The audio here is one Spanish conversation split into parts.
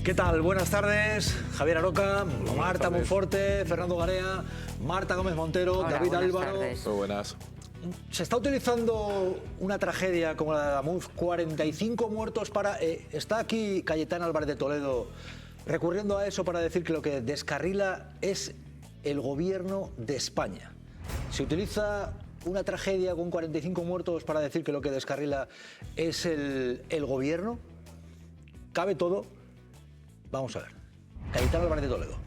¿Qué tal? Buenas tardes. Javier Aroca, Marta Monforte, Fernando Garea, Marta Gómez Montero, Hola, David buenas Álvaro. tardes. Muy buenas. Se está utilizando una tragedia como la de Adamuz, 45 muertos para... está aquí Cayetana Álvarez de Toledo recurriendo a eso para decir que lo que descarrila es el gobierno de España. Se utiliza una tragedia con 45 muertos para decir que lo que descarrila es el gobierno. ¿Cabe todo? Vamos a ver. Cayetana Álvarez de Toledo.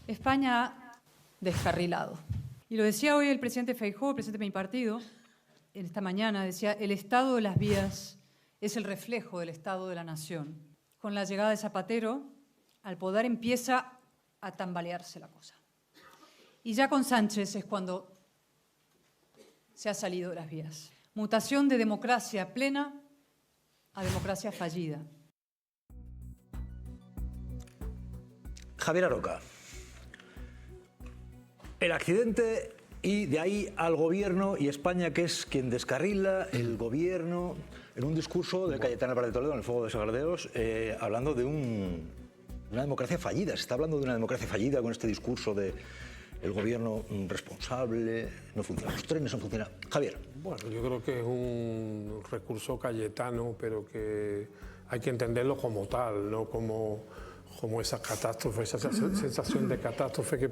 España ha descarrilado. Y lo decía hoy el presidente Feijóo, el presidente de mi partido, esta mañana, decía, el estado de las vías es el reflejo del estado de la nación. Con la llegada de Zapatero, al poder empieza a tambalearse la cosa. Y ya con Sánchez es cuando se ha salido de las vías. Mutación de democracia plena a democracia fallida. Javier Aroca. El accidente y de ahí al gobierno y España, que es quien descarrila el gobierno, en un discurso de Cayetana Álvarez de Toledo en el Fuego de Sagradeos, hablando de una democracia fallida. Se está hablando de una democracia fallida con este discurso de el gobierno responsable, no funciona, los trenes no funcionan. Javier. Bueno, yo creo que es un recurso cayetano, pero que hay que entenderlo como tal, no como esa catástrofe, esa sensación de catástrofe que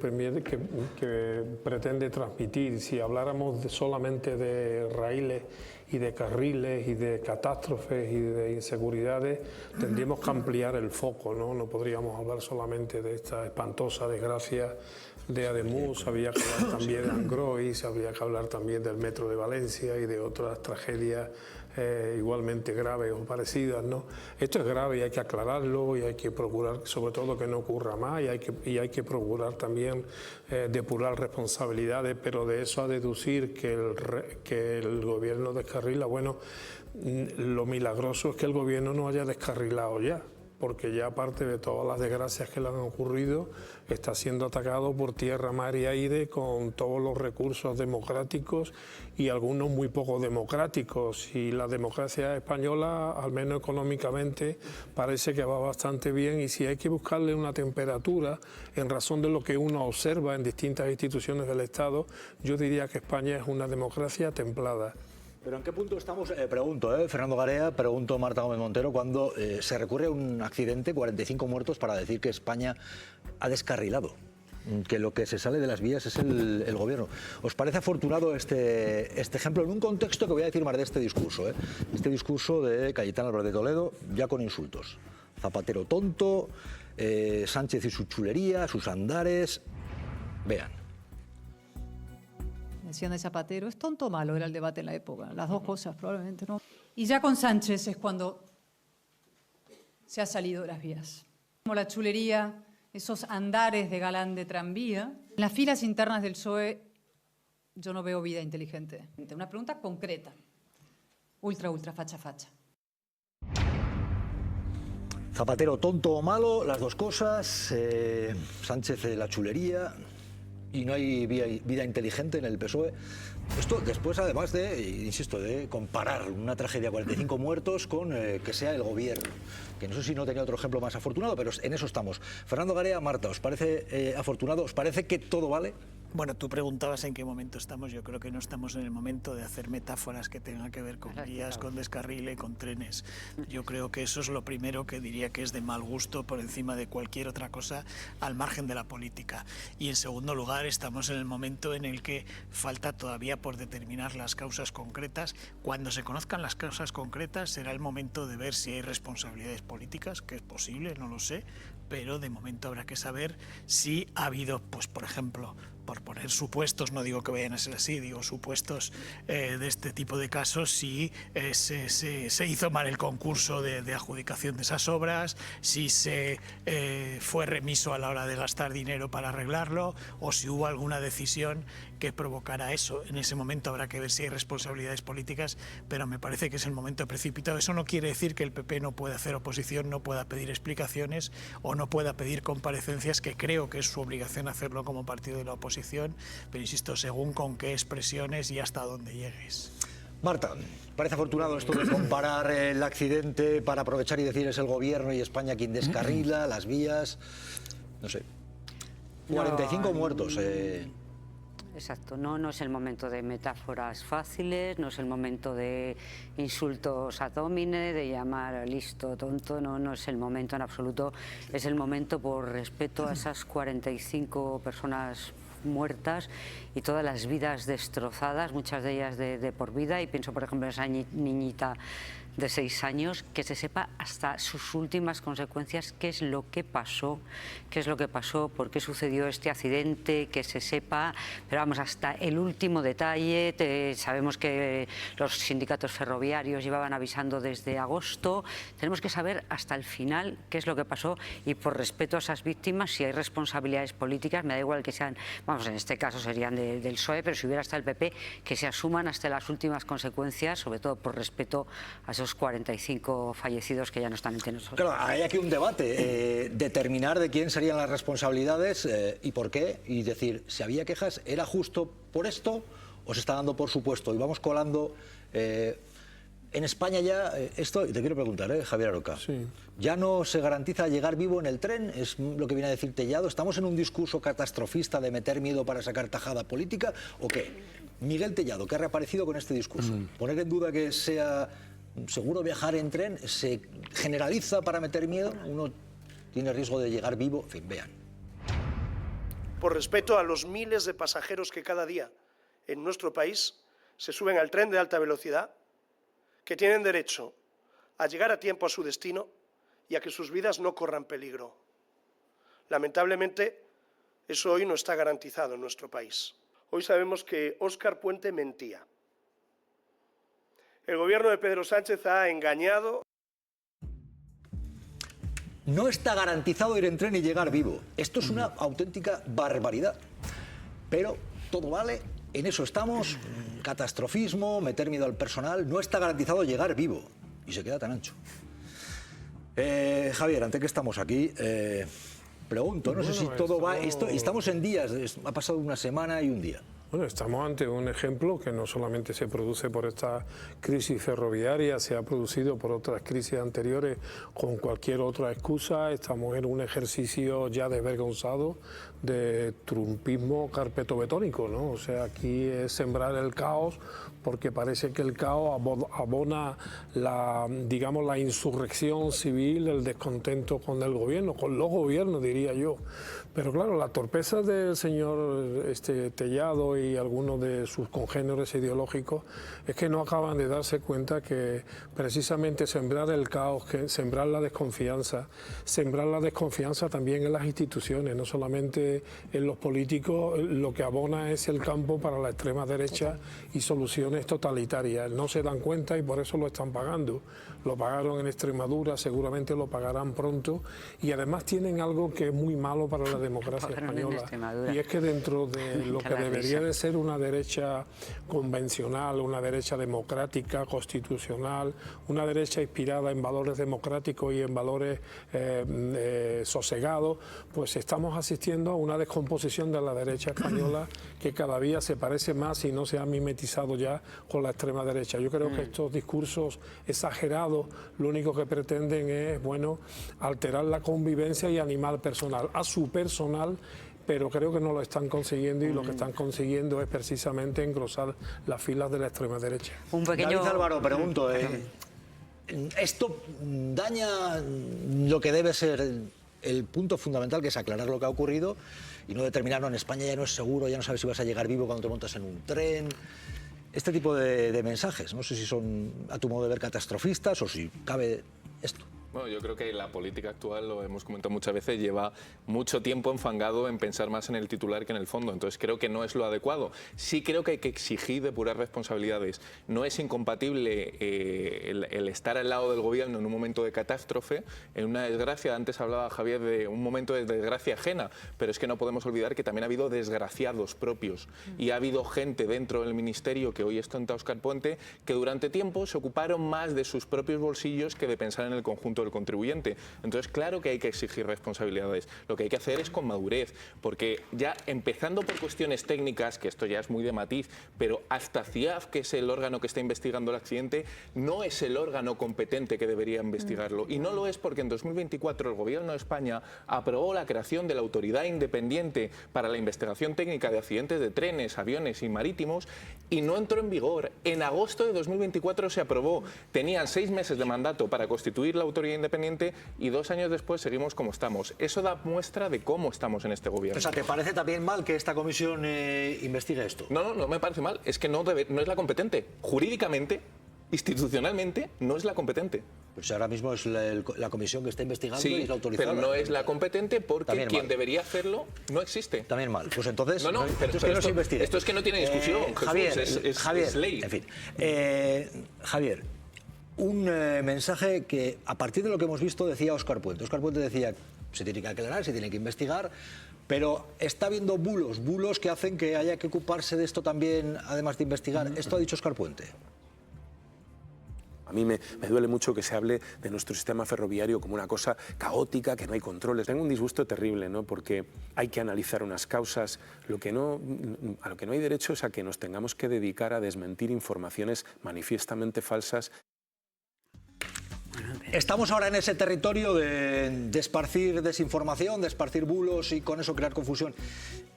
pretende transmitir. Si habláramos solamente de raíles y de carriles y de catástrofes y de inseguridades, tendríamos que ampliar el foco, ¿no? No podríamos hablar solamente de esta espantosa desgracia de Ademuz, había que hablar también de Angrois, había que hablar también del metro de Valencia y de otras tragedias igualmente graves o parecidas, ¿no? Esto es grave y hay que aclararlo y hay que procurar sobre todo que no ocurra más y hay que procurar también depurar responsabilidades, pero de eso a deducir que el gobierno descarrila, bueno, lo milagroso es que el gobierno no haya descarrilado ya, porque ya aparte de todas las desgracias que le han ocurrido, está siendo atacado por tierra, mar y aire con todos los recursos democráticos y algunos muy poco democráticos. Y la democracia española, al menos económicamente, parece que va bastante bien, y si hay que buscarle una temperatura en razón de lo que uno observa en distintas instituciones del Estado, yo diría que España es una democracia templada. ¿Pero en qué punto estamos? Pregunto, Fernando Garea, pregunto Marta Gómez Montero, cuando se recurre a un accidente, 45 muertos, para decir que España ha descarrilado, que lo que se sale de las vías es el gobierno. ¿Os parece afortunado este ejemplo en un contexto que voy a decir más de este discurso? Este discurso de Cayetana Álvarez de Toledo, ya con insultos. Zapatero tonto, Sánchez y su chulería, sus andares. Vean. Decían de Zapatero, ¿es tonto o malo? Era el debate en la época. Las dos cosas, probablemente, ¿no? Y ya con Sánchez es cuando se ha salido de las vías. Como la chulería, esos andares de galán de tranvía. En las filas internas del PSOE yo no veo vida inteligente. Una pregunta concreta. Ultra, facha. Zapatero tonto o malo, las dos cosas. Sánchez la chulería. Y no hay vida inteligente en el PSOE. Esto después, además de, insisto, de comparar una tragedia, 45 muertos, con que sea el gobierno. Que no sé si no tenía otro ejemplo más afortunado, pero en eso estamos. Fernando Garea, Marta, ¿os parece afortunado? ¿Os parece que todo vale? Bueno, tú preguntabas en qué momento estamos. Yo creo que no estamos en el momento de hacer metáforas que tengan que ver con vías, con descarrile, con trenes. Yo creo que eso es lo primero que diría que es de mal gusto por encima de cualquier otra cosa al margen de la política. Y en segundo lugar, estamos en el momento en el que falta todavía por determinar las causas concretas. Cuando se conozcan las causas concretas será el momento de ver si hay responsabilidades políticas, que es posible, no lo sé, pero de momento habrá que saber si ha habido, pues por ejemplo, por poner supuestos, no digo que vayan a ser así, digo supuestos de este tipo de casos, si se hizo mal el concurso de adjudicación de esas obras, si se fue remiso a la hora de gastar dinero para arreglarlo, o si hubo alguna decisión que provocara eso. En ese momento habrá que ver si hay responsabilidades políticas, pero me parece que es el momento precipitado. Eso no quiere decir que el PP no pueda hacer oposición, no pueda pedir explicaciones o no pueda pedir comparecencias, que creo que es su obligación hacerlo como partido de la oposición, pero insisto, según con qué expresiones y hasta dónde llegues. Marta, parece afortunado esto de comparar el accidente para aprovechar y decir es el gobierno y España quien descarrila las vías, no sé. 45 muertos. Exacto, no es el momento de metáforas fáciles, no es el momento de insultos ad hominem, de llamar listo, tonto, no es el momento en absoluto. Es el momento, por respeto a esas 45 personas muertas y todas las vidas destrozadas, muchas de ellas de por vida, y pienso por ejemplo en esa niñita de 6 años, que se sepa hasta sus últimas consecuencias, qué es lo que pasó, por qué sucedió este accidente, que se sepa, pero vamos, hasta el último detalle. Sabemos que los sindicatos ferroviarios llevaban avisando desde agosto, tenemos que saber hasta el final qué es lo que pasó, y por respeto a esas víctimas, si hay responsabilidades políticas, me da igual que sean, vamos, en este caso serían del PSOE, pero si hubiera hasta el PP, que se asuman hasta las últimas consecuencias, sobre todo por respeto a esos 45 fallecidos que ya no están entre nosotros. Claro, hay aquí un debate, determinar de quién serían las responsabilidades y por qué, y decir, si había quejas, ¿era justo por esto o se está dando por supuesto? Y vamos colando. En España ya, esto, y te quiero preguntar, Javier Aroca, sí. ¿Ya no se garantiza llegar vivo en el tren? ¿Es lo que viene a decir Tellado? ¿Estamos en un discurso catastrofista de meter miedo para sacar tajada política o qué? Miguel Tellado, ¿qué ha reaparecido con este discurso? ¿Poner en duda que sea seguro viajar en tren se generaliza para meter miedo? ¿Uno tiene riesgo de llegar vivo? En fin, vean. Por respeto a los miles de pasajeros que cada día en nuestro país se suben al tren de alta velocidad, que tienen derecho a llegar a tiempo a su destino y a que sus vidas no corran peligro. Lamentablemente, eso hoy no está garantizado en nuestro país. Hoy sabemos que Óscar Puente mentía. El gobierno de Pedro Sánchez ha engañado. No está garantizado ir en tren y llegar vivo. Esto es una auténtica barbaridad. Pero todo vale, en eso estamos. Catastrofismo, meter miedo al personal. No está garantizado llegar vivo. Y se queda tan ancho. Javier, antes que estamos aquí, pregunto, no sé si todo va... Estamos en días, ha pasado una semana y un día. Bueno, estamos ante un ejemplo que no solamente se produce por esta crisis ferroviaria, se ha producido por otras crisis anteriores con cualquier otra excusa. Estamos en un ejercicio ya desvergonzado de trumpismo carpetobetónico, ¿no? O sea, aquí es sembrar el caos porque parece que el caos abona la insurrección civil, el descontento con el gobierno, con los gobiernos, diría yo. Pero claro, la torpeza del señor Tellado y algunos de sus congéneres ideológicos es que no acaban de darse cuenta que precisamente sembrar el caos, sembrar la desconfianza también en las instituciones, no solamente en los políticos, lo que abona es el campo para la extrema derecha y soluciones totalitarias. No se dan cuenta y por eso lo están pagando. Lo pagaron en Extremadura, seguramente lo pagarán pronto, y además tienen algo que es muy malo para la democracia española, y es que dentro de lo que debería de ser una derecha convencional, una derecha democrática, constitucional, una derecha inspirada en valores democráticos y en valores sosegados, pues estamos asistiendo a una descomposición de la derecha española que cada día se parece más y no se ha mimetizado ya con la extrema derecha. Yo creo que estos discursos exagerados lo único que pretenden es, bueno, alterar la convivencia y animar personal, a su personal, pero creo que no lo están consiguiendo y lo que están consiguiendo es precisamente engrosar las filas de la extrema derecha. David Álvaro, pregunto, ¿esto daña lo que debe ser el punto fundamental, que es aclarar lo que ha ocurrido y no determinar, no, en España ya no es seguro, ya no sabes si vas a llegar vivo cuando te montas en un tren? Este tipo de mensajes, no sé si son, a tu modo de ver, catastrofistas o si cabe esto. Bueno, yo creo que la política actual, lo hemos comentado muchas veces, lleva mucho tiempo enfangado en pensar más en el titular que en el fondo. Entonces creo que no es lo adecuado. Sí creo que hay que exigir depurar responsabilidades. No es incompatible el estar al lado del gobierno en un momento de catástrofe, en una desgracia. Antes hablaba Javier de un momento de desgracia ajena, pero es que no podemos olvidar que también ha habido desgraciados propios. Y ha habido gente dentro del ministerio, que hoy está Óscar Puente, que durante tiempo se ocuparon más de sus propios bolsillos que de pensar en el conjunto conjunto del contribuyente. Entonces, claro que hay que exigir responsabilidades. Lo que hay que hacer es con madurez, porque ya empezando por cuestiones técnicas, que esto ya es muy de matiz, pero hasta CIAF, que es el órgano que está investigando el accidente, no es el órgano competente que debería investigarlo. Y no lo es porque en 2024 el Gobierno de España aprobó la creación de la Autoridad Independiente para la Investigación Técnica de Accidentes de Trenes, Aviones y Marítimos, y no entró en vigor. En agosto de 2024 se aprobó. Tenían 6 meses de mandato para constituir la Autoridad Independiente y 2 años después seguimos como estamos. Eso da muestra de cómo estamos en este Gobierno. O sea, ¿te parece también mal que esta comisión investigue esto? No me parece mal. Es que no es la competente. Jurídicamente, institucionalmente, no es la competente. Pues ahora mismo es la comisión que está investigando y es la autorizada. Pero no es la competente porque También quien mal. debería hacerlo no existe. También mal. Pues entonces, pero que no se investigue. esto es que no tiene discusión, Jesús, Javier, es ley. En fin, Javier, un mensaje que a partir de lo que hemos visto decía Óscar Puente. Óscar Puente decía, se tiene que aclarar, se tiene que investigar, pero está habiendo bulos que hacen que haya que ocuparse de esto también, además de investigar. Esto ha dicho Óscar Puente. A mí me duele mucho que se hable de nuestro sistema ferroviario como una cosa caótica, que no hay controles. Tengo un disgusto terrible, ¿no? Porque hay que analizar unas causas. A lo que no hay derecho es a que nos tengamos que dedicar a desmentir informaciones manifiestamente falsas. Estamos ahora en ese territorio de esparcir desinformación, de esparcir bulos y con eso crear confusión.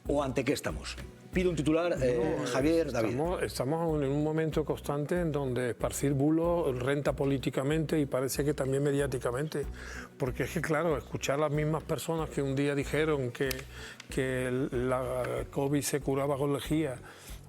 ¿O ante qué estamos? Pido un titular, Javier, David. Estamos en un momento constante en donde esparcir bulos renta políticamente y parece que también mediáticamente. Porque es que, claro, escuchar a las mismas personas que un día dijeron que la COVID se curaba con lejía,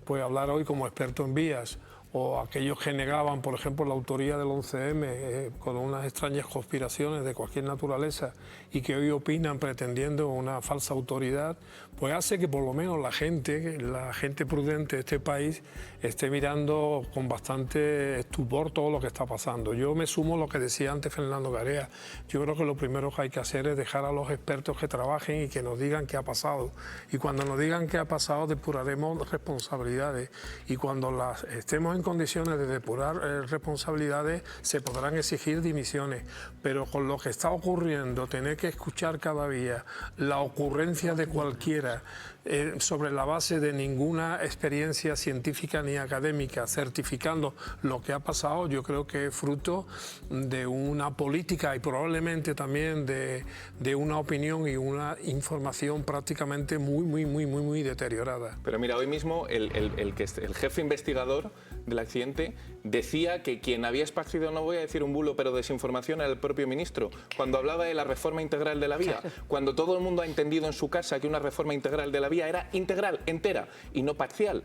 pues hablar hoy como experto en vías, o aquellos que negaban, por ejemplo, la autoría del 11M con unas extrañas conspiraciones de cualquier naturaleza y que hoy opinan pretendiendo una falsa autoridad, pues hace que por lo menos la gente prudente de este país esté mirando con bastante estupor todo lo que está pasando. Yo me sumo a lo que decía antes Fernando Garea. Yo creo que lo primero que hay que hacer es dejar a los expertos que trabajen y que nos digan qué ha pasado. Y cuando nos digan qué ha pasado, depuraremos responsabilidades. Y cuando las estemos en condiciones de depurar responsabilidades, se podrán exigir dimisiones. Pero con lo que está ocurriendo, tener que escuchar cada día la ocurrencia de cualquiera sobre la base de ninguna experiencia científica ni académica, certificando lo que ha pasado, yo creo que es fruto de una política y probablemente también de una opinión y una información prácticamente muy deteriorada. Pero mira, hoy mismo el jefe investigador del accidente decía que quien había esparcido, no voy a decir un bulo, pero desinformación, era el propio ministro, cuando hablaba de la reforma integral de la vía, cuando todo el mundo ha entendido en su casa que una reforma integral de la vía era integral, entera y no parcial.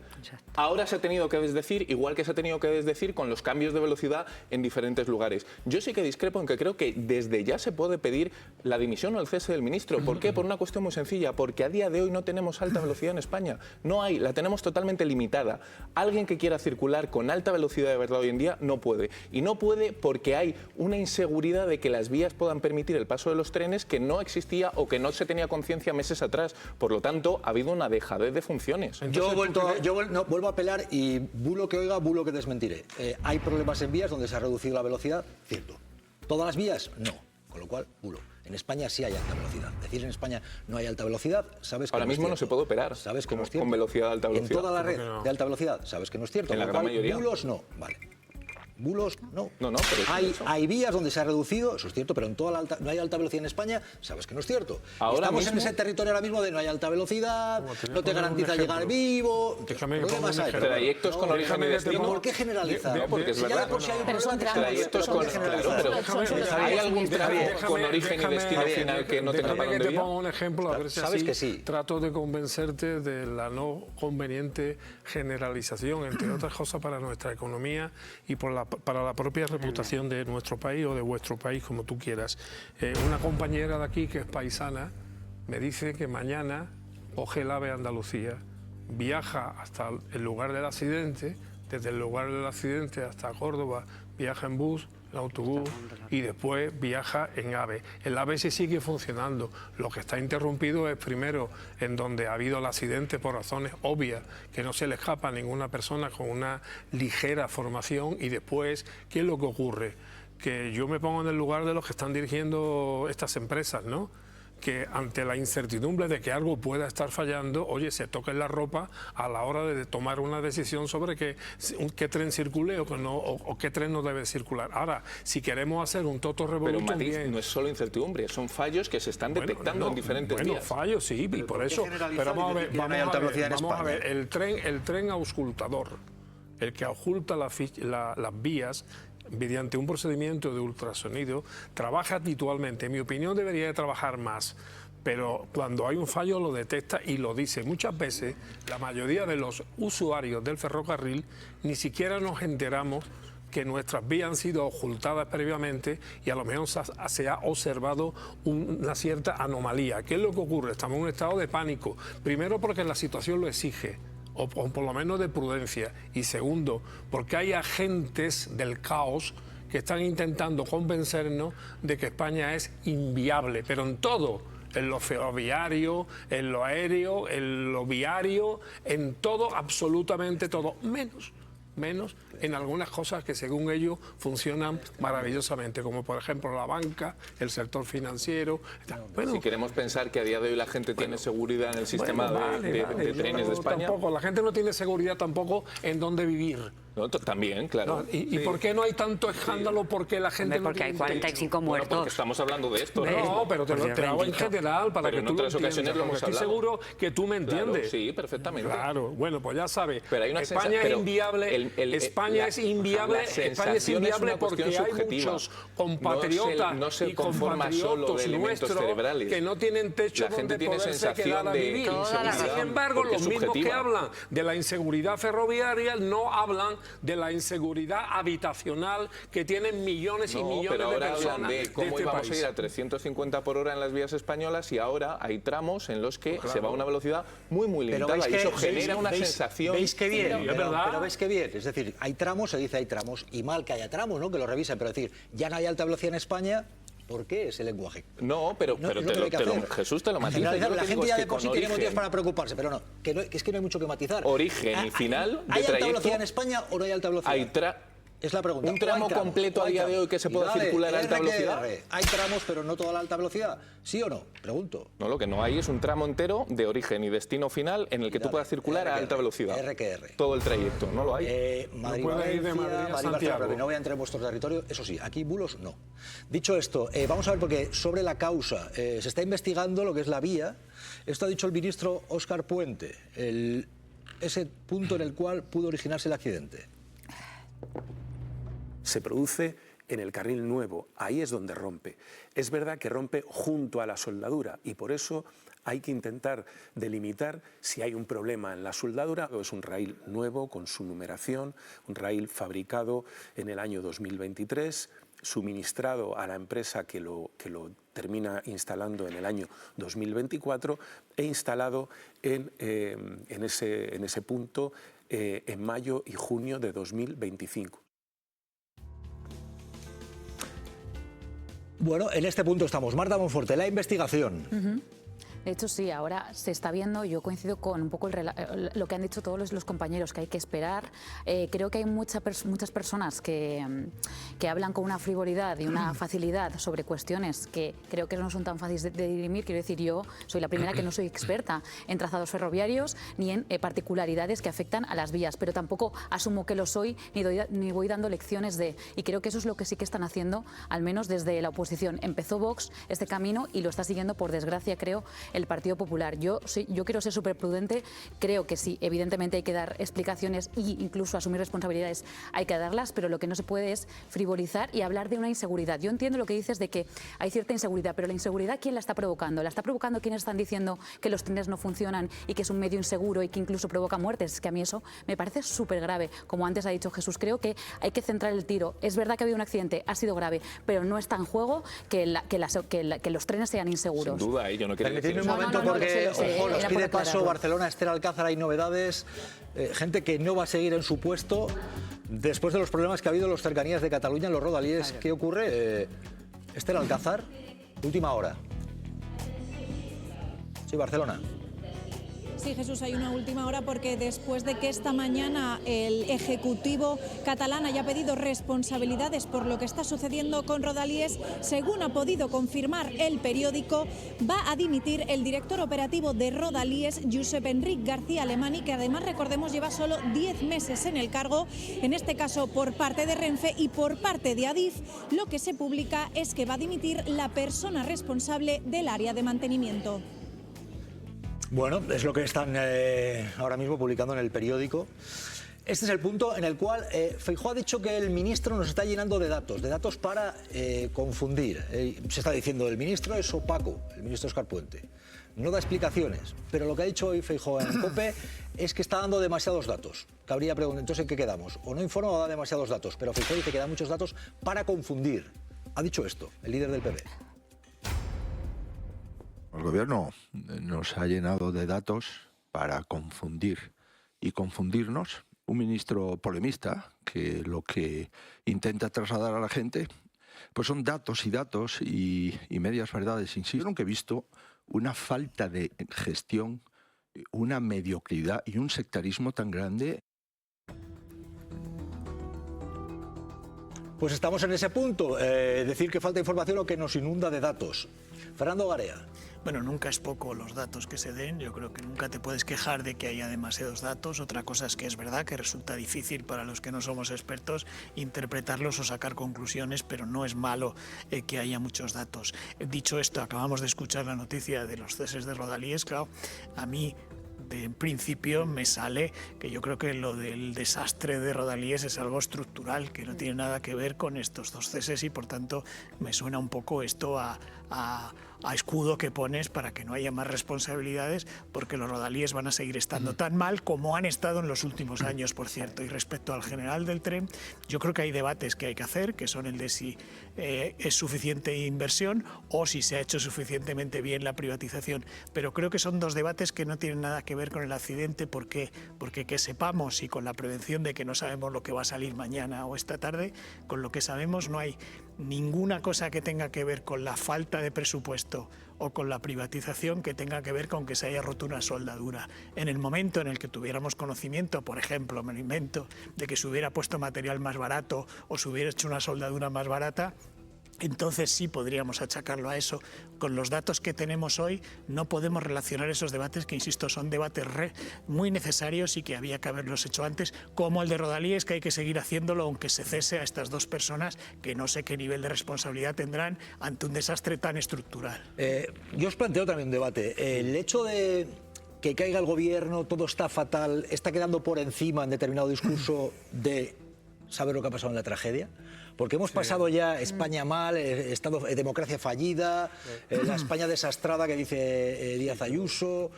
Ahora se ha tenido que desdecir, igual que se ha tenido que desdecir con los cambios de velocidad en diferentes lugares. Yo sí que discrepo en que creo que desde ya se puede pedir la dimisión o el cese del ministro. ¿Por qué? Por una cuestión muy sencilla, porque a día de hoy no tenemos alta velocidad en España. No hay, la tenemos totalmente limitada. Alguien que quiera circular con alta velocidad de verdad hoy en día no puede. Y no puede porque hay una inseguridad de que las vías puedan permitir el paso de los trenes que no existía o que no se tenía conciencia meses atrás. Por lo tanto, ha habido una dejadez de funciones. Vuelvo a apelar y bulo que oiga, bulo que desmentiré. Hay problemas en vías donde se ha reducido la velocidad, cierto. ¿Todas las vías? No. Con lo cual, bulo. En España sí hay alta velocidad. Decir en España no hay alta velocidad, sabes que ahora no mismo es no se puede operar. Sabes que no es cierto. Con velocidad de alta velocidad. En toda la red de alta velocidad, sabes que no es cierto. En la gran mayoría. Bulos no, vale. Bulos no. No, pero hay vías donde se ha reducido, eso es cierto, pero en toda no hay alta velocidad en España, sabes que no es cierto. Estamos en ese territorio ahora mismo de no hay alta velocidad, no te garantiza llegar vivo. Trayectos con origen y destino. ¿Por qué generalizar? No, porque es verdad. Trayectos con ¿hay algún trayecto con origen y destino final que no tenga para dónde te pongo un ejemplo, a ver si sabes así que sí. Trato de convencerte de la no conveniente generalización, entre otras cosas, para nuestra economía y para la propia reputación de nuestro país o de vuestro país, como tú quieras. Una compañera de aquí, que es paisana, me dice que mañana coge el AVE a Andalucía, viaja hasta el lugar del accidente, desde el lugar del accidente hasta Córdoba, viaja en bus, en autobús y después viaja en AVE. El AVE sí sigue funcionando. Lo que está interrumpido es primero en donde ha habido el accidente por razones obvias, que no se le escapa a ninguna persona con una ligera formación, y después, ¿qué es lo que ocurre? que yo me pongo en el lugar de los que están dirigiendo estas empresas, ¿no? Que ante la incertidumbre de que algo pueda estar fallando, oye, se toquen la ropa a la hora de tomar una decisión sobre qué tren circule o qué tren no debe circular. Ahora, si queremos hacer un toto revolutum, pero Matiz, no es solo incertidumbre, son fallos que se están detectando en diferentes vías. Bueno, fallos sí, y por eso. Pero vamos a ver, el tren auscultador, el que ausculta las vías mediante un procedimiento de ultrasonido, trabaja habitualmente. En mi opinión debería de trabajar más, pero cuando hay un fallo lo detecta y lo dice. Muchas veces la mayoría de los usuarios del ferrocarril ni siquiera nos enteramos que nuestras vías han sido ocultadas previamente y a lo mejor se ha observado una cierta anomalía. ¿Qué es lo que ocurre? Estamos en un estado de pánico. Primero porque la situación lo exige, o por lo menos de prudencia, y segundo, porque hay agentes del caos que están intentando convencernos de que España es inviable, pero en todo, en lo ferroviario, en lo aéreo, en lo viario, en todo, absolutamente todo, menos en algunas cosas que según ellos funcionan maravillosamente, como por ejemplo la banca, el sector financiero. Bueno, si queremos pensar que a día de hoy la gente tiene seguridad en el sistema de trenes de España. Tampoco, la gente no tiene seguridad tampoco en dónde vivir. No, también, claro. No, ¿Y por qué no hay tanto escándalo? Porque la gente no porque hay 45 muertos. Bueno, porque estamos hablando de esto, ¿no? No, pero te lo hago en general para que tú lo entiendas. Lo hemos estoy seguro que tú me entiendes. Claro, sí, perfectamente. Claro, bueno, pues ya sabes. Pero hay una España es inviable. España es inviable porque hay muchos compatriotas y compatriotas nuestros que no tienen techo donde poderse quedar a vivir. Sin embargo, los mismos que hablan de la inseguridad ferroviaria no hablan de la inseguridad habitacional que tienen millones y millones de personas de cómo íbamos a ir a 350 por hora en las vías españolas y ahora hay tramos en los que se va a una velocidad muy limitada y eso genera una sensación. ¿Veis qué bien? Pero veis qué bien. Es decir, hay tramos, se dice hay tramos, y mal que haya tramos, ¿no? Que lo revisen, pero decir, ya no hay alta velocidad en España. ¿Por qué ese lenguaje? No, pero Jesús te lo matiza. La gente ya de por sí tiene motivos para preocuparse, pero no, que es que no hay mucho que matizar. Origen y final ¿Hay alta velocidad en España o no hay alta velocidad? Es la pregunta. ¿Un tramo completo a día de hoy que se pueda circular a alta velocidad? ¿Hay tramos pero no toda la alta velocidad? ¿Sí o no? Pregunto. No, lo que no hay es un tramo entero de origen y destino final en el que tú puedas circular a alta velocidad. Todo el trayecto, no lo hay. Madrid, no puede ir de Madrid a Santiago. No voy a entrar en vuestro territorio, eso sí, aquí bulos no. Dicho esto, vamos a ver porque sobre la causa se está investigando lo que es la vía. Esto ha dicho el ministro Óscar Puente, ese punto en el cual pudo originarse el accidente. Se produce en el carril nuevo, ahí es donde rompe. Es verdad que rompe junto a la soldadura y por eso hay que intentar delimitar si hay un problema en la soldadura o es un raíl nuevo con su numeración, un raíl fabricado en el año 2023, suministrado a la empresa que lo termina instalando en el año 2024 e instalado en ese punto en mayo y junio de 2025. Bueno, en este punto estamos. Marta Monforte, la investigación. De hecho, sí, ahora se está viendo, yo coincido con un poco lo que han dicho todos los compañeros, que hay que esperar. Creo que hay muchas personas que hablan con una frivolidad y una facilidad sobre cuestiones que creo que no son tan fáciles de dirimir. Quiero decir, yo soy la primera que no soy experta en trazados ferroviarios ni en particularidades que afectan a las vías, pero tampoco asumo que lo soy ni voy dando lecciones de... Y creo que eso es lo que sí que están haciendo, al menos desde la oposición. Empezó Vox este camino y lo está siguiendo, por desgracia, creo, el Partido Popular. Yo quiero ser súper prudente, creo que sí, evidentemente hay que dar explicaciones e incluso asumir responsabilidades, hay que darlas, pero lo que no se puede es frivolizar y hablar de una inseguridad. Yo entiendo lo que dices de que hay cierta inseguridad, pero la inseguridad, ¿quién la está provocando? ¿La está provocando quienes están diciendo que los trenes no funcionan y que es un medio inseguro y que incluso provoca muertes? Es que a mí eso me parece súper grave. Como antes ha dicho Jesús, creo que hay que centrar el tiro. Es verdad que ha habido un accidente, ha sido grave, pero no está en juego que los trenes sean inseguros. Sin duda, yo no quiero decir un momento porque, ojo, nos pide paso Barcelona, Esther Alcázar, hay novedades, gente que no va a seguir en su puesto después de los problemas que ha habido en las cercanías de Cataluña, en los rodalíes. ¿Qué ocurre? Esther Alcázar, última hora. Sí, Barcelona. Sí, Jesús, hay una última hora porque después de que esta mañana el Ejecutivo catalán haya pedido responsabilidades por lo que está sucediendo con Rodalies, según ha podido confirmar el periódico, va a dimitir el director operativo de Rodalies, Josep Enric García Alemany, que además, recordemos, lleva solo 10 meses en el cargo, en este caso por parte de Renfe y por parte de Adif. Lo que se publica es que va a dimitir la persona responsable del área de mantenimiento. Bueno, es lo que están ahora mismo publicando en el periódico. Este es el punto en el cual Feijóo ha dicho que el ministro nos está llenando de datos para confundir. Se está diciendo el ministro es opaco, el ministro Óscar Puente. No da explicaciones, pero lo que ha dicho hoy Feijóo en COPE es que está dando demasiados datos. Cabría preguntar, entonces, ¿en qué quedamos? O no informa o da demasiados datos, pero Feijóo dice que da muchos datos para confundir. Ha dicho esto, el líder del PP. El gobierno nos ha llenado de datos para confundir y confundirnos. Un ministro polemista que lo que intenta trasladar a la gente pues son datos y medias verdades. Insisto, yo nunca he visto una falta de gestión, una mediocridad y un sectarismo tan grande. Pues estamos en ese punto, decir que falta información o que nos inunda de datos. Fernando Garea. Bueno, nunca es poco los datos que se den. Yo creo que nunca te puedes quejar de que haya demasiados datos. Otra cosa es que es verdad que resulta difícil para los que no somos expertos interpretarlos o sacar conclusiones, pero no es malo que haya muchos datos. Dicho esto, acabamos de escuchar la noticia de los ceses de Rodalies. Claro, a mí, en principio, me sale que yo creo que lo del desastre de Rodalies es algo estructural, que no tiene nada que ver con estos dos ceses, y por tanto me suena un poco esto a escudo que pones para que no haya más responsabilidades, porque los Rodalies van a seguir estando tan mal como han estado en los últimos años, por cierto. Y respecto al general del tren, yo creo que hay debates que hay que hacer, que son el de si es suficiente inversión o si se ha hecho suficientemente bien la privatización. Pero creo que son dos debates que no tienen nada que ver con el accidente. ¿Por qué? Porque que sepamos, y con la prevención de que no sabemos lo que va a salir mañana o esta tarde, con lo que sabemos no hay ninguna cosa que tenga que ver con la falta de presupuesto o con la privatización que tenga que ver con que se haya roto una soldadura. En el momento en el que tuviéramos conocimiento, por ejemplo, me lo invento, de que se hubiera puesto material más barato o se hubiera hecho una soldadura más barata, entonces sí podríamos achacarlo a eso. Con los datos que tenemos hoy no podemos relacionar esos debates, que insisto, son debates muy necesarios y que había que haberlos hecho antes, como el de Rodalies, que hay que seguir haciéndolo aunque se cese a estas dos personas que no sé qué nivel de responsabilidad tendrán ante un desastre tan estructural. Yo os planteo también un debate. El hecho de que caiga el gobierno, todo está fatal, está quedando por encima en determinado discurso de saber lo que ha pasado en la tragedia. Porque hemos pasado ya España mal, democracia fallida, la España desastrada que dice Díaz Ayuso,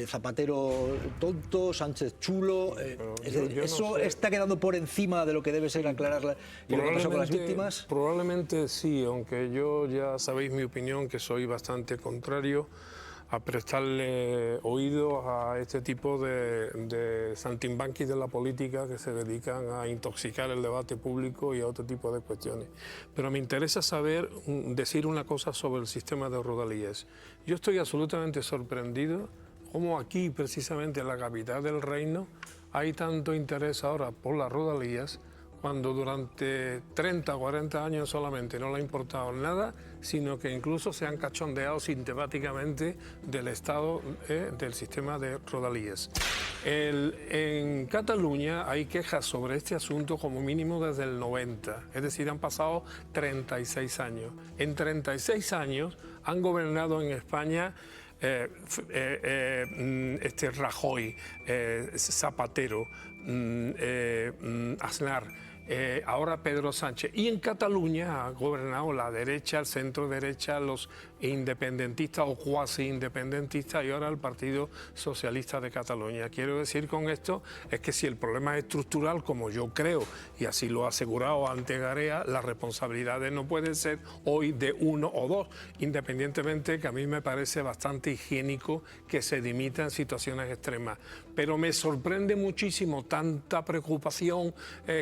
Zapatero tonto, Sánchez chulo. ¿Eso no sé, está quedando por encima de lo que debe ser aclarar lo que pasó con las víctimas? Probablemente sí, aunque yo ya sabéis mi opinión, que soy bastante contrario a prestarle oído a este tipo de saltimbanquis de la política que se dedican a intoxicar el debate público y a otro tipo de cuestiones. Pero me interesa decir una cosa sobre el sistema de Rodalies. Yo estoy absolutamente sorprendido cómo aquí, precisamente en la capital del reino, hay tanto interés ahora por las Rodalies, cuando durante 30 o 40 años solamente no le ha importado nada, sino que incluso se han cachondeado sistemáticamente del estado del sistema de Rodalies. En Cataluña hay quejas sobre este asunto como mínimo desde el 90, es decir, han pasado 36 años. En 36 años han gobernado en España Rajoy, Zapatero, Aznar, ahora Pedro Sánchez. Y en Cataluña ha gobernado la derecha, el centro derecha, los independentistas o cuasi independentistas y ahora el Partido Socialista de Cataluña. Quiero decir con esto es que si el problema es estructural, como yo creo, y así lo ha asegurado ante Garea, las responsabilidades no pueden ser hoy de uno o dos, independientemente que a mí me parece bastante higiénico que se dimita en situaciones extremas. Pero me sorprende muchísimo tanta preocupación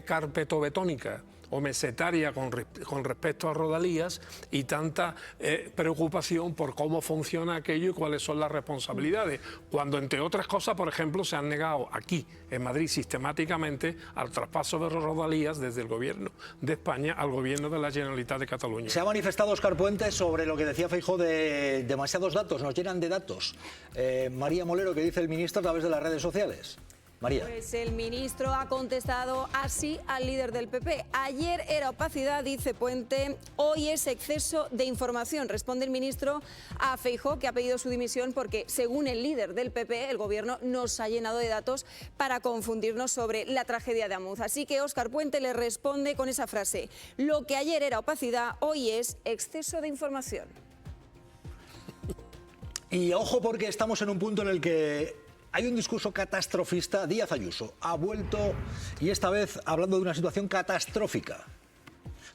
carpetobetónica o mesetaria con respecto a Rodalías y tanta preocupación por cómo funciona aquello y cuáles son las responsabilidades, cuando entre otras cosas, por ejemplo, se han negado aquí en Madrid sistemáticamente al traspaso de Rodalías desde el Gobierno de España al Gobierno de la Generalitat de Cataluña. Se ha manifestado Óscar Puente sobre lo que decía Feijóo de demasiados datos, nos llenan de datos. María Molero, ¿qué dice el ministro a través de las redes sociales? María. Pues el ministro ha contestado así al líder del PP. Ayer era opacidad, dice Puente, hoy es exceso de información. Responde el ministro a Feijóo, que ha pedido su dimisión porque, según el líder del PP, el gobierno nos ha llenado de datos para confundirnos sobre la tragedia de Amuz. Así que Óscar Puente le responde con esa frase: lo que ayer era opacidad, hoy es exceso de información. Y ojo, porque estamos en un punto en el que hay un discurso catastrofista. Díaz Ayuso ha vuelto, y esta vez hablando de una situación catastrófica,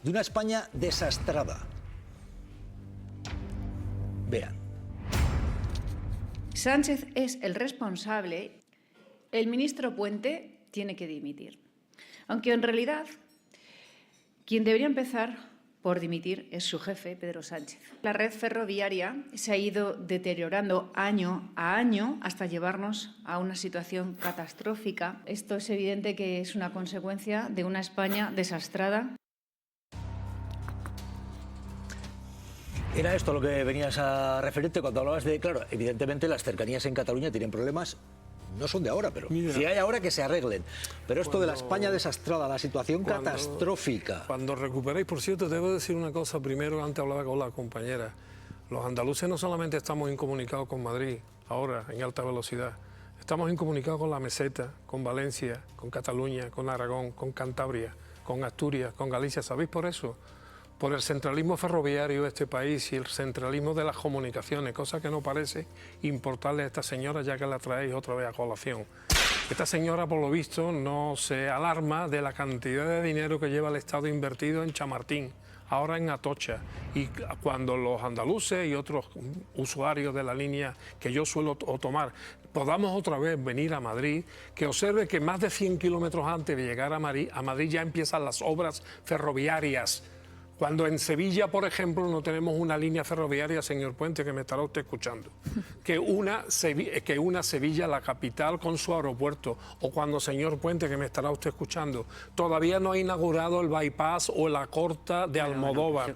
de una España desastrada. Vean. Sánchez es el responsable. El ministro Puente tiene que dimitir. Aunque en realidad quien debería empezar por dimitir es su jefe, Pedro Sánchez. La red ferroviaria se ha ido deteriorando año a año hasta llevarnos a una situación catastrófica. Esto es evidente que es una consecuencia de una España desastrada. Era esto lo que venías a referirte cuando hablabas de, claro, evidentemente las cercanías en Cataluña tienen problemas. No son de ahora, pero mira, si hay ahora que se arreglen. Pero esto de la España desastrada, la situación catastrófica. Cuando recuperéis, por cierto, debo decir una cosa primero, antes hablaba con la compañera. Los andaluces no solamente estamos incomunicados con Madrid, ahora en alta velocidad, estamos incomunicados con la meseta, con Valencia, con Cataluña, con Aragón, con Cantabria, con Asturias, con Galicia. ¿Sabéis por eso? Por el centralismo ferroviario de este país y el centralismo de las comunicaciones, cosa que no parece importarle a esta señora, ya que la traéis otra vez a colación. Esta señora, por lo visto, no se alarma de la cantidad de dinero que lleva el Estado invertido en Chamartín, ahora en Atocha. Y cuando los andaluces y otros usuarios de la línea que yo suelo tomar podamos otra vez venir a Madrid, que observe que más de 100 kilómetros antes de llegar a Madrid ya empiezan las obras ferroviarias. Cuando en Sevilla, por ejemplo, no tenemos una línea ferroviaria, señor Puente, que me estará usted escuchando, que una Sevilla, la capital, con su aeropuerto, o cuando, señor Puente, que me estará usted escuchando, todavía no ha inaugurado el bypass o la corta de Almodóvar,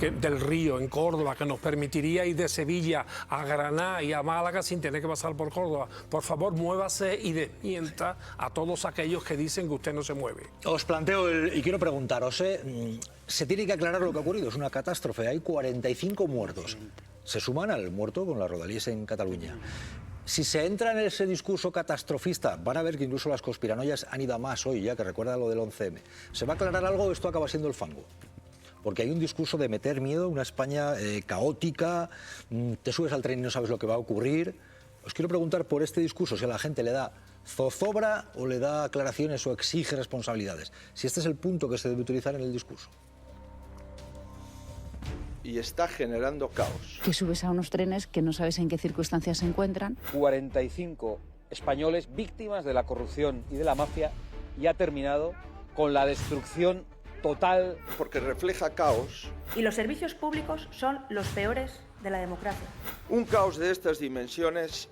del Río, en Córdoba, que nos permitiría ir de Sevilla a Granada y a Málaga sin tener que pasar por Córdoba. Por favor, muévase y desmienta a todos aquellos que dicen que usted no se mueve. Os planteo, y quiero preguntaros, se tiene que aclarar lo que ha ocurrido, es una catástrofe, hay 45 muertos. Se suman al muerto con las Rodalíes en Cataluña. Si se entra en ese discurso catastrofista, van a ver que incluso las conspiranoias han ido a más hoy, ya que recuerda lo del 11M. ¿Se va a aclarar algo o esto acaba siendo el fango? Porque hay un discurso de meter miedo, una España caótica, te subes al tren y no sabes lo que va a ocurrir. Os quiero preguntar por este discurso, si a la gente le da zozobra o le da aclaraciones o exige responsabilidades. Si este es el punto que se debe utilizar en el discurso. Y está generando caos. Que subes a unos trenes que no sabes en qué circunstancias se encuentran. 45 españoles víctimas de la corrupción y de la mafia, y ha terminado con la destrucción total. Porque refleja caos. Y los servicios públicos son los peores de la democracia. Un caos de estas dimensiones.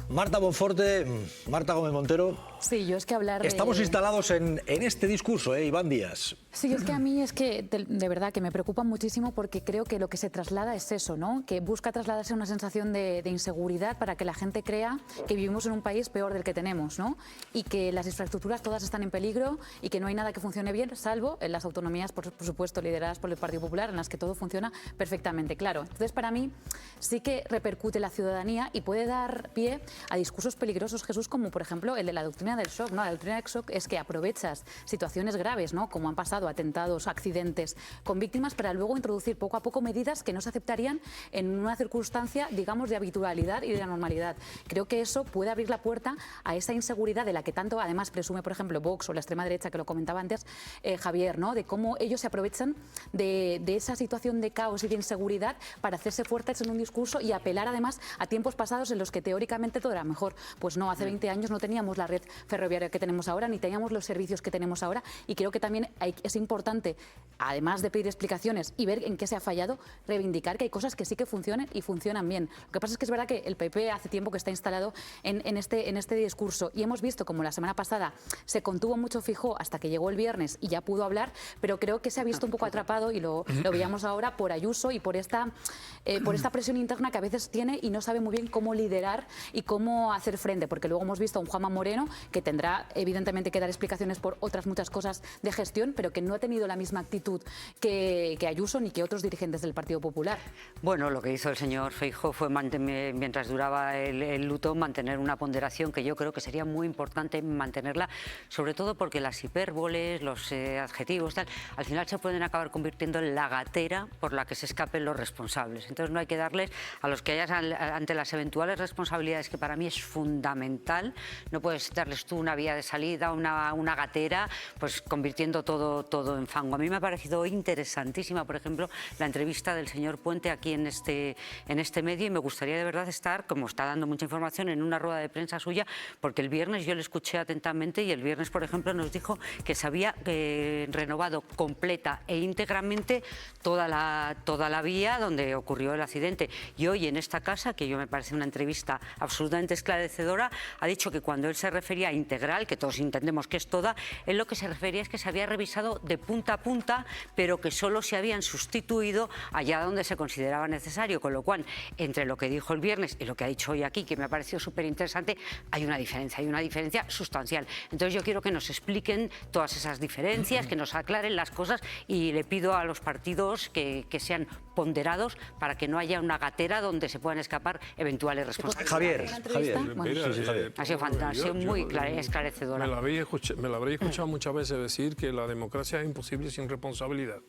Marta Bonforte, Marta Gómez Montero. Sí, yo es que hablar de... Estamos instalados en este discurso, Iván Díaz. Sí, es que a mí es que de verdad que me preocupa muchísimo porque creo que lo que se traslada es eso, ¿no? Que busca trasladarse una sensación de inseguridad para que la gente crea que vivimos en un país peor del que tenemos, ¿no? Y que las infraestructuras todas están en peligro y que no hay nada que funcione bien, salvo en las autonomías, por supuesto, lideradas por el Partido Popular, en las que todo funciona perfectamente, claro. Entonces, para mí sí que repercute en la ciudadanía y puede dar pie a discursos peligrosos, Jesús, como por ejemplo el de la doctrina del shock, ¿no? La doctrina del shock es que aprovechas situaciones graves, ¿no? Como han pasado atentados, accidentes con víctimas, para luego introducir poco a poco medidas que no se aceptarían en una circunstancia, digamos, de habitualidad y de la normalidad. Creo que eso puede abrir la puerta a esa inseguridad de la que tanto además presume, por ejemplo, Vox o la extrema derecha, que lo comentaba antes Javier, ¿no? De cómo ellos se aprovechan de esa situación de caos y de inseguridad para hacerse fuertes en un discurso y apelar además a tiempos pasados en los que teóricamente todo era mejor. Pues no, hace 20 años no teníamos la red ferroviaria que tenemos ahora, ni teníamos los servicios que tenemos ahora, y creo que también es importante, además de pedir explicaciones y ver en qué se ha fallado, reivindicar que hay cosas que sí que funcionan y funcionan bien. Lo que pasa es que es verdad que el PP hace tiempo que está instalado en este discurso, y hemos visto como la semana pasada se contuvo mucho Feijóo hasta que llegó el viernes y ya pudo hablar, pero creo que se ha visto un poco atrapado, y lo veíamos ahora por Ayuso y por esta presión interna que a veces tiene y no sabe muy bien cómo liderar y cómo hacer frente, porque luego hemos visto a un Juanma Moreno que tendrá evidentemente que dar explicaciones por otras muchas cosas de gestión, pero que no ha tenido la misma actitud que Ayuso ni que otros dirigentes del Partido Popular. Bueno, lo que hizo el señor Feijóo fue, mientras duraba el luto, mantener una ponderación que yo creo que sería muy importante mantenerla, sobre todo porque las hipérboles, los adjetivos, tal, al final se pueden acabar convirtiendo en la gatera por la que se escapen los responsables. Entonces no hay que darles a los que hayan ante las eventuales responsabilidades, que para mí es fundamental, no puedes darles tú una vía de salida, una gatera, pues convirtiendo todo en fango. A mí me ha parecido interesantísima, por ejemplo, la entrevista del señor Puente aquí en este medio, y me gustaría de verdad estar, como está dando mucha información, en una rueda de prensa suya, porque el viernes yo le escuché atentamente, y el viernes, por ejemplo, nos dijo que se había renovado completa e íntegramente toda la vía donde ocurrió el accidente. Y hoy en esta casa, que yo me parece una entrevista absolutamente esclarecedora, ha dicho que cuando él se refería a integral, que todos entendemos que es toda, él lo que se refería es que se había revisado de punta a punta, pero que solo se habían sustituido allá donde se consideraba necesario, con lo cual, entre lo que dijo el viernes y lo que ha dicho hoy aquí, que me ha parecido súper interesante, hay una diferencia sustancial. Entonces yo quiero que nos expliquen todas esas diferencias, que nos aclaren las cosas, y le pido a los partidos que sean ponderados para que no haya una gatera donde se puedan escapar eventuales responsabilidades. Javier. Ha sido muy esclarecedora. Me lo habréis escuchado muchas veces decir que la democracia es imposible sin responsabilidad.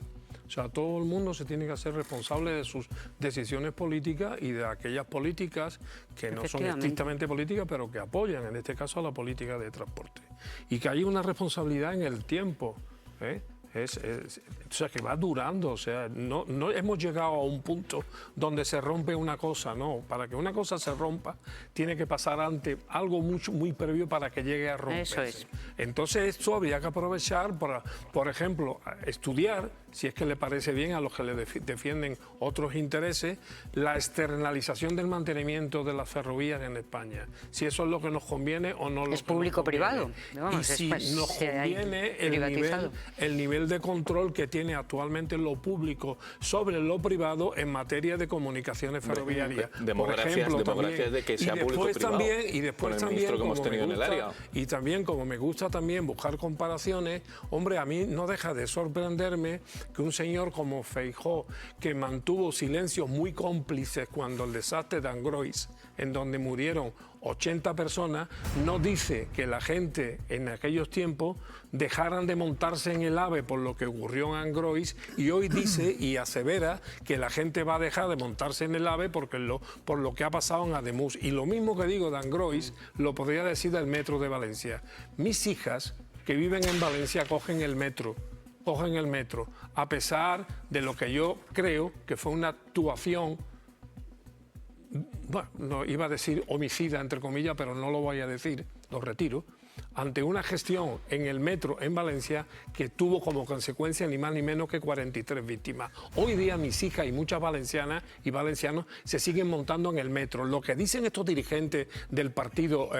O sea, todo el mundo se tiene que hacer responsable de sus decisiones políticas y de aquellas políticas que no son estrictamente políticas, pero que apoyan, en este caso, a la política de transporte. Y que hay una responsabilidad en el tiempo, ¿eh? O sea, que va durando, o sea, no hemos llegado a un punto donde se rompe una cosa, no. Para que una cosa se rompa, tiene que pasar ante algo muy previo para que llegue a romperse. Eso es. Entonces, esto habría que aprovechar para, por ejemplo, estudiar, si es que le parece bien a los que le defienden otros intereses, la externalización del mantenimiento de las ferrovías en España. Si eso es lo que nos conviene o no. Es público-privado. Y si nos conviene el nivel de control que tiene actualmente lo público sobre lo privado en materia de comunicaciones ferroviarias. Democracias de que sea público-privado. Y después también, y también, como me gusta también buscar comparaciones, hombre, a mí no deja de sorprenderme que un señor como Feijóo, que mantuvo silencios muy cómplices cuando el desastre de Angrois, en donde murieron 80 personas, no dice que la gente en aquellos tiempos dejaran de montarse en el AVE por lo que ocurrió en Angrois, y hoy dice y asevera que la gente va a dejar de montarse en el AVE por lo que ha pasado en Ademuz. Y lo mismo que digo de Angrois lo podría decir del metro de Valencia. Mis hijas, que viven en Valencia, cogen el metro, a pesar de lo que yo creo que fue una actuación, bueno, no iba a decir homicida, entre comillas, pero no lo voy a decir, lo retiro, ante una gestión en el metro en Valencia que tuvo como consecuencia ni más ni menos que 43 víctimas. Hoy día mis hijas y muchas valencianas y valencianos se siguen montando en el metro. Lo que dicen estos dirigentes del Partido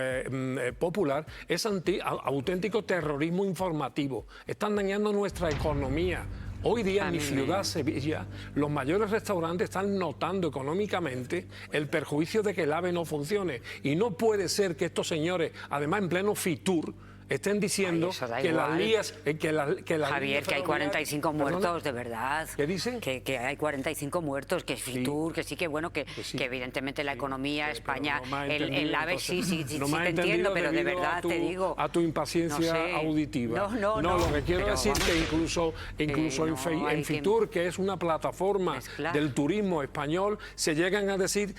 Popular es auténtico terrorismo informativo. Están dañando nuestra economía. Hoy día en mi ciudad, Sevilla, los mayores restaurantes están notando económicamente el perjuicio de que el AVE no funcione. Y no puede ser que estos señores, además en pleno Fitur, estén diciendo que las lías... Javier, que hay 45 muertos, de verdad. ¿Qué dicen? Que hay 45 muertos, que es Fitur, que sí, que bueno, que evidentemente la economía, España, el AVE sí te entiendo, pero de verdad te digo... A tu impaciencia auditiva. No, lo que quiero decir es que incluso en Fitur, que es una plataforma del turismo español, se llegan a decir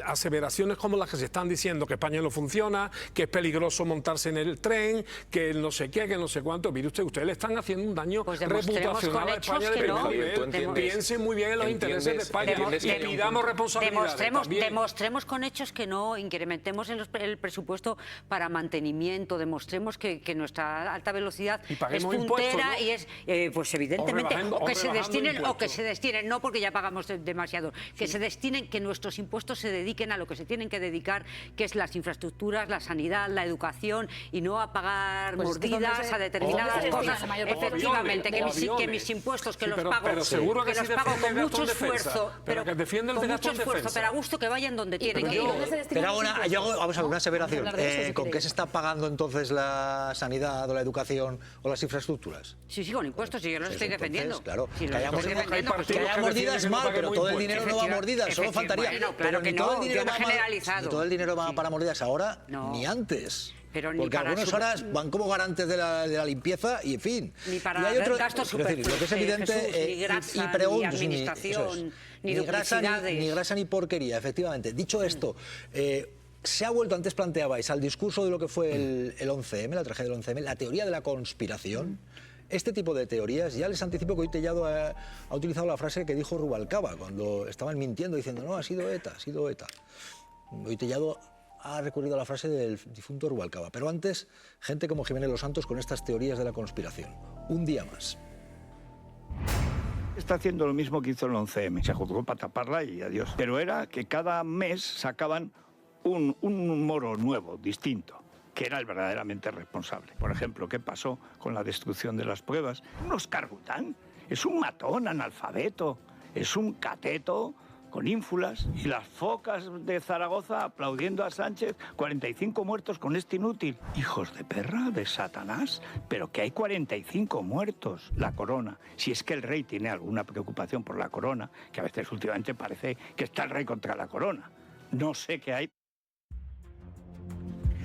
aseveraciones como las que se están diciendo, que España no funciona, que es peligroso montarse en el tren, que el no sé qué, que no sé cuánto. Mire usted, ustedes le están haciendo un daño reputacional a España de primer nivel. Piensen muy bien en los intereses de España y pidamos responsabilidades. Demostremos con hechos que no incrementemos el presupuesto para mantenimiento, demostremos que nuestra alta velocidad es puntera, ¿no? Y es, pues evidentemente, o que se destinen, no porque ya pagamos demasiado, que se destinen, que nuestros impuestos se dediquen a lo que se tienen que dedicar, que es las infraestructuras, la sanidad, la educación, y no a pagar mordidas a determinadas cosas. Efectivamente, que mis impuestos, que los pago con mucho esfuerzo, pero a gusto, que vayan donde tienen que ir. Pero ahora, vamos a ver una aseveración. ¿Con qué se está pagando entonces la sanidad o la educación o las infraestructuras? Sí, con impuestos, y yo los estoy defendiendo. Claro, que haya mordidas mal, pero todo el dinero no va a mordidas, solo faltaría. Pero que no, yo no he generalizado. Ni todo el dinero va para mordidas ahora, ni antes. Porque algunas horas van como garantes de la limpieza y, en fin. Ni para gastos superfluos, lo que es evidente, ni grasa, ni administración, ni grasa ni porquería, efectivamente. Dicho esto, se ha vuelto, antes planteabais, al discurso de lo que fue el 11M, la tragedia del 11M, la teoría de la conspiración. Este tipo de teorías, ya les anticipo que hoy Tellado ha utilizado la frase que dijo Rubalcaba cuando estaban mintiendo, diciendo, no, ha sido ETA, ha sido ETA. Hoy Tellado ha recurrido a la frase del difunto Rubalcaba. Pero antes, gente como Jiménez Los Santos con estas teorías de la conspiración. Un día más. Está haciendo lo mismo que hizo el 11M. Se juzgó para taparla y adiós. Pero era que cada mes sacaban un moro nuevo, distinto, que era el verdaderamente responsable. Por ejemplo, ¿qué pasó con la destrucción de las pruebas? Un Óscar Gután es un matón analfabeto, es un cateto con ínfulas, y las focas de Zaragoza aplaudiendo a Sánchez, 45 muertos con este inútil. Hijos de perra, de Satanás, pero que hay 45 muertos. La corona, si es que el rey tiene alguna preocupación por la corona, que a veces últimamente parece que está el rey contra la corona. No sé qué hay.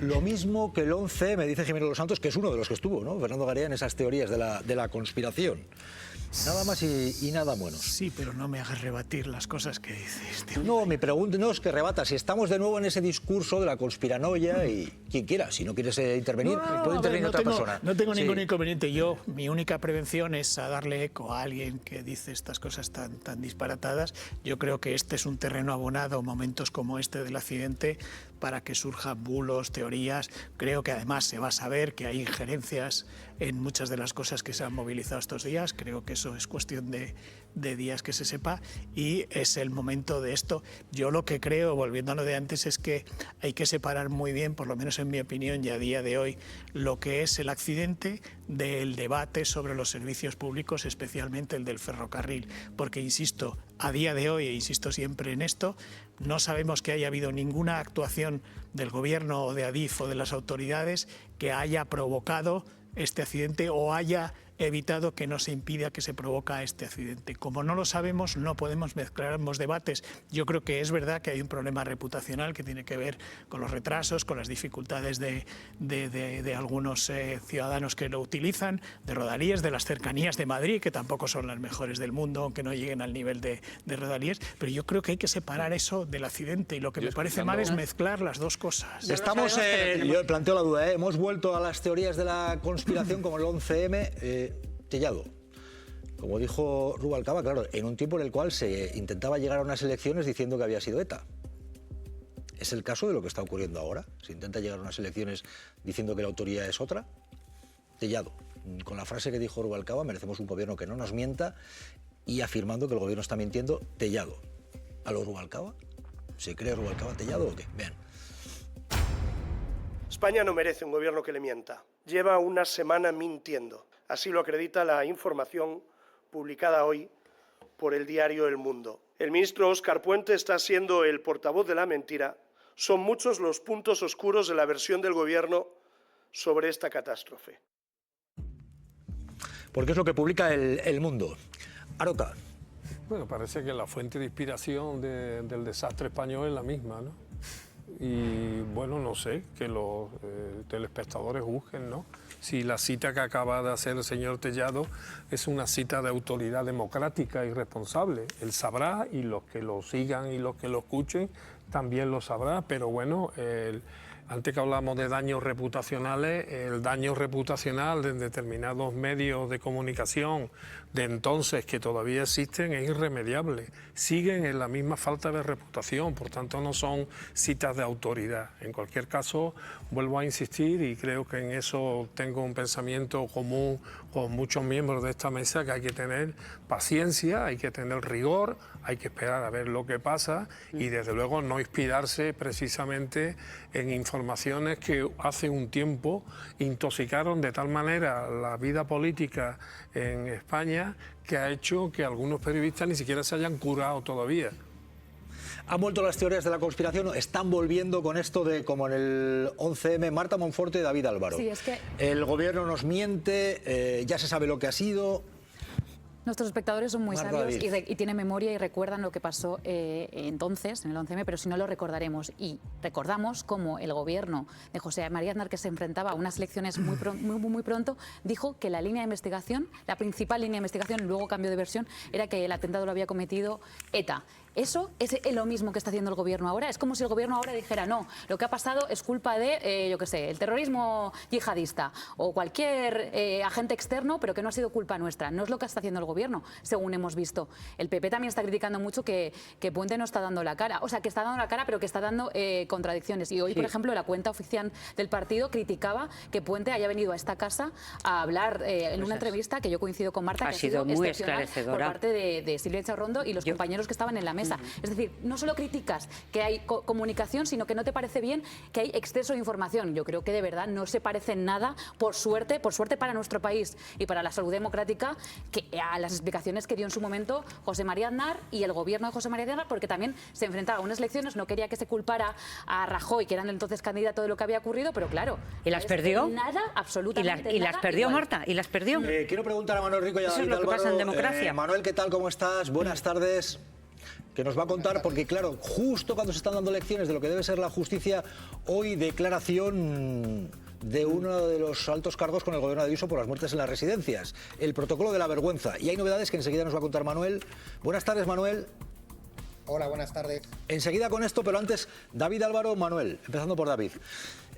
Lo mismo que el 11, me dice Jiménez Los Santos, que es uno de los que estuvo, ¿no? Fernando Garea, en esas teorías de la conspiración. Nada más y nada menos. Sí, pero no me hagas rebatir las cosas que dices, tío. No, mi pregunta no es que rebata. Si estamos de nuevo en ese discurso de la conspiranoia, y quien quiera, si no quieres intervenir, puede intervenir otra persona. No tengo ningún inconveniente. Mi única prevención es a darle eco a alguien que dice estas cosas tan disparatadas. Yo creo que este es un terreno abonado, momentos como este del accidente, para que surjan bulos, teorías. Creo que además se va a saber que hay injerencias en muchas de las cosas que se han movilizado estos días. Creo que eso es cuestión de días que se sepa, y es el momento de esto. Yo lo que creo, volviendo a lo de antes, es que hay que separar muy bien, por lo menos en mi opinión y a día de hoy, lo que es el accidente del debate sobre los servicios públicos, especialmente el del ferrocarril. Porque, insisto, a día de hoy, e insisto siempre en esto, no sabemos que haya habido ninguna actuación del gobierno o de Adif o de las autoridades que haya provocado este accidente o haya evitado que no se impida que se provoque este accidente. Como no lo sabemos, no podemos mezclar ambos debates. Yo creo que es verdad que hay un problema reputacional que tiene que ver con los retrasos, con las dificultades de algunos ciudadanos que lo utilizan, de Rodalíes, de las cercanías de Madrid, que tampoco son las mejores del mundo, aunque no lleguen al nivel de Rodalíes. Pero yo creo que hay que separar eso del accidente, y lo que me parece mal es mezclar las dos cosas. Estamos, yo planteo la duda, hemos vuelto a las teorías de la conspiración como el 11M. Tellado, como dijo Rubalcaba, claro, en un tiempo en el cual se intentaba llegar a unas elecciones diciendo que había sido ETA. ¿Es el caso de lo que está ocurriendo ahora? ¿Se intenta llegar a unas elecciones diciendo que la autoría es otra? Tellado, con la frase que dijo Rubalcaba, merecemos un gobierno que no nos mienta, y afirmando que el gobierno está mintiendo. Tellado, ¿a lo Rubalcaba? ¿Se cree Rubalcaba Tellado o qué? Vean. España no merece un gobierno que le mienta. Lleva una semana mintiendo. Así lo acredita la información publicada hoy por el diario El Mundo. El ministro Óscar Puente está siendo el portavoz de la mentira. Son muchos los puntos oscuros de la versión del Gobierno sobre esta catástrofe. Porque es lo que publica El Mundo. Aroca. Bueno, parece que la fuente de inspiración del desastre español es la misma, ¿no? Y bueno, no sé, que los telespectadores juzguen, ¿no? Si la cita que acaba de hacer el señor Tellado es una cita de autoridad democrática y responsable. Él sabrá, y los que lo sigan y los que lo escuchen también lo sabrá, pero bueno, Antes que hablamos de daños reputacionales, el daño reputacional de determinados medios de comunicación de entonces que todavía existen es irremediable. Siguen en la misma falta de reputación, por tanto no son citas de autoridad. En cualquier caso, vuelvo a insistir y creo que en eso tengo un pensamiento común con muchos miembros de esta mesa, que hay que tener paciencia, hay que tener rigor, hay que esperar a ver lo que pasa y desde luego no inspirarse precisamente en informaciones que hace un tiempo intoxicaron de tal manera la vida política en España que ha hecho que algunos periodistas ni siquiera se hayan curado todavía. ¿Han vuelto las teorías de la conspiración? ¿Están volviendo con esto de, como en el 11M, Marta Monforte y David Álvaro? Sí, es que el gobierno nos miente, ya se sabe lo que ha sido. Nuestros espectadores son muy Marta sabios David. y tienen memoria y recuerdan lo que pasó entonces, en el 11M, pero si no lo recordaremos. Y recordamos cómo el gobierno de José María Aznar, que se enfrentaba a unas elecciones muy pronto, dijo que la línea de investigación, la principal línea de investigación, luego cambió de versión, era que el atentado lo había cometido ETA. Eso es lo mismo que está haciendo el gobierno ahora. Es como si el gobierno ahora dijera, no, lo que ha pasado es culpa de, yo qué sé, el terrorismo yihadista o cualquier agente externo, pero que no ha sido culpa nuestra. No es lo que está haciendo el gobierno, según hemos visto. El PP también está criticando mucho que Puente no está dando la cara. O sea, que está dando la cara, pero que está dando contradicciones. Y hoy, por ejemplo, la cuenta oficial del partido criticaba que Puente haya venido a esta casa a hablar en una entrevista, que yo coincido con Marta, que ha sido muy esclarecedora por parte de Silvia Charrondo y los compañeros que estaban en la mesa. Es decir, no solo criticas que hay comunicación, sino que no te parece bien que hay exceso de información. Yo creo que de verdad no se parece en nada, por suerte para nuestro país y para la salud democrática, que a las explicaciones que dio en su momento José María Aznar y el gobierno de José María Aznar, porque también se enfrentaba a unas elecciones, no quería que se culpara a Rajoy, que era entonces candidato, de lo que había ocurrido, pero claro. ¿Y las perdió? Nada, absolutamente nada. ¿Y las perdió, igual. Marta? ¿Y las perdió? Quiero preguntar a Manuel Rico y a Eso David es lo que Álvaro. pasa en democracia. Manuel, ¿qué tal? ¿Cómo estás? Buenas tardes. Que nos va a contar, porque claro, justo cuando se están dando lecciones de lo que debe ser la justicia, hoy declaración de uno de los altos cargos con el gobierno de Ayuso por las muertes en las residencias, el protocolo de la vergüenza. Y hay novedades que enseguida nos va a contar Manuel. Buenas tardes, Manuel. Hola, buenas tardes. Enseguida con esto, pero antes, David Álvaro, Manuel, empezando por David.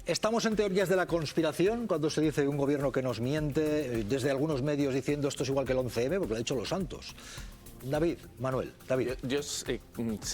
¿Estamos en teorías de la conspiración cuando se dice un gobierno que nos miente, desde algunos medios diciendo esto es igual que el 11M, porque lo ha dicho los santos? David, Manuel, David. Yo sé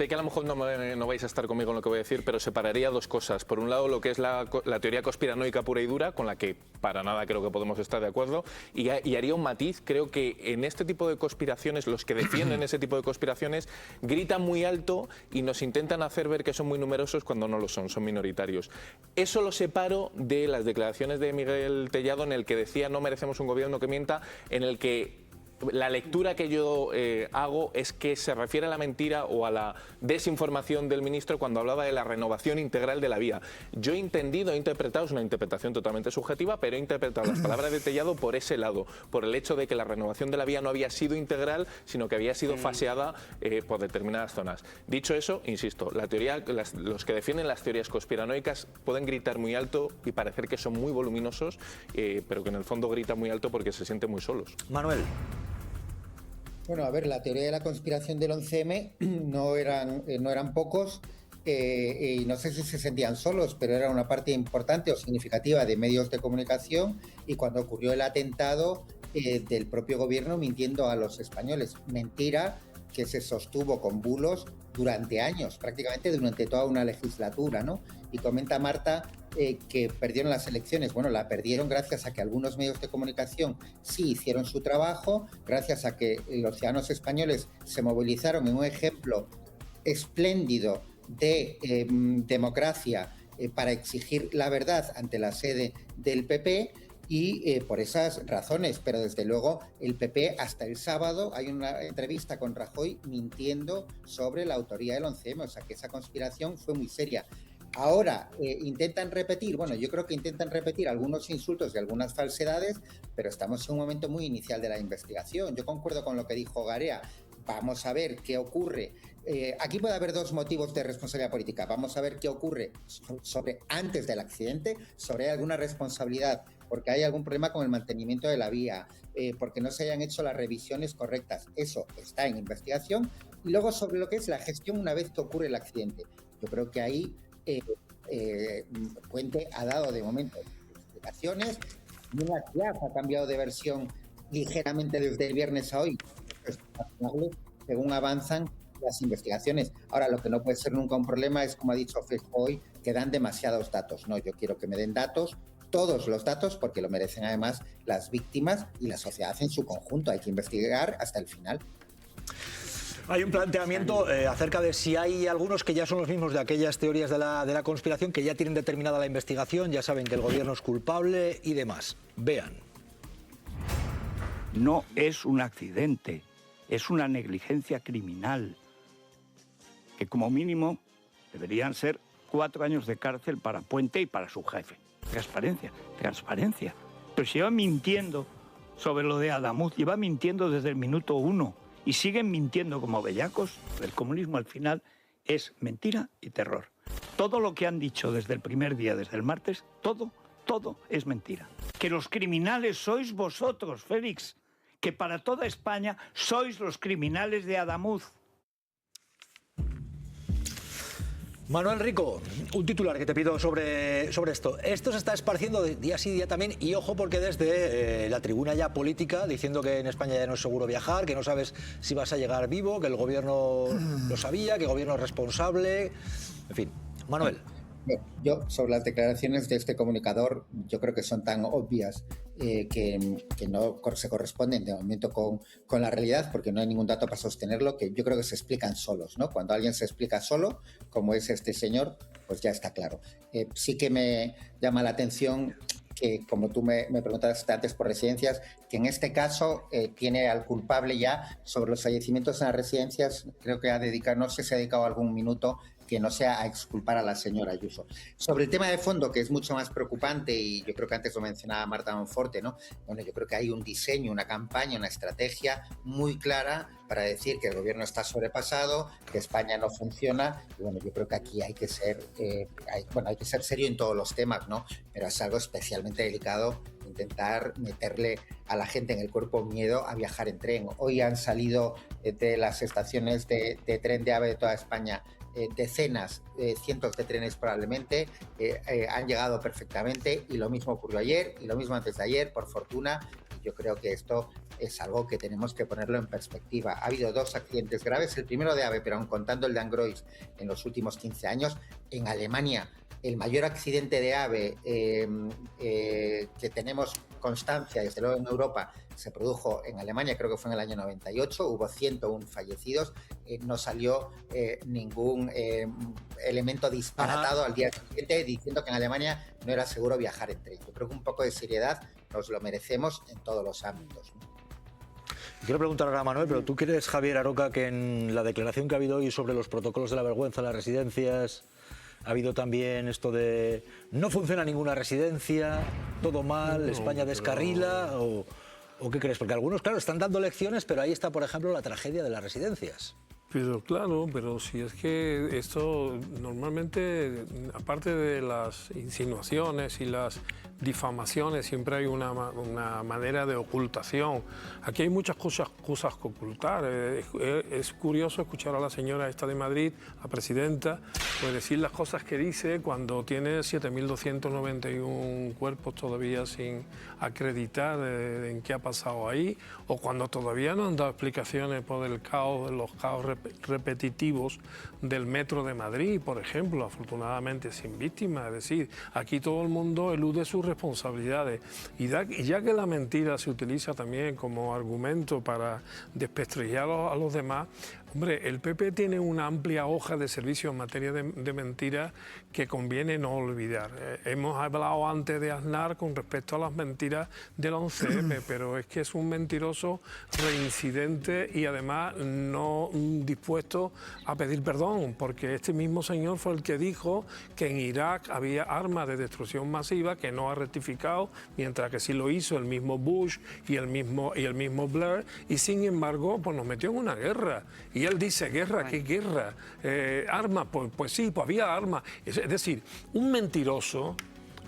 que a lo mejor no vais a estar conmigo en lo que voy a decir, pero separaría dos cosas. Por un lado, lo que es la teoría conspiranoica pura y dura, con la que para nada creo que podemos estar de acuerdo, y haría un matiz. Creo que en este tipo de conspiraciones, los que defienden ese tipo de conspiraciones, gritan muy alto y nos intentan hacer ver que son muy numerosos cuando no lo son minoritarios. Eso lo separo de las declaraciones de Miguel Tellado, en el que decía no merecemos un gobierno que mienta, en el que la lectura que yo hago es que se refiere a la mentira o a la desinformación del ministro cuando hablaba de la renovación integral de la vía. Yo he interpretado, es una interpretación totalmente subjetiva, pero he interpretado las palabras de Tellado por ese lado, por el hecho de que la renovación de la vía no había sido integral, sino que había sido faseada por determinadas zonas. Dicho eso, insisto, los que defienden las teorías conspiranoicas pueden gritar muy alto y parecer que son muy voluminosos, pero que en el fondo gritan muy alto porque se sienten muy solos. Manuel. Bueno, a ver, la teoría de la conspiración del 11M no eran pocos y no sé si se sentían solos, pero era una parte importante o significativa de medios de comunicación y cuando ocurrió el atentado del propio gobierno mintiendo a los españoles. Mentira que se sostuvo con bulos durante años, prácticamente durante toda una legislatura, ¿no? Y comenta Marta que perdieron las elecciones. Bueno, la perdieron gracias a que algunos medios de comunicación sí hicieron su trabajo, gracias a que los ciudadanos españoles se movilizaron en un ejemplo espléndido de democracia para exigir la verdad ante la sede del PP. Y por esas razones, pero desde luego el PP hasta el sábado hay una entrevista con Rajoy mintiendo sobre la autoría del 11M, o sea que esa conspiración fue muy seria. Ahora intentan repetir, bueno, yo creo que intentan repetir algunos insultos y algunas falsedades, pero estamos en un momento muy inicial de la investigación. Yo concuerdo con lo que dijo Garea. Vamos a ver qué ocurre. Aquí puede haber dos motivos de responsabilidad política. Vamos a ver qué ocurre sobre antes del accidente, sobre alguna responsabilidad, porque hay algún problema con el mantenimiento de la vía, porque no se hayan hecho las revisiones correctas. Eso está en investigación. Y luego sobre lo que es la gestión una vez que ocurre el accidente. Yo creo que ahí Puente ha dado de momento explicaciones. Núñez Díaz ha cambiado de versión ligeramente desde el viernes a hoy, según avanzan las investigaciones. Ahora, lo que no puede ser nunca un problema es, como ha dicho Feijóo hoy, que dan demasiados datos. No, yo quiero que me den datos, todos los datos, porque lo merecen además las víctimas y la sociedad en su conjunto. Hay que investigar hasta el final. Hay un planteamiento acerca de si hay algunos que ya son los mismos de aquellas teorías de la conspiración, que ya tienen determinada la investigación, ya saben que el gobierno es culpable y demás. Vean. No es un accidente, es una negligencia criminal, que como mínimo deberían ser 4 años de cárcel para Puente y para su jefe. Transparencia, transparencia. Pero se lleva mintiendo sobre lo de Adamuz, lleva mintiendo desde el minuto 1 y siguen mintiendo como bellacos. El comunismo al final es mentira y terror. Todo lo que han dicho desde el primer día, desde el martes, todo es mentira. Que los criminales sois vosotros, Félix, que para toda España sois los criminales de Adamuz. Manuel Rico, un titular que te pido sobre esto. Esto se está esparciendo día sí día también, y ojo, porque desde la tribuna ya política, diciendo que en España ya no es seguro viajar, que no sabes si vas a llegar vivo, que el gobierno lo sabía, que el gobierno es responsable, en fin. Manuel. Yo, sobre las declaraciones de este comunicador, yo creo que son tan obvias que no se corresponden de momento con la realidad, porque no hay ningún dato para sostenerlo, que yo creo que se explican solos, ¿no? Cuando alguien se explica solo, como es este señor, pues ya está claro. Sí que me llama la atención que, como tú me preguntaste antes por residencias, que en este caso tiene al culpable ya sobre los fallecimientos en las residencias. Creo que no sé si ha dedicado algún minuto que no sea a exculpar a la señora Ayuso. Sobre el tema de fondo, que es mucho más preocupante, y yo creo que antes lo mencionaba Marta Monforte, ¿no? Bueno, yo creo que hay un diseño, una campaña, una estrategia muy clara para decir que el gobierno está sobrepasado, que España no funciona, y bueno, yo creo que aquí hay que ser serio en todos los temas, ¿no? Pero es algo especialmente delicado intentar meterle a la gente en el cuerpo miedo a viajar en tren. Hoy han salido de las estaciones de tren de AVE de toda España decenas, cientos de trenes probablemente, han llegado perfectamente, y lo mismo ocurrió ayer y lo mismo antes de ayer, por fortuna. Y yo creo que esto es algo que tenemos que ponerlo en perspectiva. Ha habido 2 accidentes graves, el primero de AVE, pero aun contando el de Angrois, en los últimos 15 años. En Alemania, el mayor accidente de AVE que tenemos constancia, desde luego en Europa, se produjo en Alemania, creo que fue en el año 98, hubo 101 fallecidos, no salió ningún elemento disparatado al día siguiente diciendo que en Alemania no era seguro viajar en tren. Yo creo que un poco de seriedad nos lo merecemos en todos los ámbitos, ¿no? Quiero preguntar ahora a Manuel, pero ¿tú crees, Javier Aroca, que en la declaración que ha habido hoy sobre los protocolos de la vergüenza en las residencias ha habido también esto de no funciona ninguna residencia, todo mal, España descarrila, o qué crees? Porque algunos, claro, están dando lecciones, pero ahí está, por ejemplo, la tragedia de las residencias. Pero claro, pero si es que esto normalmente, aparte de las insinuaciones y las difamaciones, siempre hay una manera de ocultación. Aquí hay muchas cosas que ocultar. Es curioso escuchar a la señora esta de Madrid, la presidenta, pues decir las cosas que dice cuando tiene 7.291 cuerpos todavía sin acreditar en qué ha pasado ahí, o cuando todavía no han dado explicaciones por el caos, los caos repetitivos del metro de Madrid, por ejemplo, afortunadamente sin víctimas. Es decir, aquí todo el mundo elude sus responsabilidades, y ya que la mentira se utiliza también como argumento para desprestigiar a los demás, hombre, el PP tiene una amplia hoja de servicio en materia de mentiras que conviene no olvidar. Hemos hablado antes de Aznar con respecto a las mentiras del 11M, pero es que es un mentiroso reincidente y además no dispuesto a pedir perdón, porque este mismo señor fue el que dijo que en Irak había armas de destrucción masiva, que no ha rectificado, mientras que sí lo hizo el mismo Bush y el mismo Blair, y sin embargo pues nos metió en una guerra. Y él dice, guerra, ¿qué guerra? ¿Armas? Pues sí, pues había armas. Es decir, un mentiroso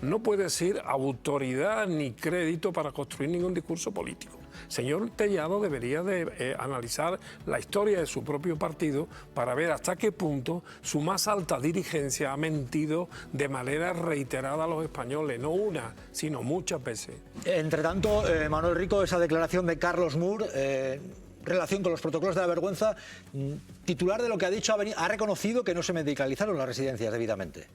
no puede ser autoridad ni crédito para construir ningún discurso político. Señor Tellado debería de analizar la historia de su propio partido para ver hasta qué punto su más alta dirigencia ha mentido de manera reiterada a los españoles, no una, sino muchas veces. Entre tanto, Manuel Rico, esa declaración de Carlos Moore, relación con los protocolos de la vergüenza, titular de lo que ha dicho, ha reconocido que no se medicalizaron las residencias debidamente.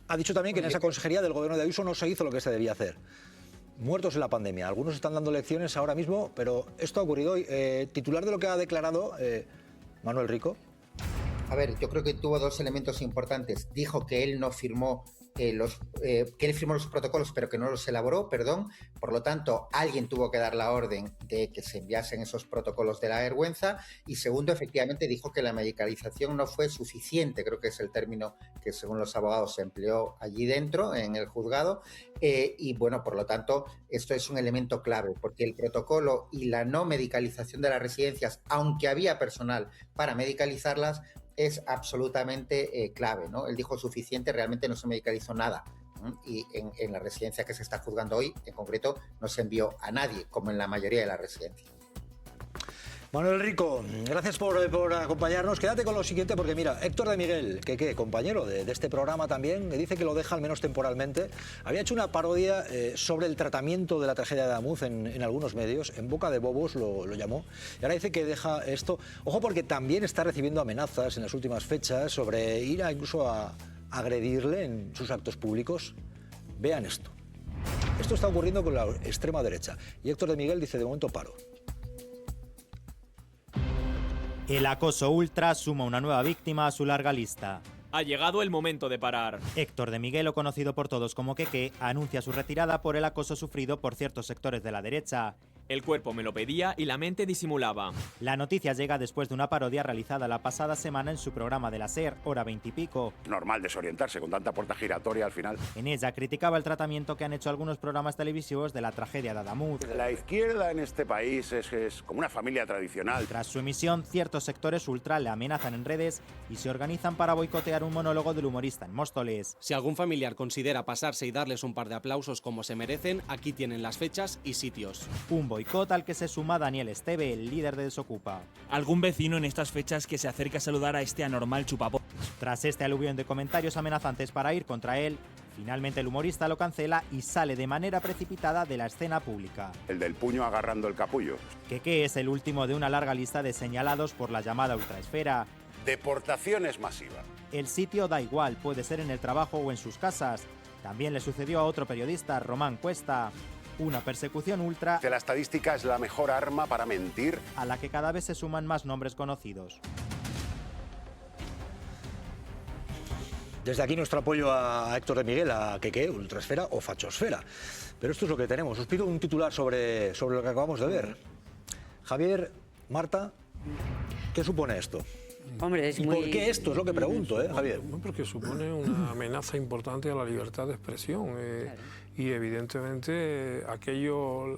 Ha dicho también que en esa consejería del gobierno de Ayuso no se hizo lo que se debía hacer. Muertos en la pandemia. Algunos están dando lecciones ahora mismo, pero esto ha ocurrido hoy. Titular de lo que ha declarado Manuel Rico. A ver, yo creo que tuvo dos elementos importantes. Dijo que él no firmó que él firmó los protocolos, pero que no los elaboró, perdón. Por lo tanto, alguien tuvo que dar la orden de que se enviasen esos protocolos de la vergüenza. Y segundo, efectivamente, dijo que la medicalización no fue suficiente, creo que es el término que según los abogados se empleó allí dentro, en el juzgado. Y bueno, por lo tanto, esto es un elemento clave, porque el protocolo y la no medicalización de las residencias, aunque había personal para medicalizarlas, es absolutamente clave, ¿no? Él dijo suficiente, realmente no se medicalizó nada. Y en la residencia que se está juzgando hoy, en concreto, no se envió a nadie, como en la mayoría de las residencias. Manuel Rico, gracias por acompañarnos. Quédate con lo siguiente porque mira, Héctor de Miguel, que compañero de este programa también, me dice que lo deja al menos temporalmente. Había hecho una parodia sobre el tratamiento de la tragedia de Adamuz en algunos medios, en boca de bobos lo llamó, y ahora dice que deja esto. Ojo, porque también está recibiendo amenazas en las últimas fechas sobre ir incluso a agredirle en sus actos públicos. Vean esto. Esto está ocurriendo con la extrema derecha. Y Héctor de Miguel dice, de momento paro. El acoso ultra suma una nueva víctima a su larga lista. Ha llegado el momento de parar. Héctor de Miguel, o conocido por todos como Keke, anuncia su retirada por el acoso sufrido por ciertos sectores de la derecha. El cuerpo me lo pedía y la mente disimulaba. La noticia llega después de una parodia realizada la pasada semana en su programa de la SER, Hora 20 y pico. Normal desorientarse con tanta puerta giratoria al final. En ella criticaba el tratamiento que han hecho algunos programas televisivos de la tragedia de Adamuz. La izquierda en este país es como una familia tradicional. Tras su emisión, ciertos sectores ultra le amenazan en redes y se organizan para boicotear un monólogo del humorista en Móstoles. Si algún familiar considera pasarse y darles un par de aplausos como se merecen, aquí tienen las fechas y sitios. Un boicot al que se suma Daniel Esteve, el líder de Desocupa. Algún vecino en estas fechas que se acerca a saludar a este anormal chupapó. Tras este aluvión de comentarios amenazantes para ir contra él, finalmente el humorista lo cancela y sale de manera precipitada de la escena pública. El del puño agarrando el capullo. Keke es el último de una larga lista de señalados por la llamada ultraesfera. Deportaciones masivas. El sitio da igual, puede ser en el trabajo o en sus casas. También le sucedió a otro periodista, Román Cuesta. Una persecución ultra. Que la estadística es la mejor arma para mentir. A la que cada vez se suman más nombres conocidos. Desde aquí nuestro apoyo a Héctor de Miguel, a Keke, ultraesfera o fachosfera. Pero esto es lo que tenemos. Os pido un titular sobre lo que acabamos de ver. Javier, Marta, ¿qué supone esto? Hombre, es ¿Y por qué esto? Es lo que pregunto, Javier. Porque supone una amenaza importante a la libertad de expresión. Y evidentemente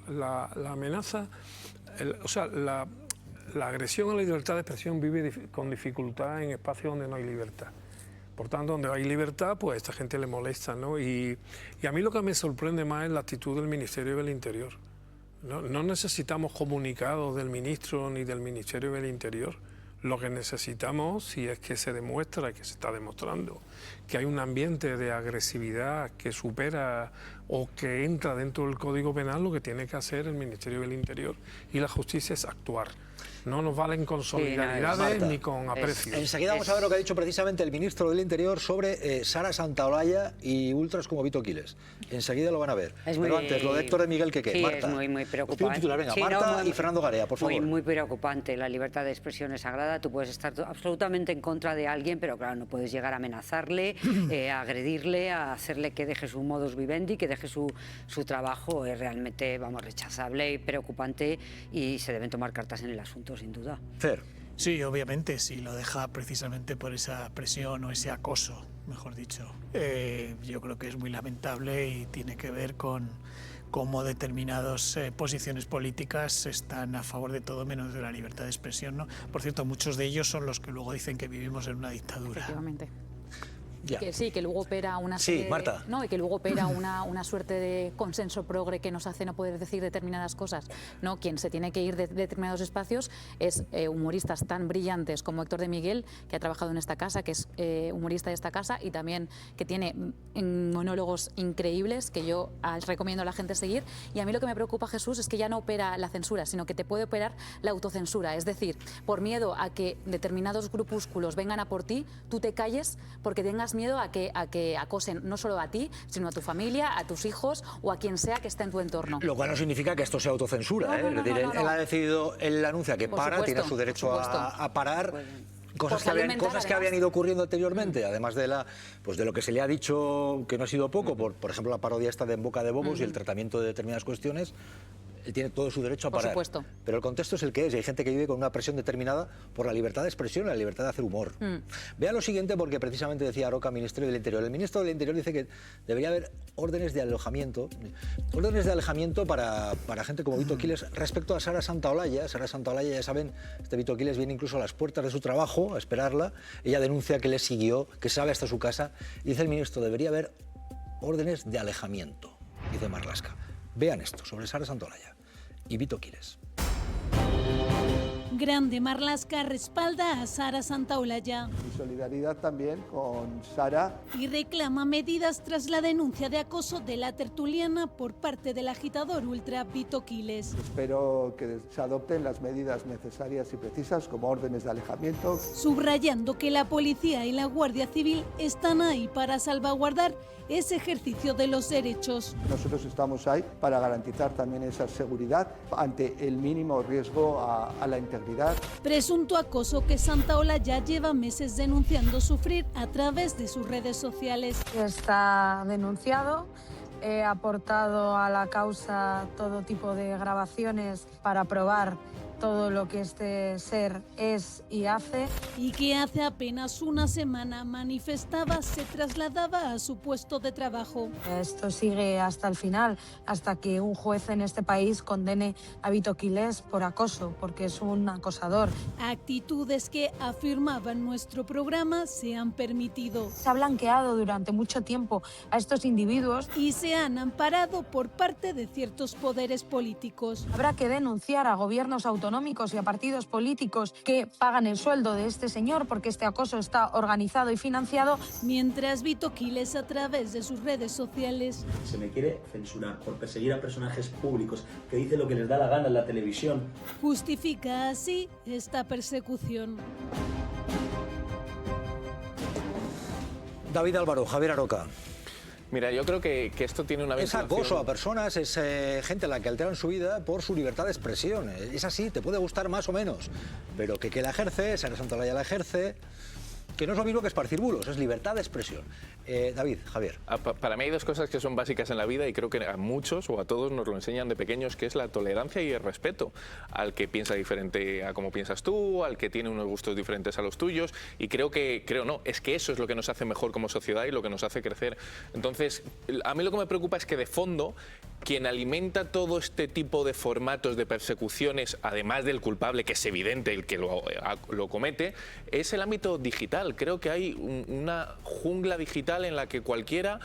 la amenaza, la agresión a la libertad de expresión vive con dificultad en espacios donde no hay libertad. Por tanto, donde hay libertad, pues a esta gente le molesta, ¿no? Y a mí lo que me sorprende más es la actitud del Ministerio del Interior. No necesitamos comunicados del ministro ni del Ministerio del Interior. Lo que necesitamos, si es que se demuestra, que se está demostrando, que hay un ambiente de agresividad que supera o que entra dentro del Código Penal, lo que tiene que hacer el Ministerio del Interior y la Justicia es actuar. No nos valen con solidaridades ni con aprecios. Enseguida vamos a ver lo que ha dicho precisamente el ministro del Interior sobre Sara Santaolalla y ultras como Vito Quiles. Enseguida lo van a ver. Pero antes, lo de Héctor de Miguel, ¿qué? Sí, Marta. es muy preocupante. Os pido un titular, venga, sí, Marta y Fernando Garea, por favor. Muy preocupante. La libertad de expresión es sagrada. Tú puedes estar absolutamente en contra de alguien, pero claro, no puedes llegar a amenazarle, a agredirle, a hacerle que deje su modus vivendi, que deje su trabajo. Es realmente, rechazable y preocupante y se deben tomar cartas en el asunto, sin duda. Sí, obviamente, si lo deja precisamente por esa presión o ese acoso, mejor dicho. Yo creo que es muy lamentable y tiene que ver con cómo determinadas posiciones políticas están a favor de todo menos de la libertad de expresión, ¿no? Por cierto, muchos de ellos son los que luego dicen que vivimos en una dictadura. Efectivamente. Que sí, que luego opera una Sí, Marta. No, y que luego opera una suerte de consenso progre que nos hace no poder decir determinadas cosas. No, quien se tiene que ir de determinados espacios es humoristas tan brillantes como Héctor de Miguel, que ha trabajado en esta casa, que es humorista de esta casa y también que tiene monólogos increíbles que yo recomiendo a la gente seguir. Y a mí lo que me preocupa, Jesús, es que ya no opera la censura, sino que te puede operar la autocensura. Es decir, por miedo a que determinados grupúsculos vengan a por ti, tú te calles porque tengas miedo a que acosen no solo a ti, sino a tu familia, a tus hijos o a quien sea que esté en tu entorno. Lo cual no significa que esto sea autocensura. Es decir, él ha decidido, él anuncia que tiene su derecho a parar. Cosas que habían ido ocurriendo anteriormente, además de lo que se le ha dicho, que no ha sido poco, por ejemplo, la parodia esta de En boca de bobos y el tratamiento de determinadas cuestiones. Él tiene todo su derecho a parar. Por supuesto. Pero el contexto es el que es, y hay gente que vive con una presión determinada por la libertad de expresión y la libertad de hacer humor. Vea lo siguiente, porque precisamente decía Aroca, Ministerio del Interior. El ministro del Interior dice que debería haber órdenes de alejamiento para gente como Vito Quiles respecto a Sara Santaolalla. Sara Santaolalla, ya saben, Vito Quiles viene incluso a las puertas de su trabajo a esperarla. Ella denuncia que le siguió, que sabe hasta su casa. Y dice el ministro, debería haber órdenes de alejamiento, dice Marlaska. Vean esto sobre Sara Santaolalla y Vito Quiles. Grande Marlaska respalda a Sara Santaolalla. Mi solidaridad también con Sara. Y reclama medidas tras la denuncia de acoso de la tertuliana por parte del agitador ultra Vito Quiles. Espero que se adopten las medidas necesarias y precisas como órdenes de alejamiento. Subrayando que la policía y la Guardia Civil están ahí para salvaguardar ese ejercicio de los derechos. Nosotros estamos ahí para garantizar también esa seguridad ante el mínimo riesgo a la integridad. Presunto acoso que Santaolalla lleva meses denunciando sufrir a través de sus redes sociales. Está denunciado. He aportado a la causa todo tipo de grabaciones para probar todo lo que este ser es y hace. Y que hace apenas una semana manifestaba se trasladaba a su puesto de trabajo. Esto sigue hasta el final, hasta que un juez en este país condene a Vito Quiles por acoso, porque es un acosador. Actitudes que, afirmaban nuestro programa, se han permitido. Se ha blanqueado durante mucho tiempo a estos individuos. Y se han amparado por parte de ciertos poderes políticos. Habrá que denunciar a gobiernos autonómicos y a partidos políticos que pagan el sueldo de este señor porque este acoso está organizado y financiado. Mientras Vito Quiles, a través de sus redes sociales, se me quiere censurar por perseguir a personajes públicos que dicen lo que les da la gana en la televisión. Justifica así esta persecución. David Álvaro, Javier Aroca. Mira, yo creo que esto tiene una vinculación. Es acoso a personas, es gente a la que alteran su vida por su libertad de expresión. Es así, te puede gustar más o menos, pero que la ejerce, Sara Santaolalla la ejerce, que no es lo mismo que esparcir bulos, es libertad de expresión. David, Javier. Para mí hay dos cosas que son básicas en la vida y creo que a muchos o a todos nos lo enseñan de pequeños, que es la tolerancia y el respeto al que piensa diferente a como piensas tú, al que tiene unos gustos diferentes a los tuyos, y es que eso es lo que nos hace mejor como sociedad y lo que nos hace crecer. Entonces, a mí lo que me preocupa es que de fondo quien alimenta todo este tipo de formatos de persecuciones, además del culpable, que es evidente el que lo comete, es el ámbito digital. Creo que hay una jungla digital en la que cualquiera,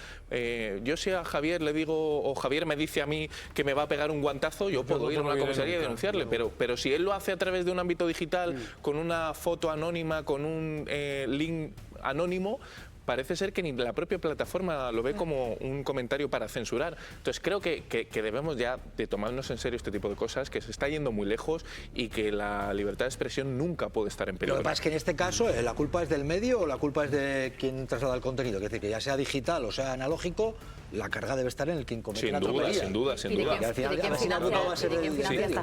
yo si a Javier le digo, o Javier me dice a mí que me va a pegar un guantazo, yo puedo ir a una comisaría y denunciarle, pero si él lo hace a través de un ámbito digital, con una foto anónima, con un link anónimo, parece ser que ni la propia plataforma lo ve como un comentario para censurar. Entonces creo que debemos ya de tomarnos en serio este tipo de cosas, que se está yendo muy lejos y que la libertad de expresión nunca puede estar en peligro. Lo que pasa es que en este caso la culpa es del medio o la culpa es de quien traslada el contenido. Es decir, que ya sea digital o sea analógico, la carga debe estar en el quien comete la tropelía. Sin duda. Y al final va a ser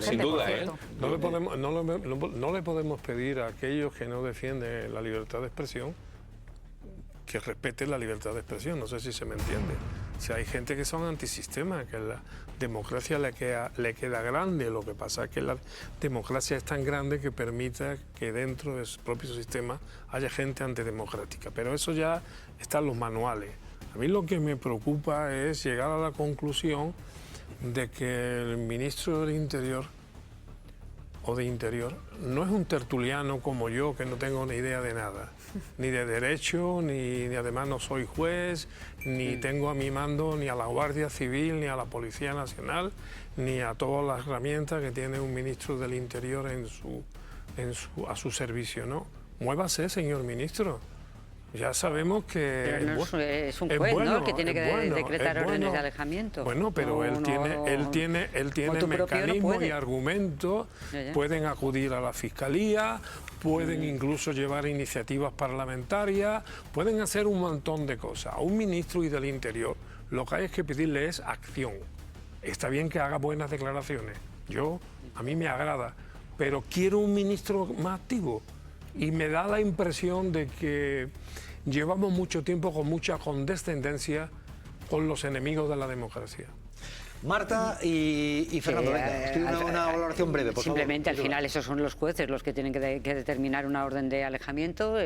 sin duda, No le podemos pedir a aquellos que no defienden la libertad de expresión que respeten la libertad de expresión, no sé si se me entiende. O sea, hay gente que son antisistema, que la democracia le queda grande, lo que pasa es que la democracia es tan grande que permita que dentro de su propio sistema haya gente antidemocrática, pero eso ya está en los manuales. A mí lo que me preocupa es llegar a la conclusión de que el ministro del Interior o de Interior no es un tertuliano como yo, que no tengo ni idea de nada, ni de derecho, ni además no soy juez, ni tengo a mi mando ni a la Guardia Civil, ni a la Policía Nacional, ni a todas las herramientas que tiene un ministro del Interior a su servicio, ¿no? Muévase, señor ministro. Ya sabemos que... Pero no es un juez, ¿no?, que tiene que decretar órdenes de alejamiento. Bueno, pero él tiene mecanismos y argumentos, pueden acudir a la Fiscalía, pueden incluso llevar iniciativas parlamentarias, pueden hacer un montón de cosas. A un ministro y del Interior lo que hay es que pedirle es acción. Está bien que haga buenas declaraciones, a mí me agrada, pero quiero un ministro más activo. Y me da la impresión de que llevamos mucho tiempo con mucha condescendencia con los enemigos de la democracia. Marta y Fernando, venga, una valoración breve, por simplemente favor. Al final esos son los jueces los que tienen que determinar una orden de alejamiento.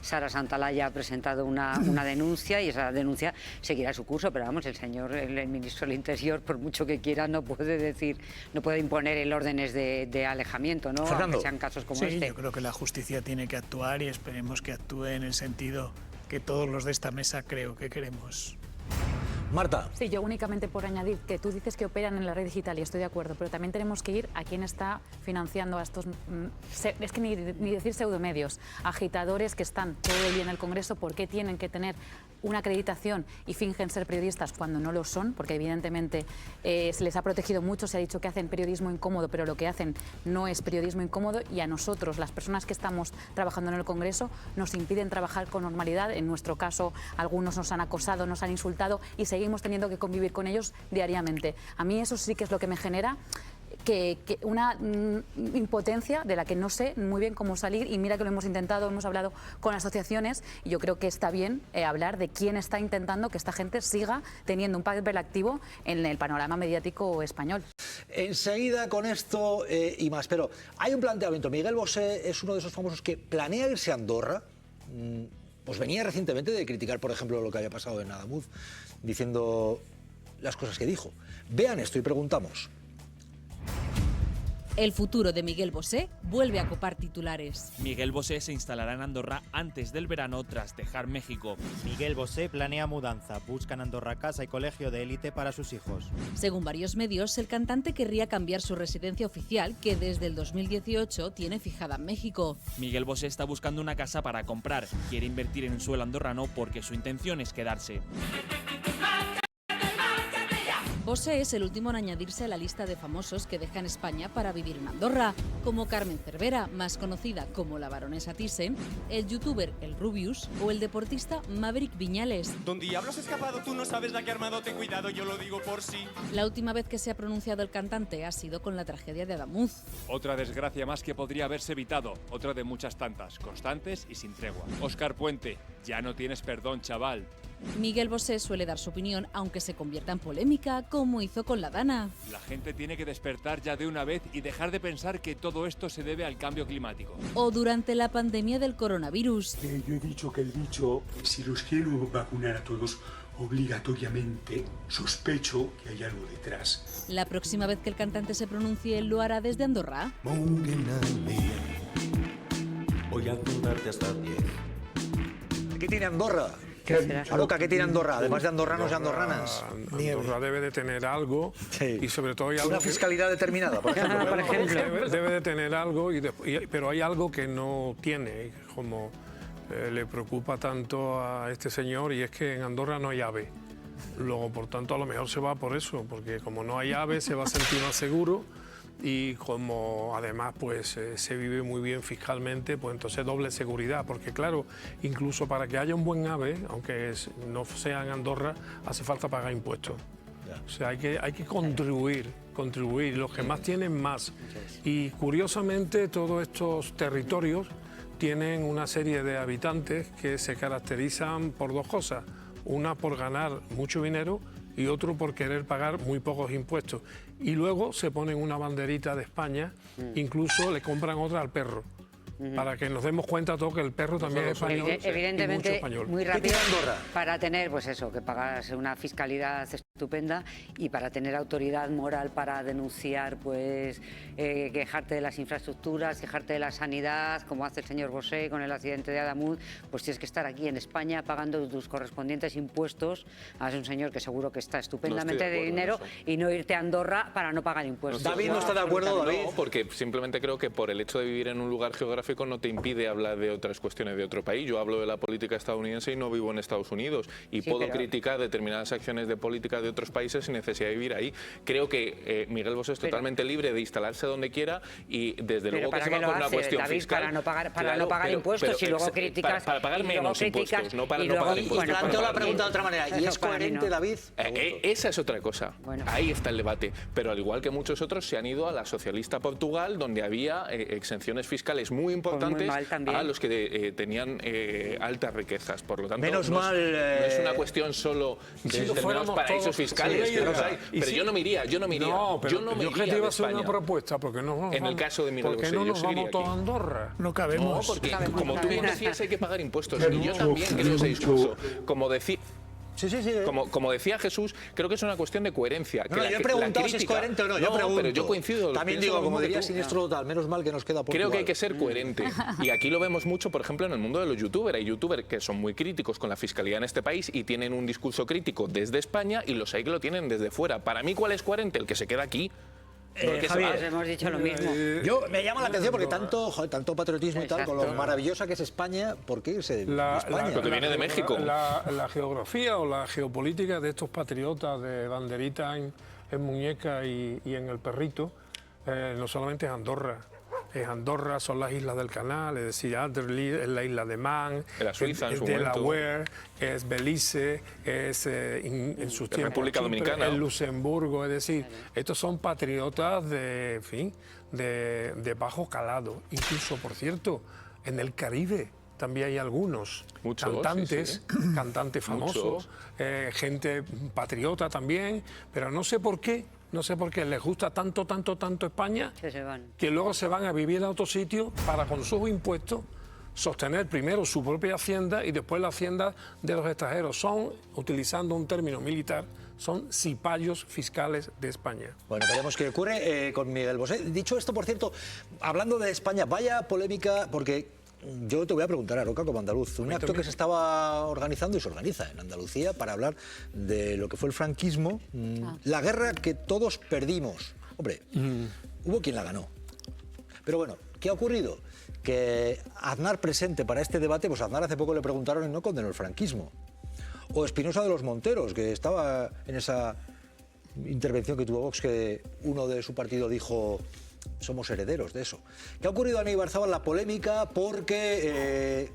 Sara Santalaya ha presentado una denuncia y esa denuncia seguirá su curso, pero vamos, el ministro del Interior, por mucho que quiera, no puede imponer el órdenes de alejamiento, ¿no? Aunque sean casos como este. Yo creo que la justicia tiene que actuar y esperemos que actúe en el sentido que todos los de esta mesa creo que queremos. Marta. Sí, yo únicamente por añadir que tú dices que operan en la red digital y estoy de acuerdo, pero también tenemos que ir a quién está financiando a estos, es que ni decir pseudomedios, agitadores que están todo el día en el Congreso. ¿Por qué tienen que tener una acreditación y fingen ser periodistas cuando no lo son? Porque evidentemente se les ha protegido mucho, se ha dicho que hacen periodismo incómodo, pero lo que hacen no es periodismo incómodo, y a nosotros, las personas que estamos trabajando en el Congreso, nos impiden trabajar con normalidad. En nuestro caso, algunos nos han acosado, nos han insultado y seguimos teniendo que convivir con ellos diariamente. A mí eso sí que es lo que me genera que una impotencia de la que no sé muy bien cómo salir, y mira que lo hemos intentado, hemos hablado con asociaciones, y yo creo que está bien hablar de quién está intentando que esta gente siga teniendo un papel activo en el panorama mediático español. Enseguida con esto y más, pero hay un planteamiento. Miguel Bosé es uno de esos famosos que planea irse a Andorra. Pues venía recientemente de criticar, por ejemplo, lo que había pasado en Adamuz, diciendo las cosas que dijo. Vean esto y preguntamos. El futuro de Miguel Bosé vuelve a copar titulares. Miguel Bosé se instalará en Andorra antes del verano tras dejar México. Miguel Bosé planea mudanza, busca en Andorra casa y colegio de élite para sus hijos. Según varios medios, el cantante querría cambiar su residencia oficial, que desde el 2018 tiene fijada en México. Miguel Bosé está buscando una casa para comprar. Quiere invertir en suelo andorrano porque su intención es quedarse. Bosé es el último en añadirse a la lista de famosos que dejan España para vivir en Andorra, como Carmen Cervera, más conocida como la baronesa Thyssen, el youtuber El Rubius o el deportista Maverick Viñales. ¿Dónde diablos has escapado? Tú no sabes la que armado te he cuidado, yo lo digo por sí. La última vez que se ha pronunciado el cantante ha sido con la tragedia de Adamuz. Otra desgracia más que podría haberse evitado, otra de muchas tantas, constantes y sin tregua. Óscar Puente, ya no tienes perdón, chaval. Miguel Bosé suele dar su opinión, aunque se convierta en polémica, como hizo con la Dana. La gente tiene que despertar ya de una vez y dejar de pensar que todo esto se debe al cambio climático. O durante la pandemia del coronavirus. Yo he dicho que el bicho, si los quiero vacunar a todos obligatoriamente, sospecho que hay algo detrás. La próxima vez que el cantante se pronuncie, ¿lo hará desde Andorra? Voy a contarte hasta 10. ¿Qué tiene Andorra? Aroca, ¿qué tiene Andorra? Además de andorranos y andorranas. Andorra debe de tener algo, y sobre todo hay algo... Una fiscalidad determinada, por ejemplo. Debe de tener algo, pero hay algo que no tiene, como le preocupa tanto a este señor, y es que en Andorra no hay AVE. Luego, por tanto, a lo mejor se va por eso, porque como no hay AVE se va a sentir más seguro, y como además pues se vive muy bien fiscalmente, pues entonces doble seguridad, porque claro, incluso para que haya un buen AVE, aunque no sea en Andorra, hace falta pagar impuestos. O sea, hay que contribuir, los que más tienen más. Y curiosamente todos estos territorios tienen una serie de habitantes que se caracterizan por dos cosas: una por ganar mucho dinero y otro por querer pagar muy pocos impuestos. Y luego se ponen una banderita de España, incluso le compran otra al perro. para que nos demos cuenta todo que el perro también es español. Evidentemente, y mucho español. muy rápido para tener, pues eso, que pagarse una fiscalidad estupenda y para tener autoridad moral para denunciar, pues quejarte de las infraestructuras, quejarte de la sanidad, como hace el señor Bosé con el accidente de Adamuz, pues tienes que estar aquí en España pagando tus correspondientes impuestos. Es un señor que seguro que está estupendamente de dinero y no irte a Andorra para no pagar impuestos. David no está de acuerdo, David. No, porque simplemente creo que por el hecho de vivir en un lugar geográfico no te impide hablar de otras cuestiones de otro país. Yo hablo de la política estadounidense y no vivo en Estados Unidos y puedo criticar determinadas acciones de política de otros países sin necesidad de vivir ahí. Creo que Miguel Bosé es totalmente libre de instalarse donde quiera y desde luego que se va por una cuestión David, fiscal. Para no pagar impuestos y luego criticas. Para pagar menos impuestos, no para no pagar impuestos. Planteo la pregunta de otra manera. ¿Y es coherente, David? Esa es otra cosa. Ahí está el debate. Pero al igual que muchos otros se han ido a la socialista Portugal, donde había exenciones fiscales muy importantes a los que tenían altas riquezas. Por lo tanto, menos mal, no es una cuestión solo de los paraísos fiscales, que los hay. Pero yo no me iría. No, pero yo que te iba a hacer una propuesta, porque no en el caso de Miguel Bosé, no nos vamos todos a Andorra. No cabemos. No, porque como tú bien decías, hay que pagar impuestos. Y yo también creo ese discurso. Como decía... Como decía Jesús, creo que es una cuestión de coherencia. No, yo he preguntado si es coherente o no. Yo pregunto. Pero yo coincido. También digo, como diría Siniestro Total, menos mal que nos queda Portugal. Creo que hay que ser coherente. Y aquí lo vemos mucho, por ejemplo, en el mundo de los youtubers. Hay youtubers que son muy críticos con la fiscalidad en este país y tienen un discurso crítico desde España y los hay que lo tienen desde fuera. Para mí, ¿cuál es coherente? El que se queda aquí. Javier, hemos dicho lo mismo. Yo me llama la atención porque tanto patriotismo y tal, con lo maravillosa que es España, ¿por qué irse de España? Porque viene de México. La geografía o la geopolítica de estos patriotas de banderita en muñeca y en el perrito, no solamente es Andorra. Es Andorra, son las islas del Canal, es decir, Adderley, es la isla de Man, la Suiza, es Delaware, es Belice, es en sus tiempos República Dominicana, es Luxemburgo, es decir, estos son patriotas de bajo calado. Incluso, por cierto, en el Caribe también hay algunos cantantes famosos, gente patriota también, pero no sé por qué les gusta tanto España, que luego se van a vivir a otro sitio para con sus impuestos sostener primero su propia hacienda y después la hacienda de los extranjeros. Son, utilizando un término militar, son cipayos fiscales de España. Bueno, veremos qué ocurre con Miguel Bosé. Dicho esto, por cierto, hablando de España, vaya polémica, porque yo te voy a preguntar a Roca como andaluz, un acto que se estaba organizando y se organiza en Andalucía para hablar de lo que fue el franquismo, la guerra que todos perdimos. Hombre, hubo quien la ganó. Pero bueno, ¿qué ha ocurrido? Que Aznar presente para este debate, pues a Aznar hace poco le preguntaron y no condenó el franquismo. O Espinosa de los Monteros, que estaba en esa intervención que tuvo Vox, que uno de su partido dijo: somos herederos de eso. ¿Qué ha ocurrido, Ana Ibarzábal? La polémica porque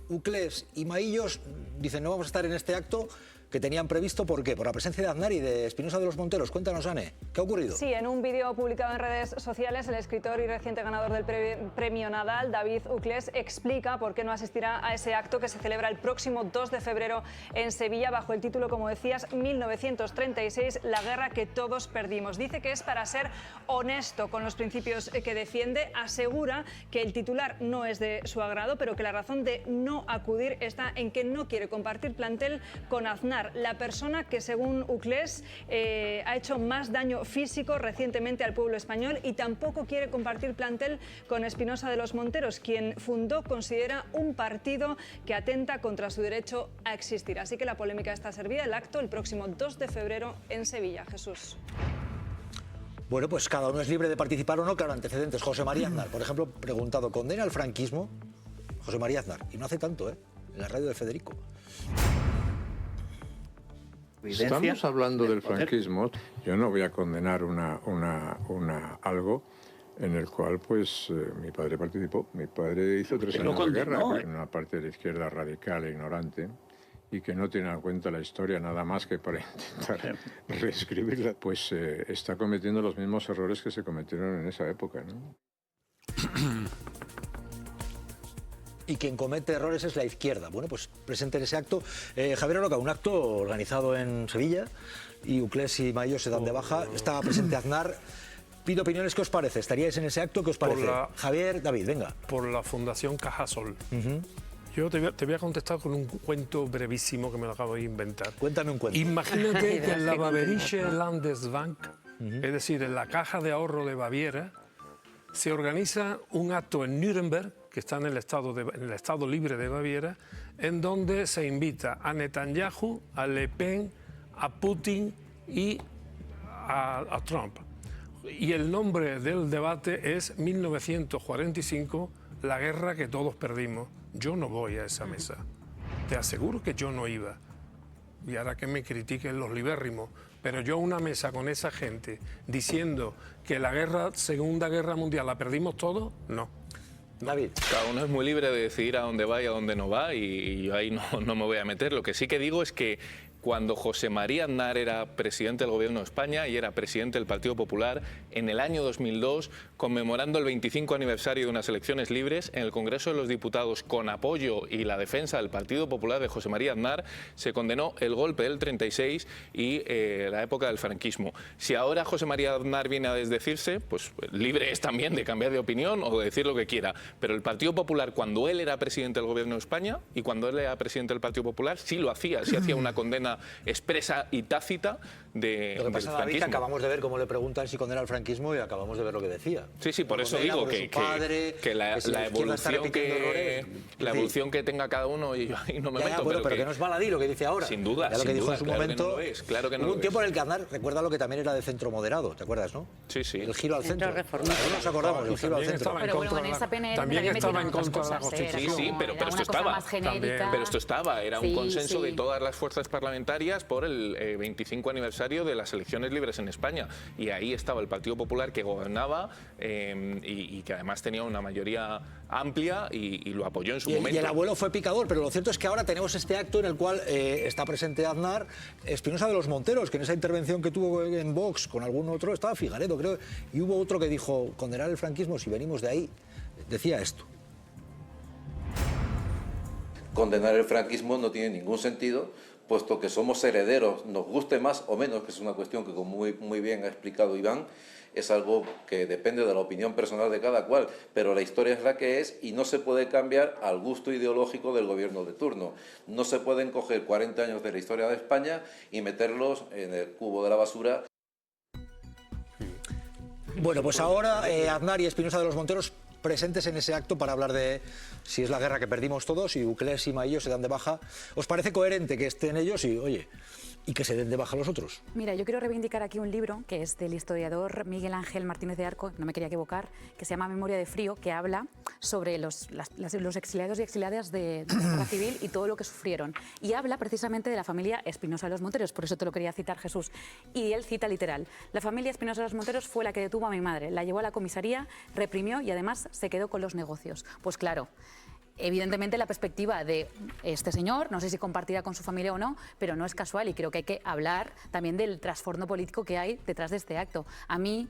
Uclés y Maillos dicen no vamos a estar en este acto que tenían previsto. ¿Por qué? Por la presencia de Aznar y de Espinosa de los Monteros. Cuéntanos, Ane, ¿qué ha ocurrido? Sí, en un vídeo publicado en redes sociales, el escritor y reciente ganador del premio Nadal, David Uclés, explica por qué no asistirá a ese acto que se celebra el próximo 2 de febrero en Sevilla, bajo el título, como decías, 1936, la guerra que todos perdimos. Dice que es para ser honesto con los principios que defiende. Asegura que el titular no es de su agrado, pero que la razón de no acudir está en que no quiere compartir plantel con Aznar, la persona que, según Uclés, ha hecho más daño físico recientemente al pueblo español, y tampoco quiere compartir plantel con Espinosa de los Monteros, quien fundó, considera, un partido que atenta contra su derecho a existir. Así que la polémica está servida. El acto el próximo 2 de febrero en Sevilla. Jesús. Bueno, pues cada uno es libre de participar o no. Claro, antecedentes. José María Aznar, por ejemplo, preguntado, ¿condena el franquismo? José María Aznar, y no hace tanto, en la radio de Federico. Estamos hablando del franquismo. Yo no voy a condenar algo en el cual, pues, mi padre participó. Mi padre hizo 3 años de guerra en una parte de la izquierda radical e ignorante y que no tiene en cuenta la historia nada más que para intentar reescribirla, pues está cometiendo los mismos errores que se cometieron en esa época, ¿no? Y quien comete errores es la izquierda. Bueno, pues presente en ese acto. Javier Roca, un acto organizado en Sevilla, y Uclés y Maillos se dan de baja. Estaba presente Aznar. pido opiniones. ¿Qué os parece? ¿Estaríais en ese acto? ¿Qué os parece? Javier, David, venga. Por la Fundación Cajasol. Yo te voy a contestar con un cuento brevísimo que me lo acabo de inventar. Cuéntame un cuento. Imagínate que en la Bayerische Landesbank, es decir, en la Caja de Ahorro de Baviera, se organiza un acto en Nuremberg, que está en el Estado Libre de Baviera, en donde se invita a Netanyahu, a Le Pen, a Putin y a Trump. Y el nombre del debate es 1945, la guerra que todos perdimos. Yo no voy a esa mesa. Te aseguro que yo no iba. Y ahora que me critiquen los libérrimos, pero yo a una mesa con esa gente diciendo que la Segunda Guerra Mundial la perdimos todos, no. David. Cada uno es muy libre de decidir a dónde va y a dónde no va, y yo ahí no me voy a meter. Lo que sí que digo es que cuando José María Aznar era presidente del Gobierno de España y era presidente del Partido Popular, en el año 2002, conmemorando el 25 aniversario de unas elecciones libres, en el Congreso de los Diputados, con apoyo y la defensa del Partido Popular de José María Aznar, se condenó el golpe del 36 y la época del franquismo. Si ahora José María Aznar viene a desdecirse, pues libre es también de cambiar de opinión o de decir lo que quiera. Pero el Partido Popular, cuando él era presidente del Gobierno de España y cuando él era presidente del Partido Popular, sí lo hacía, sí hacía una condena expresa y tácita del Lo que pasa, David, que franquismo. acabamos de ver cómo le preguntan si condena el franquismo y acabamos de ver lo que decía. Sí, por eso digo que la evolución que tenga cada uno, y yo ahí no me meto. Pero que no es baladí lo que dice ahora. Sin duda, ya lo que dijo en su momento. Claro que no hubo un tiempo en el que Aznar, recuerda lo que también era de centro moderado, ¿te acuerdas, no? Sí, sí. El giro al centro. Centro reformado. No nos acordamos del giro al centro. Pero bueno, en esa PNL también estaba en contra de la Constitución. Sí, pero esto estaba. Pero esto estaba. Era un consenso de todas las fuerzas parlamentarias por el 25 aniversario de las elecciones libres en España, y ahí estaba el Partido Popular que gobernaba y que además tenía una mayoría amplia y lo apoyó en su momento. Y el abuelo fue picador, pero lo cierto es que ahora tenemos este acto en el cual está presente Aznar, Espinosa de los Monteros, que en esa intervención que tuvo en Vox con algún otro, estaba Figaredo, creo, y hubo otro que dijo, condenar el franquismo si venimos de ahí, decía esto. Condenar el franquismo no tiene ningún sentido, puesto que somos herederos, nos guste más o menos, que es una cuestión que, como muy bien ha explicado Iván, es algo que depende de la opinión personal de cada cual, pero la historia es la que es y no se puede cambiar al gusto ideológico del gobierno de turno. No se pueden coger 40 años de la historia de España y meterlos en el cubo de la basura. Bueno, pues ahora Aznar y Espinosa de los Monteros presentes en ese acto para hablar de si es la guerra que perdimos todos y Uclés y Maillo se dan de baja. ¿Os parece coherente que estén ellos y que se den de baja los otros? Mira, yo quiero reivindicar aquí un libro que es del historiador Miguel Ángel Martínez de Arco, no me quería equivocar, que se llama Memoria de Frío, que habla sobre los exiliados y exiliadas de la guerra civil y todo lo que sufrieron. Y habla precisamente de la familia Espinosa de los Monteros, por eso te lo quería citar, Jesús. Y él cita literal: la familia Espinosa de los Monteros fue la que detuvo a mi madre, la llevó a la comisaría, reprimió y además se quedó con los negocios. Pues claro, evidentemente la perspectiva de este señor, no sé si compartirá con su familia o no, pero no es casual y creo que hay que hablar también del trasfondo político que hay detrás de este acto. A mí,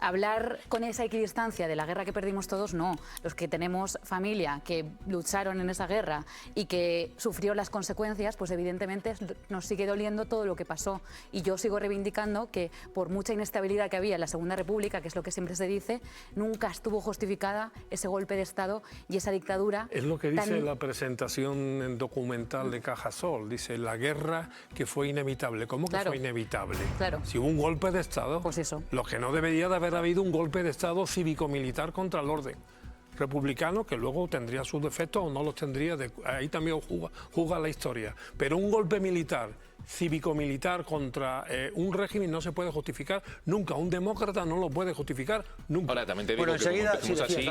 hablar con esa equidistancia de la guerra que perdimos todos, no. Los que tenemos familia que lucharon en esa guerra y que sufrió las consecuencias, pues evidentemente nos sigue doliendo todo lo que pasó. Y yo sigo reivindicando que por mucha inestabilidad que había en la Segunda República, que es lo que siempre se dice, nunca estuvo justificada ese golpe de Estado y esa dictadura. Es lo que dice la presentación documental de Cajasol. Dice, la guerra que fue inevitable. ¿Cómo que fue inevitable? Claro. Si hubo un golpe de Estado, pues eso. Lo que no debería de haber habido un golpe de Estado cívico-militar contra el orden republicano, que luego tendría sus defectos o no los tendría. Ahí también juega la historia. Pero un golpe militar, cívico-militar contra un régimen no se puede justificar nunca. Un demócrata no lo puede justificar nunca. Ahora, también te digo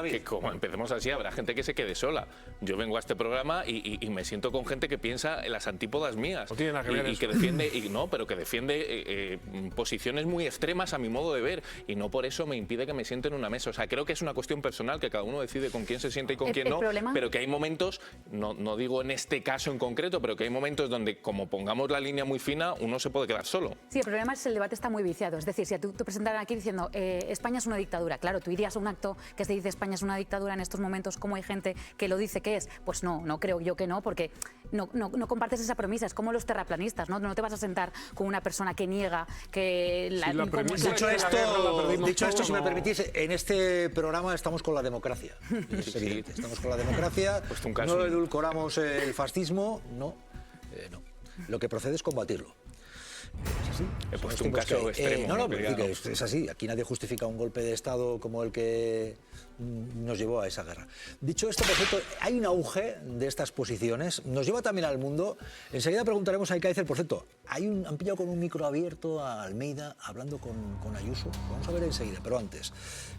que como empecemos así, habrá gente que se quede sola. Yo vengo a este programa y me siento con gente que piensa en las antípodas mías. No tiene nada que ver y que defiende, pero que defiende posiciones muy extremas a mi modo de ver, y no por eso me impide que me siente en una mesa. O sea, creo que es una cuestión personal, que cada uno decide con quién se siente y con quién no, pero que hay momentos, no digo en este caso en concreto, pero que hay momentos donde, como pongamos la línea línea muy fina, uno se puede quedar solo. Sí, el problema es que el debate está muy viciado. Es decir, si tú te presentaran aquí diciendo España es una dictadura, claro, tú irías a un acto que se dice España es una dictadura en estos momentos, ¿cómo hay gente que lo dice que es? Pues no creo yo que no, porque no compartes esa premisa. Es como los terraplanistas, ¿no? No te vas a sentar con una persona que niega que la premisa. Dicho esto, si me permitís, en este programa estamos con la democracia. Es evidente, estamos con la democracia, no edulcoramos el fascismo, no. Lo que procede es combatirlo. Es así. He puesto un caso extremo. Es así. Aquí nadie justifica un golpe de Estado como el que nos llevó a esa guerra. Dicho esto, por cierto, hay un auge de estas posiciones. Nos lleva también al mundo. Enseguida preguntaremos a Icaizer, por cierto, han pillado con un micro abierto a Almeida hablando con Ayuso. Vamos a ver enseguida, pero antes.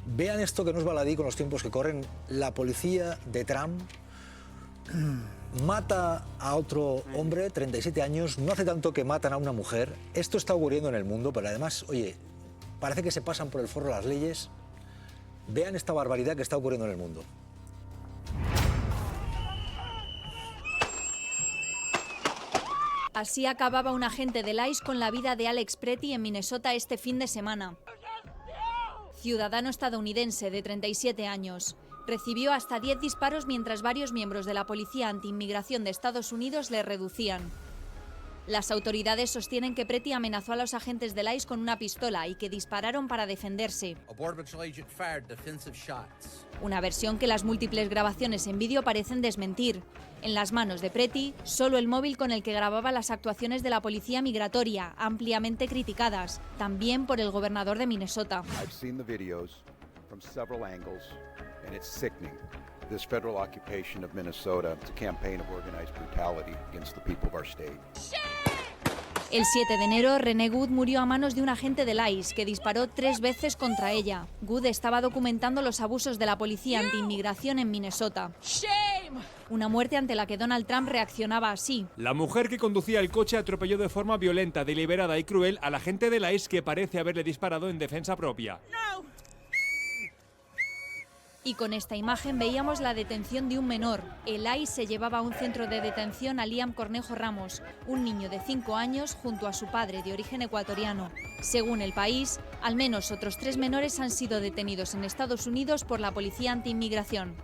Vean esto que no es baladí con los tiempos que corren. La policía de Trump mata a otro hombre, 37 años, no hace tanto que matan a una mujer. Esto está ocurriendo en el mundo, pero además, oye, parece que se pasan por el forro las leyes. Vean esta barbaridad que está ocurriendo en el mundo. Así acababa un agente del ICE con la vida de Alex Pretty en Minnesota este fin de semana. Ciudadano estadounidense de 37 años. Recibió hasta 10 disparos mientras varios miembros de la Policía Anti-Inmigración de Estados Unidos le reducían. Las autoridades sostienen que Pretty amenazó a los agentes del ICE con una pistola y que dispararon para defenderse. Una versión que las múltiples grabaciones en vídeo parecen desmentir. En las manos de Pretty, solo el móvil con el que grababa las actuaciones de la policía migratoria, ampliamente criticadas, también por el gobernador de Minnesota. And it's sickening, this federal occupation of Minnesota to campaign of organized brutality against the people of our state. El 7 de enero, Renee Good murió a manos de un agente del ICE que disparó 3 veces contra ella. Good estaba documentando los abusos de la policía anti-inmigración en Minnesota. Una muerte ante la que Donald Trump reaccionaba así. La mujer que conducía el coche atropelló de forma violenta, deliberada y cruel al agente del ICE que parece haberle disparado en defensa propia. Y con esta imagen veíamos la detención de un menor. El ICE se llevaba a un centro de detención a Liam Cornejo Ramos, un niño de 5 años junto a su padre de origen ecuatoriano. Según El País, al menos otros 3 menores han sido detenidos en Estados Unidos por la policía anti-inmigración.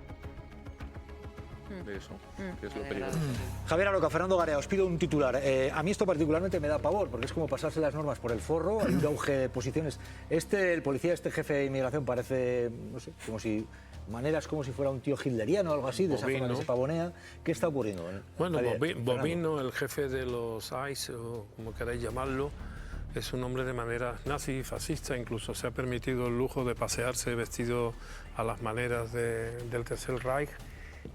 Eso, que es lo peligroso. Javier Aroca, Fernando Garea, os pido un titular. A mí esto particularmente me da pavor, porque es como pasarse las normas por el forro, hay un auge de posiciones. El policía, jefe de inmigración parece, no sé, como si fuera un tío hitleriano o algo así, de esa forma que se pavonea. ¿Qué está ocurriendo? Bueno, Bobino, el jefe de los ICE, o como queráis llamarlo, es un hombre de manera nazi, fascista, incluso se ha permitido el lujo de pasearse vestido a las maneras del Tercer Reich.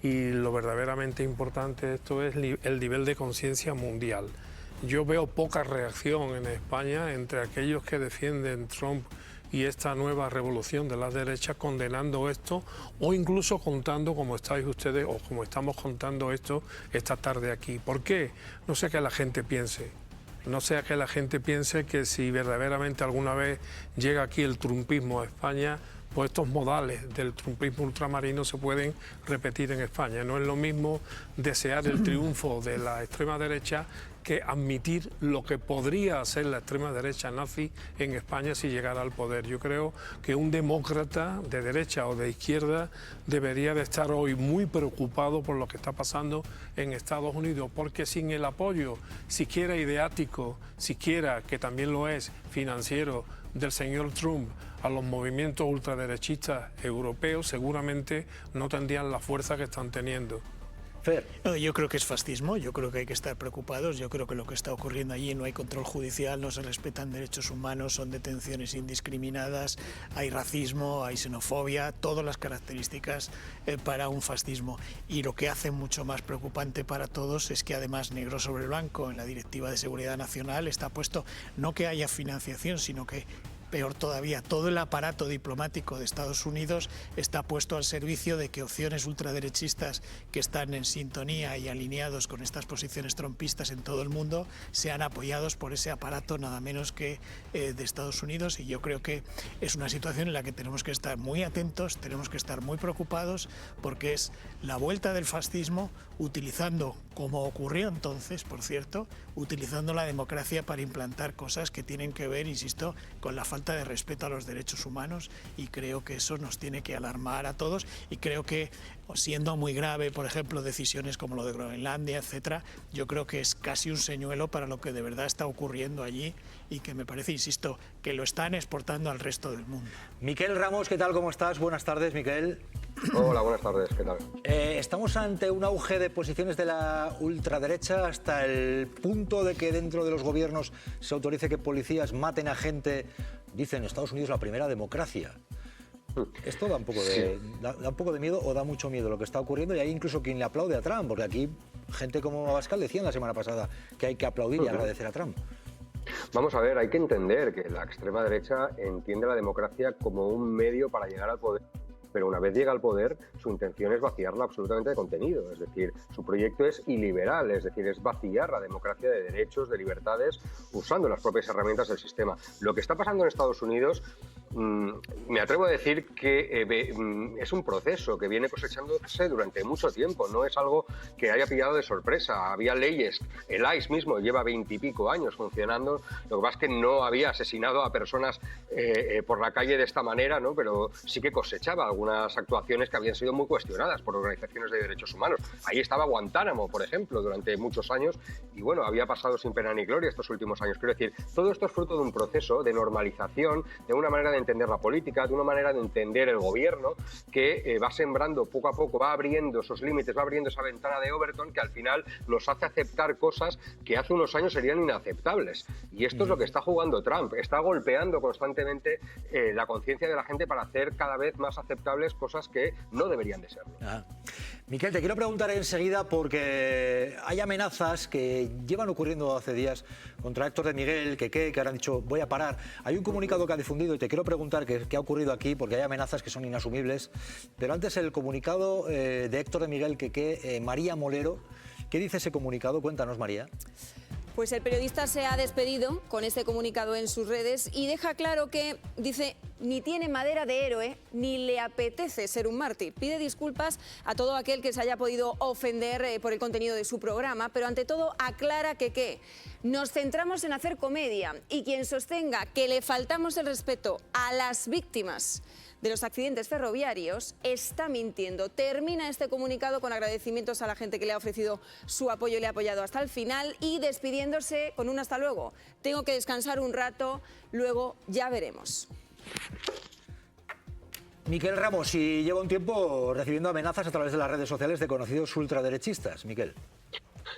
Y lo verdaderamente importante de esto es el nivel de conciencia mundial. Yo veo poca reacción en España entre aquellos que defienden Trump y esta nueva revolución de la derecha condenando esto, o incluso contando como estáis ustedes o como estamos contando esto esta tarde aquí. ¿Por qué? No sé qué la gente piense. No sea que la gente piense que si verdaderamente alguna vez llega aquí el trumpismo a España, pues estos modales del trumpismo ultramarino se pueden repetir en España. No es lo mismo desear el triunfo de la extrema derecha que admitir lo que podría hacer la extrema derecha nazi en España si llegara al poder. Yo creo que un demócrata de derecha o de izquierda debería de estar hoy muy preocupado por lo que está pasando en Estados Unidos, porque sin el apoyo, siquiera ideático, siquiera, que también lo es, financiero, del señor Trump a los movimientos ultraderechistas europeos, seguramente no tendrían la fuerza que están teniendo. No, yo creo que es fascismo, yo creo que hay que estar preocupados, yo creo que lo que está ocurriendo allí, no hay control judicial, no se respetan derechos humanos, son detenciones indiscriminadas, hay racismo, hay xenofobia, todas las características para un fascismo. Y lo que hace mucho más preocupante para todos es que además, negro sobre blanco, en la Directiva de Seguridad Nacional está puesto no que haya financiación, sino que peor todavía, todo el aparato diplomático de Estados Unidos está puesto al servicio de que opciones ultraderechistas que están en sintonía y alineados con estas posiciones trumpistas en todo el mundo sean apoyados por ese aparato nada menos que de Estados Unidos, y yo creo que es una situación en la que tenemos que estar muy atentos, tenemos que estar muy preocupados, porque es la vuelta del fascismo utilizando, como ocurrió entonces, por cierto, utilizando la democracia para implantar cosas que tienen que ver, insisto, con la falta de respeto a los derechos humanos, y creo que eso nos tiene que alarmar a todos, y creo que, siendo muy grave, por ejemplo, decisiones como lo de Groenlandia, etcétera, yo creo que es casi un señuelo para lo que de verdad está ocurriendo allí, y que me parece, insisto, que lo están exportando al resto del mundo. Miquel Ramos, ¿qué tal? ¿Cómo estás? Buenas tardes, Miquel. Hola, buenas tardes, ¿qué tal? Estamos ante un auge de posiciones de la ultraderecha hasta el punto de que dentro de los gobiernos se autorice que policías maten a gente. Dicen Estados Unidos la primera democracia. Esto da un poco de, da un poco de miedo, o da mucho miedo lo que está ocurriendo, y hay incluso quien le aplaude a Trump, porque aquí gente como Abascal decían la semana pasada que hay que aplaudir y agradecer a Trump. Vamos a ver, hay que entender que la extrema derecha entiende la democracia como un medio para llegar al poder, pero una vez llega al poder, su intención es vaciarla absolutamente de contenido. Es decir, su proyecto es iliberal, es decir, es vaciar la democracia de derechos, de libertades, usando las propias herramientas del sistema. Lo que está pasando en Estados Unidos, me atrevo a decir que es un proceso que viene cosechándose durante mucho tiempo, no es algo que haya pillado de sorpresa. Había leyes, el ICE mismo lleva 20 y pico años funcionando, lo que pasa es que no había asesinado a personas por la calle de esta manera, ¿no? Pero sí que cosechaba algunas actuaciones que habían sido muy cuestionadas por organizaciones de derechos humanos. Ahí estaba Guantánamo, por ejemplo, durante muchos años, y bueno, había pasado sin pena ni gloria estos últimos años. Quiero decir, todo esto es fruto de un proceso de normalización, de una manera de entender la política, de una manera de entender el gobierno, que va sembrando poco a poco, va abriendo esos límites, va abriendo esa ventana de Overton que al final nos hace aceptar cosas que hace unos años serían inaceptables. Y esto es lo que está jugando Trump, está golpeando constantemente la conciencia de la gente para hacer cada vez más aceptables cosas que no deberían de ser. Miquel, te quiero preguntar enseguida, porque hay amenazas que llevan ocurriendo hace días contra Héctor de Miguel, que ahora han dicho voy a parar. Hay un comunicado que ha difundido y te quiero preguntar qué ha ocurrido aquí, porque hay amenazas que son inasumibles. Pero antes el comunicado de Héctor de Miguel, María Molero. ¿Qué dice ese comunicado? Cuéntanos, María. Pues el periodista se ha despedido con este comunicado en sus redes y deja claro que, dice, ni tiene madera de héroe ni le apetece ser un mártir. Pide disculpas a todo aquel que se haya podido ofender por el contenido de su programa, pero ante todo aclara que nos centramos en hacer comedia, y quien sostenga que le faltamos el respeto a las víctimas de los accidentes ferroviarios está mintiendo. Termina este comunicado con agradecimientos a la gente que le ha ofrecido su apoyo y le ha apoyado hasta el final, y despidiéndose con un hasta luego. Tengo que descansar un rato, luego ya veremos. Miquel Ramos, y lleva un tiempo recibiendo amenazas a través de las redes sociales de conocidos ultraderechistas. Miquel.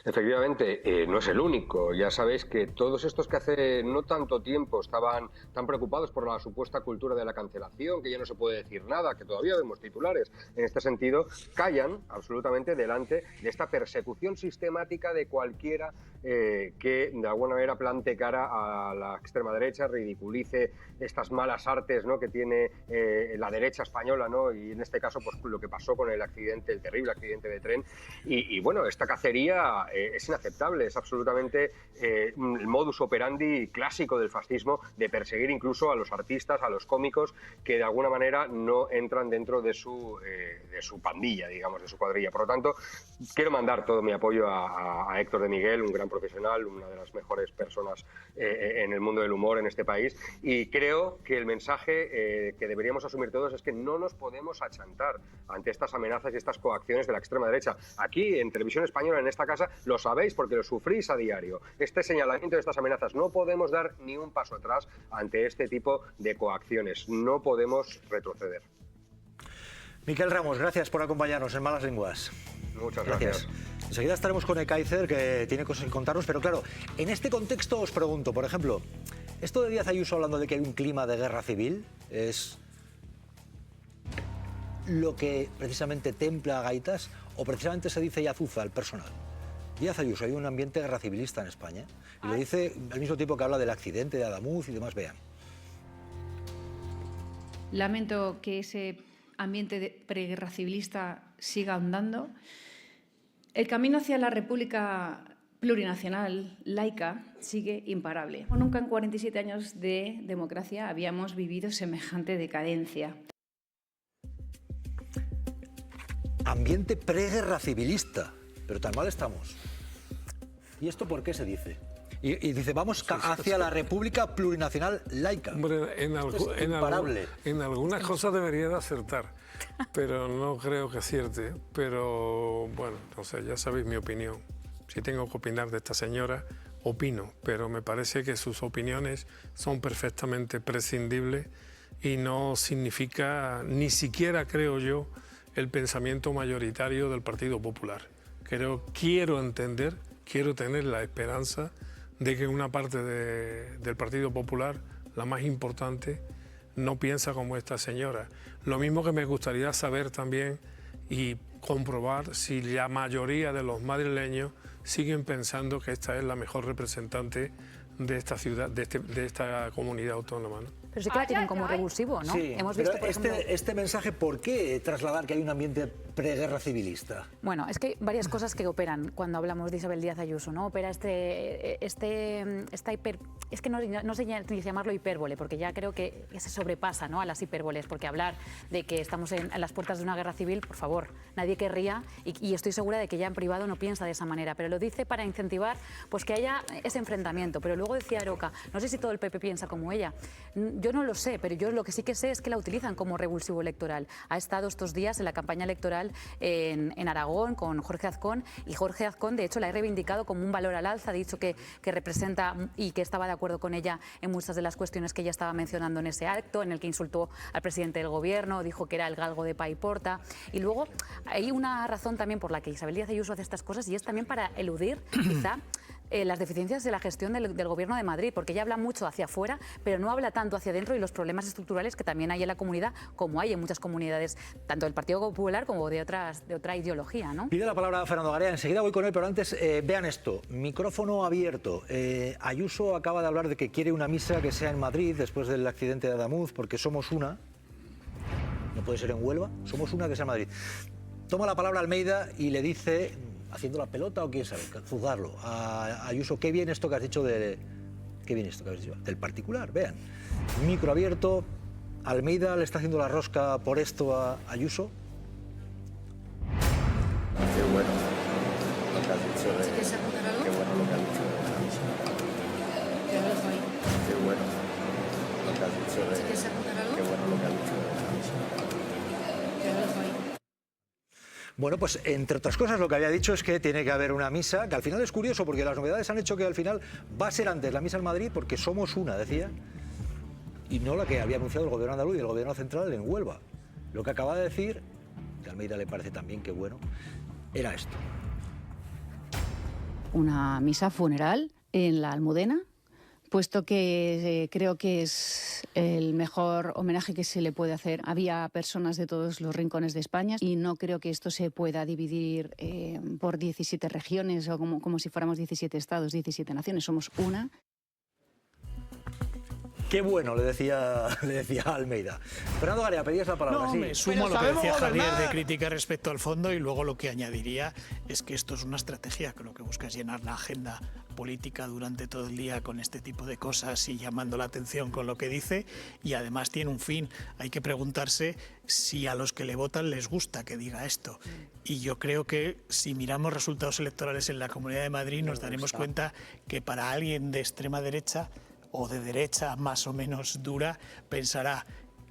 Efectivamente, no es el único. Ya sabéis que todos estos que hace no tanto tiempo estaban tan preocupados por la supuesta cultura de la cancelación, que ya no se puede decir nada, que todavía vemos titulares en este sentido, callan absolutamente delante de esta persecución sistemática de cualquiera que de alguna manera plante cara a la extrema derecha, ridiculice estas malas artes, ¿no?, que tiene la derecha española, ¿no?, y en este caso pues lo que pasó con el accidente, el terrible accidente de tren, y bueno, esta cacería es inaceptable, es absolutamente el modus operandi clásico del fascismo, de perseguir incluso a los artistas, a los cómicos que de alguna manera no entran dentro de su pandilla, digamos, de su cuadrilla. Por lo tanto, quiero mandar todo mi apoyo a Héctor de Miguel, un gran profesional, una de las mejores personas en el mundo del humor en este país, y creo que el mensaje que deberíamos asumir todos es que no nos podemos achantar ante estas amenazas y estas coacciones de la extrema derecha. Aquí, en Televisión Española, en esta casa, lo sabéis porque lo sufrís a diario. Este señalamiento de estas amenazas, no podemos dar ni un paso atrás ante este tipo de coacciones. No podemos retroceder. Miquel Ramos, gracias por acompañarnos en Malas Lenguas. Muchas gracias. Enseguida estaremos con Ekaizer, que tiene cosas que contarnos, pero claro, en este contexto os pregunto, por ejemplo, esto de Díaz Ayuso hablando de que hay un clima de guerra civil, ¿es lo que precisamente templa a gaitas, o precisamente se dice y azuza al personal? Díaz Ayuso, hay un ambiente guerra civilista en España, y lo dice al mismo tiempo que habla del accidente de Adamuz y demás. Vean. Lamento que ese ambiente de preguerra civilista siga ahondando. El camino hacia la República plurinacional, laica, sigue imparable. Nunca en 47 años de democracia habíamos vivido semejante decadencia. Ambiente preguerra civilista, pero tan mal estamos. ¿Y esto por qué se dice? Y dice, vamos hacia la República Plurinacional Laica. Hombre, en algunas cosas debería de acertar, pero no creo que acierte. Pero bueno, no sé, ya sabéis mi opinión. Si tengo que opinar de esta señora, opino, pero me parece que sus opiniones son perfectamente prescindibles y no significa, ni siquiera creo yo, el pensamiento mayoritario del Partido Popular. Quiero entender, quiero tener la esperanza de que una parte del Partido Popular, la más importante, no piensa como esta señora. Lo mismo que me gustaría saber también y comprobar si la mayoría de los madrileños siguen pensando que esta es la mejor representante de esta ciudad, de esta comunidad autónoma, ¿no? Pero sí que la tienen como revulsivo, ¿no? Sí, Hemos visto, pero por ejemplo... este mensaje, ¿por qué trasladar que hay un ambiente preguerra civilista? Bueno, es que hay varias cosas que operan cuando hablamos de Isabel Díaz Ayuso, ¿no? Opera es que no sé ni llamarlo hipérbole, porque ya creo que se sobrepasa, ¿no?, a las hipérboles, porque hablar de que estamos en las puertas de una guerra civil, por favor, nadie querría, y estoy segura de que ya en privado no piensa de esa manera, pero lo dice para incentivar pues que haya ese enfrentamiento. Pero luego decía Aroca, no sé si todo el PP piensa como ella, yo no lo sé, pero yo lo que sí que sé es que la utilizan como revulsivo electoral. Ha estado estos días en la campaña electoral en Aragón con Jorge Azcón, y Jorge Azcón de hecho la ha reivindicado como un valor al alza, ha dicho que representa y que estaba de acuerdo con ella en muchas de las cuestiones que ella estaba mencionando en ese acto, en el que insultó al presidente del gobierno, dijo que era el galgo de Paiporta. Y luego hay una razón también por la que Isabel Díaz Ayuso hace estas cosas, y es también para eludir quizá las deficiencias de la gestión del Gobierno de Madrid, porque ella habla mucho hacia afuera, pero no habla tanto hacia adentro, y los problemas estructurales que también hay en la comunidad, como hay en muchas comunidades, tanto del Partido Popular como de otra ideología, ¿no? Pide la palabra a Fernando Garea, enseguida voy con él, pero antes vean esto, micrófono abierto. Ayuso acaba de hablar de que quiere una misa que sea en Madrid después del accidente de Adamuz, porque somos una, no puede ser en Huelva, somos una que sea en Madrid. Toma la palabra Almeida y le dice, haciendo la pelota o quién sabe, juzgarlo, a Ayuso, qué bien esto que has dicho del particular, vean. Micro abierto, Almeida le está haciendo la rosca por esto a Ayuso. Qué bueno lo que has dicho de... Qué bueno lo que has dicho de la misa. Qué bueno lo que has dicho de... Qué bueno lo que has dicho de la misa. Bueno, pues entre otras cosas lo que había dicho es que tiene que haber una misa, que al final es curioso porque las novedades han hecho que al final va a ser antes la misa en Madrid porque somos una, decía, y no la que había anunciado el gobierno andaluz y el gobierno central en Huelva. Lo que acaba de decir, que a Almeida le parece también que bueno, era esto. Una misa funeral en la Almudena, puesto que creo que es el mejor homenaje que se le puede hacer. Había personas de todos los rincones de España y no creo que esto se pueda dividir por 17 regiones o como si fuéramos 17 estados, 17 naciones. Somos una. Qué bueno, le decía Almeida. Fernando Garea, pedías la palabra. No, sí. me sumo a lo que decía Javier de crítica respecto al fondo, y luego lo que añadiría es que esto es una estrategia que lo que busca es llenar la agenda política durante todo el día con este tipo de cosas y llamando la atención con lo que dice, y además tiene un fin. Hay que preguntarse si a los que le votan les gusta que diga esto. Y yo creo que si miramos resultados electorales en la Comunidad de Madrid nos daremos cuenta que para alguien de extrema derecha o de derecha más o menos dura, pensará,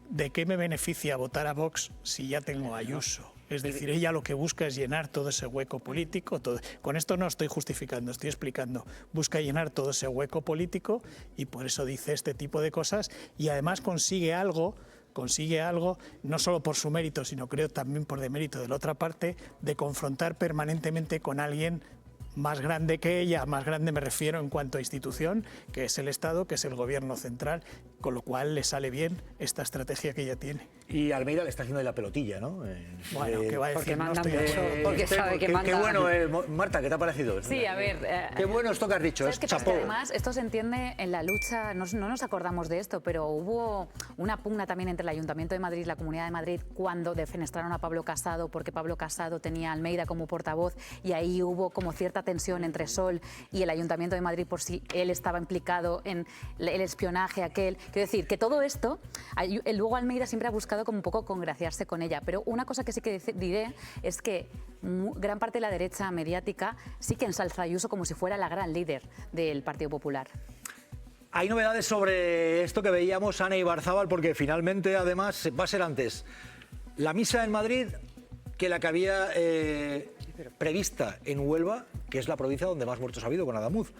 ¿de qué me beneficia votar a Vox si ya tengo a Ayuso? Es decir, ella lo que busca es llenar todo ese hueco político. Con esto no estoy justificando, estoy explicando. Busca llenar todo ese hueco político y por eso dice este tipo de cosas, y además consigue algo, no solo por su mérito, sino creo también por demérito de la otra parte, de confrontar permanentemente con alguien más grande que ella, más grande me refiero en cuanto a institución, que es el Estado, que es el Gobierno central, con lo cual le sale bien esta estrategia que ella tiene. Y Almeida le está haciendo ahí la pelotilla, ¿no? Bueno, ¿qué va a decir? Porque manda mucho, porque sabe que manda. Qué bueno, Marta, ¿qué te ha parecido? Sí, a ver... qué bueno esto que has dicho, es chapó. Además, esto se entiende en la lucha, no nos acordamos de esto, pero hubo una pugna también entre el Ayuntamiento de Madrid y la Comunidad de Madrid cuando defenestraron a Pablo Casado, porque Pablo Casado tenía a Almeida como portavoz, y ahí hubo como cierta tensión entre Sol y el Ayuntamiento de Madrid por si él estaba implicado en el espionaje aquel. Quiero decir, que todo esto, luego Almeida siempre ha buscado como un poco congraciarse con ella, pero una cosa que sí que diré es que gran parte de la derecha mediática sí que ensalza a Ayuso como si fuera la gran líder del Partido Popular. Hay novedades sobre esto que veíamos, Ana Ibarzábal, porque finalmente, además, va a ser antes la misa en Madrid que la que había prevista en Huelva, que es la provincia donde más muertos ha habido con Adamuz.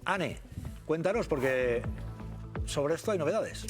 Ane, cuéntanos, porque sobre esto hay novedades.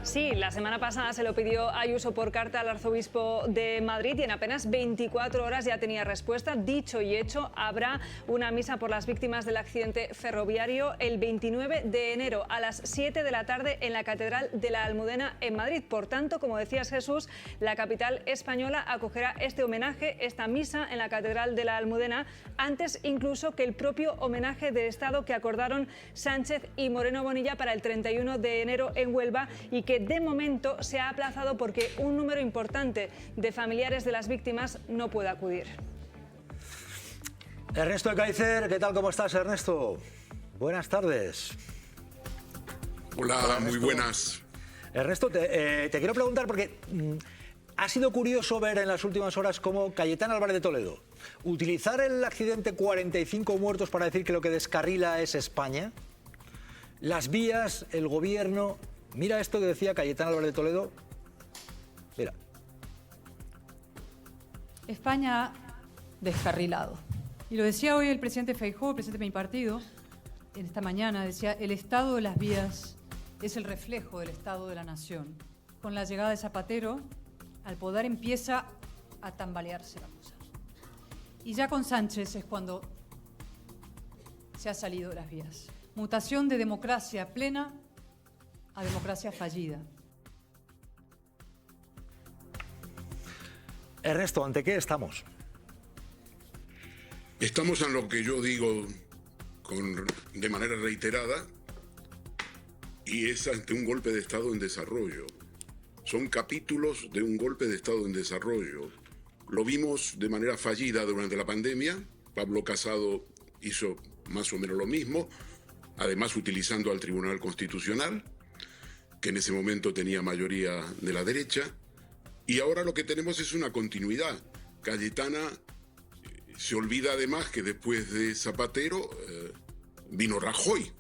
Sí, la semana pasada se lo pidió Ayuso por carta al arzobispo de Madrid y en apenas 24 horas ya tenía respuesta. Dicho y hecho, habrá una misa por las víctimas del accidente ferroviario el 29 de enero a las 7 de la tarde en la Catedral de la Almudena en Madrid. Por tanto, como decías, Jesús, la capital española acogerá este homenaje, esta misa en la Catedral de la Almudena, antes incluso que el propio homenaje de Estado que acordaron Sánchez y Moreno Bonilla para el 31 de enero en Huelva y que de momento se ha aplazado porque un número importante de familiares de las víctimas no puede acudir. Ernesto de Kaiser, ¿qué tal? ¿Cómo estás, Ernesto? Buenas tardes. Hola, muy buenas. Ernesto, te quiero preguntar porque ha sido curioso ver en las últimas horas cómo Cayetana Álvarez de Toledo utilizar el accidente 45 muertos para decir que lo que descarrila es España, las vías, el gobierno. Mira esto que decía Cayetana Álvarez de Toledo. Mira. España descarrilado. Y lo decía hoy el presidente Feijóo, el presidente de mi partido, en esta mañana, decía, el estado de las vías es el reflejo del estado de la nación. Con la llegada de Zapatero, al poder empieza a tambalearse la cosa. Y ya con Sánchez es cuando se ha salido de las vías. Mutación de democracia plena a democracia fallida. Ernesto, ¿ante qué estamos? Estamos en lo que yo digo de manera reiterada, y es ante un golpe de Estado en desarrollo. Son capítulos de un golpe de Estado en desarrollo. Lo vimos de manera fallida durante la pandemia. Pablo Casado hizo más o menos lo mismo, además utilizando al Tribunal Constitucional, que en ese momento tenía mayoría de la derecha, y ahora lo que tenemos es una continuidad. Cayetana se olvida además que después de Zapatero vino Rajoy.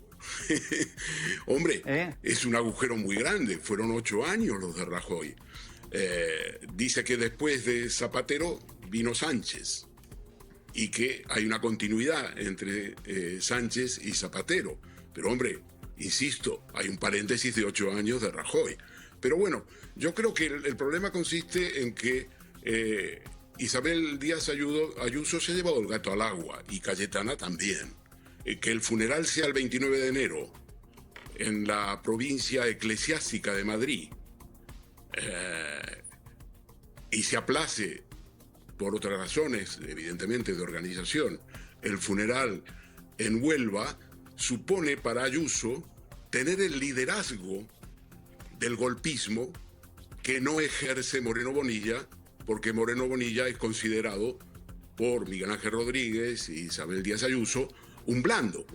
Hombre, es un agujero muy grande, fueron 8 años los de Rajoy. Dice que después de Zapatero vino Sánchez y que hay una continuidad entre Sánchez y Zapatero. Pero hombre, insisto, hay un paréntesis de 8 años de Rajoy. Pero bueno, yo creo que el problema consiste en que Isabel Díaz Ayuso se ha llevado el gato al agua y Cayetana también. Que el funeral sea el 29 de enero en la provincia eclesiástica de Madrid y se aplace por otras razones, evidentemente de organización, el funeral en Huelva, supone para Ayuso tener el liderazgo del golpismo que no ejerce Moreno Bonilla, porque Moreno Bonilla es considerado por Miguel Ángel Rodríguez y Isabel Díaz Ayuso un blando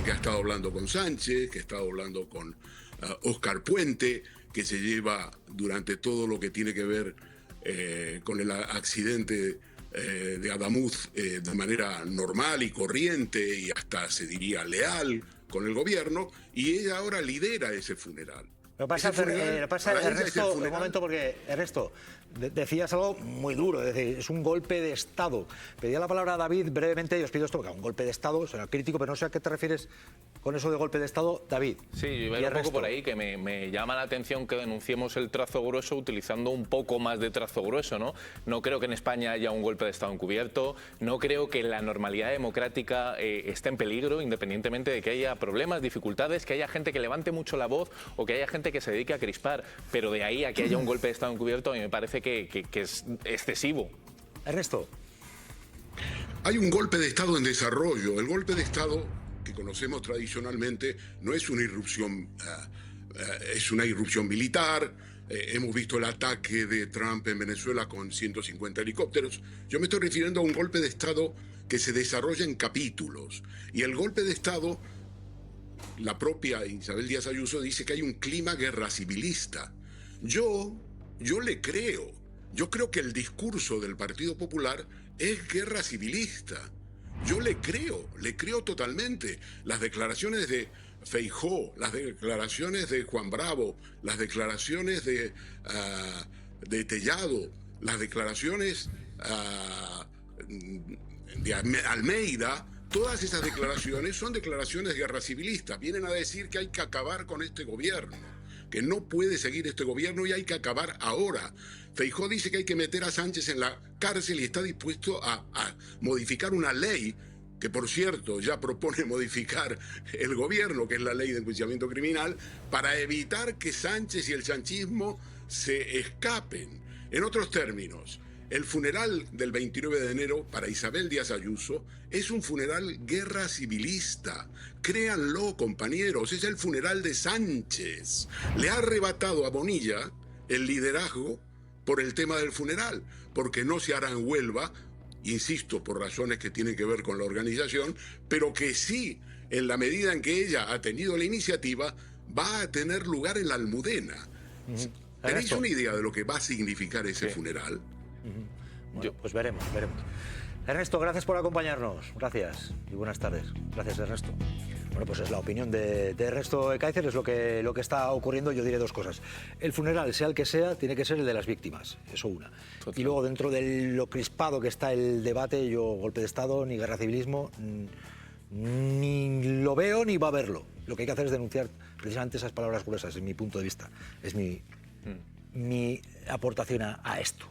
que ha estado hablando con Sánchez, que ha estado hablando con Óscar Puente, que se lleva durante todo lo que tiene que ver con el accidente de Adamuz de manera normal y corriente y hasta se diría leal con el gobierno, y ella ahora lidera ese funeral. Lo que pasa, Ernesto, un momento, porque, Ernesto, decías algo muy duro, es decir, es un golpe de Estado. Pedía la palabra a David brevemente, y os pido esto, porque un golpe de Estado, será crítico, pero no sé a qué te refieres con eso de golpe de Estado, David. Sí, yo veo un poco por ahí, que me llama la atención que denunciemos el trazo grueso utilizando un poco más de trazo grueso, ¿no? No creo que en España haya un golpe de Estado encubierto, no creo que la normalidad democrática esté en peligro, independientemente de que haya problemas, dificultades, que haya gente que levante mucho la voz o que haya gente gente que se dedique a crispar, pero de ahí a que haya un golpe de Estado encubierto, a mí me parece que es excesivo. Ernesto. Hay un golpe de Estado en desarrollo. El golpe de Estado que conocemos tradicionalmente no es una irrupción, es una irrupción militar. Hemos visto el ataque de Trump en Venezuela con 150 helicópteros. Yo me estoy refiriendo a un golpe de Estado que se desarrolla en capítulos. Y el golpe de Estado, la propia Isabel Díaz Ayuso dice que hay un clima guerra civilista. Yo le creo. Yo creo que el discurso del Partido Popular es guerra civilista. Yo le creo totalmente. Las declaraciones de Feijóo, las declaraciones de Juan Bravo, las declaraciones de Tellado, las declaraciones de Almeida, todas esas declaraciones son declaraciones guerra civilistas. Vienen a decir que hay que acabar con este gobierno, que no puede seguir este gobierno y hay que acabar ahora. Feijóo dice que hay que meter a Sánchez en la cárcel y está dispuesto a modificar una ley que, por cierto, ya propone modificar el gobierno, que es la ley de enjuiciamiento criminal, para evitar que Sánchez y el sanchismo se escapen. En otros términos, el funeral del 29 de enero para Isabel Díaz Ayuso es un funeral guerra civilista. Créanlo, compañeros, es el funeral de Sánchez. Le ha arrebatado a Bonilla el liderazgo por el tema del funeral, porque no se hará en Huelva, insisto, por razones que tienen que ver con la organización, pero que sí, en la medida en que ella ha tenido la iniciativa, va a tener lugar en la Almudena. ¿Tenéis una idea de lo que va a significar ese funeral? Bueno, pues veremos. Ernesto, gracias por acompañarnos. Gracias y buenas tardes. Gracias, Ernesto. Bueno, pues es la opinión de Ernesto Ekaizer, es lo que está ocurriendo. Yo diré dos cosas. El funeral, sea el que sea, tiene que ser el de las víctimas. Eso una. Total. Y luego, dentro de lo crispado que está el debate, yo golpe de Estado, ni guerra civilismo, ni lo veo ni va a verlo. Lo que hay que hacer es denunciar precisamente esas palabras gruesas, en mi punto de vista. Es mi aportación a esto.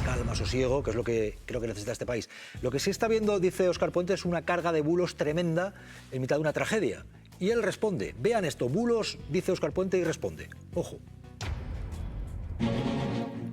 Calma, sosiego, que es lo que creo que necesita este país. Lo que sí está viendo, dice Óscar Puente, es una carga de bulos tremenda en mitad de una tragedia. Y él responde. Vean esto, bulos, dice Óscar Puente, y responde. Ojo.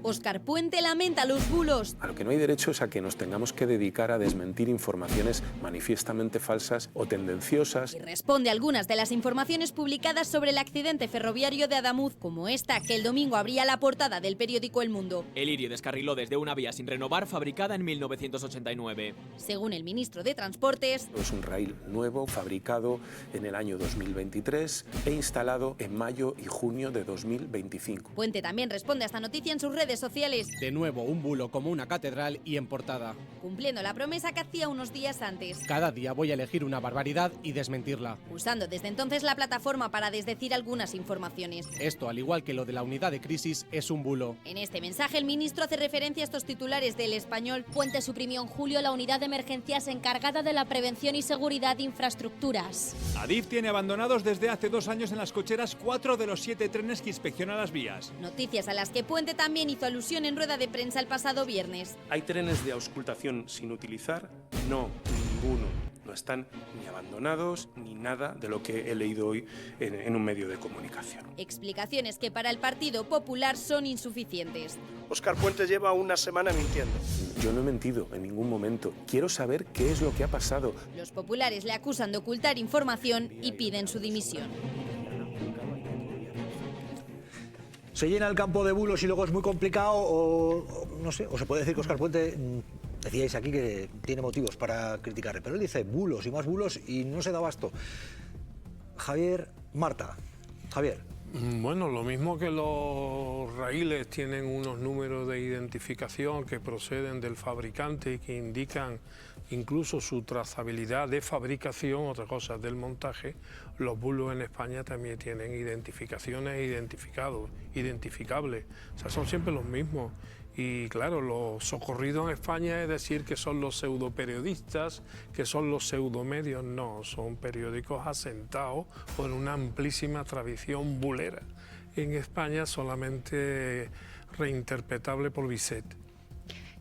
Óscar Puente lamenta los bulos. A lo que no hay derecho es a que nos tengamos que dedicar a desmentir informaciones manifiestamente falsas o tendenciosas. Y responde a algunas de las informaciones publicadas sobre el accidente ferroviario de Adamuz, como esta, que el domingo abría la portada del periódico El Mundo. El Irio descarriló desde una vía sin renovar fabricada en 1989. Según el ministro de Transportes, es un rail nuevo, fabricado en el año 2023 e instalado en mayo y junio de 2025. Puente también responde a esta noticia en sus redes sociales. De nuevo, un bulo como una catedral y en portada. Cumpliendo la promesa que hacía unos días antes. Cada día voy a elegir una barbaridad y desmentirla. Usando desde entonces la plataforma para desdecir algunas informaciones. Esto, al igual que lo de la unidad de crisis, es un bulo. En este mensaje, el ministro hace referencia a estos titulares del Español. Puente suprimió en julio la unidad de emergencias encargada de la prevención y seguridad de infraestructuras. Adif tiene abandonados desde hace 2 años en las cocheras 4 de los 7 trenes que inspecciona las vías. Noticias a las que Puente también hizo alusión en rueda de prensa el pasado viernes. ¿Hay trenes de auscultación sin utilizar? No, ninguno. No están ni abandonados ni nada de lo que he leído hoy en un medio de comunicación. Explicaciones que para el Partido Popular son insuficientes. Óscar Puente lleva una semana mintiendo. Yo no he mentido en ningún momento. Quiero saber qué es lo que ha pasado. Los populares le acusan de ocultar información y piden su dimisión. ¿Se llena el campo de bulos y luego es muy complicado o no sé? O se puede decir que Óscar Puente, decíais aquí que tiene motivos para criticarle, pero él dice bulos y más bulos y no se da abasto. Javier, Marta. Javier. Bueno, lo mismo que los raíles tienen unos números de identificación que proceden del fabricante y que indican incluso su trazabilidad de fabricación, otra cosa del montaje, los bulos en España también tienen identificaciones identificables, o sea, son siempre los mismos. Y claro, los socorridos en España es decir que son los pseudoperiodistas, que son los pseudomedios, no, son periódicos asentados por una amplísima tradición bulera. En España solamente reinterpretable por Bisset.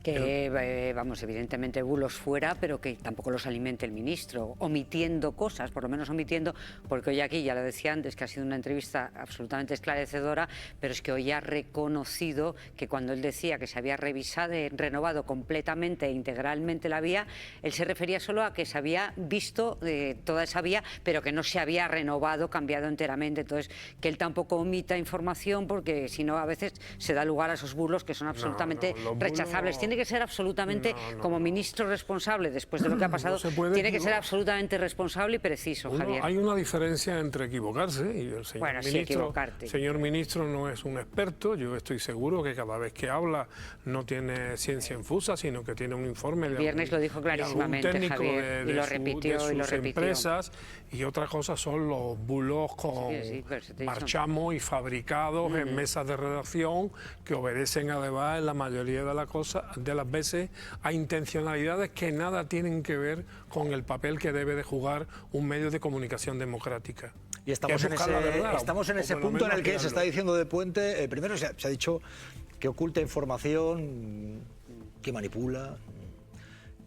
Que, vamos, evidentemente bulos fuera, pero que tampoco los alimente el ministro, omitiendo cosas, por lo menos omitiendo, porque hoy aquí, ya lo decía antes, que ha sido una entrevista absolutamente esclarecedora, pero es que hoy ha reconocido que cuando él decía que se había renovado completamente e integralmente la vía, él se refería solo a que se había visto toda esa vía, pero que no se había renovado, cambiado enteramente. Entonces, que él tampoco omita información, porque si no, a veces se da lugar a esos bulos que son absolutamente rechazables. Tiene que ser absolutamente, como ministro responsable, después de lo que ha pasado, tiene que ser absolutamente responsable y preciso, Javier. Hay una diferencia entre equivocarse y el señor ministro. Equivocarte. Señor ministro no es un experto. Yo estoy seguro que cada vez que habla no tiene ciencia infusa, sino que tiene un informe de viernes lo dijo clarísimamente, técnico Javier, y lo repitió de y lo sus repitió. empresas, y otra cosa son los bulos con marchamos y fabricados en mesas de redacción que obedecen además en la mayoría de las veces a intencionalidades que nada tienen que ver con el papel que debe de jugar un medio de comunicación democrática. Y estamos en ese punto en el que se está diciendo de Puente, primero se ha dicho que oculta información, que manipula,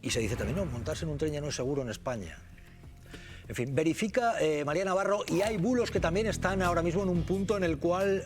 y se dice también, no, montarse en un tren ya no es seguro en España. En fin, verifica María Navarro, y hay bulos que también están ahora mismo en un punto en el cual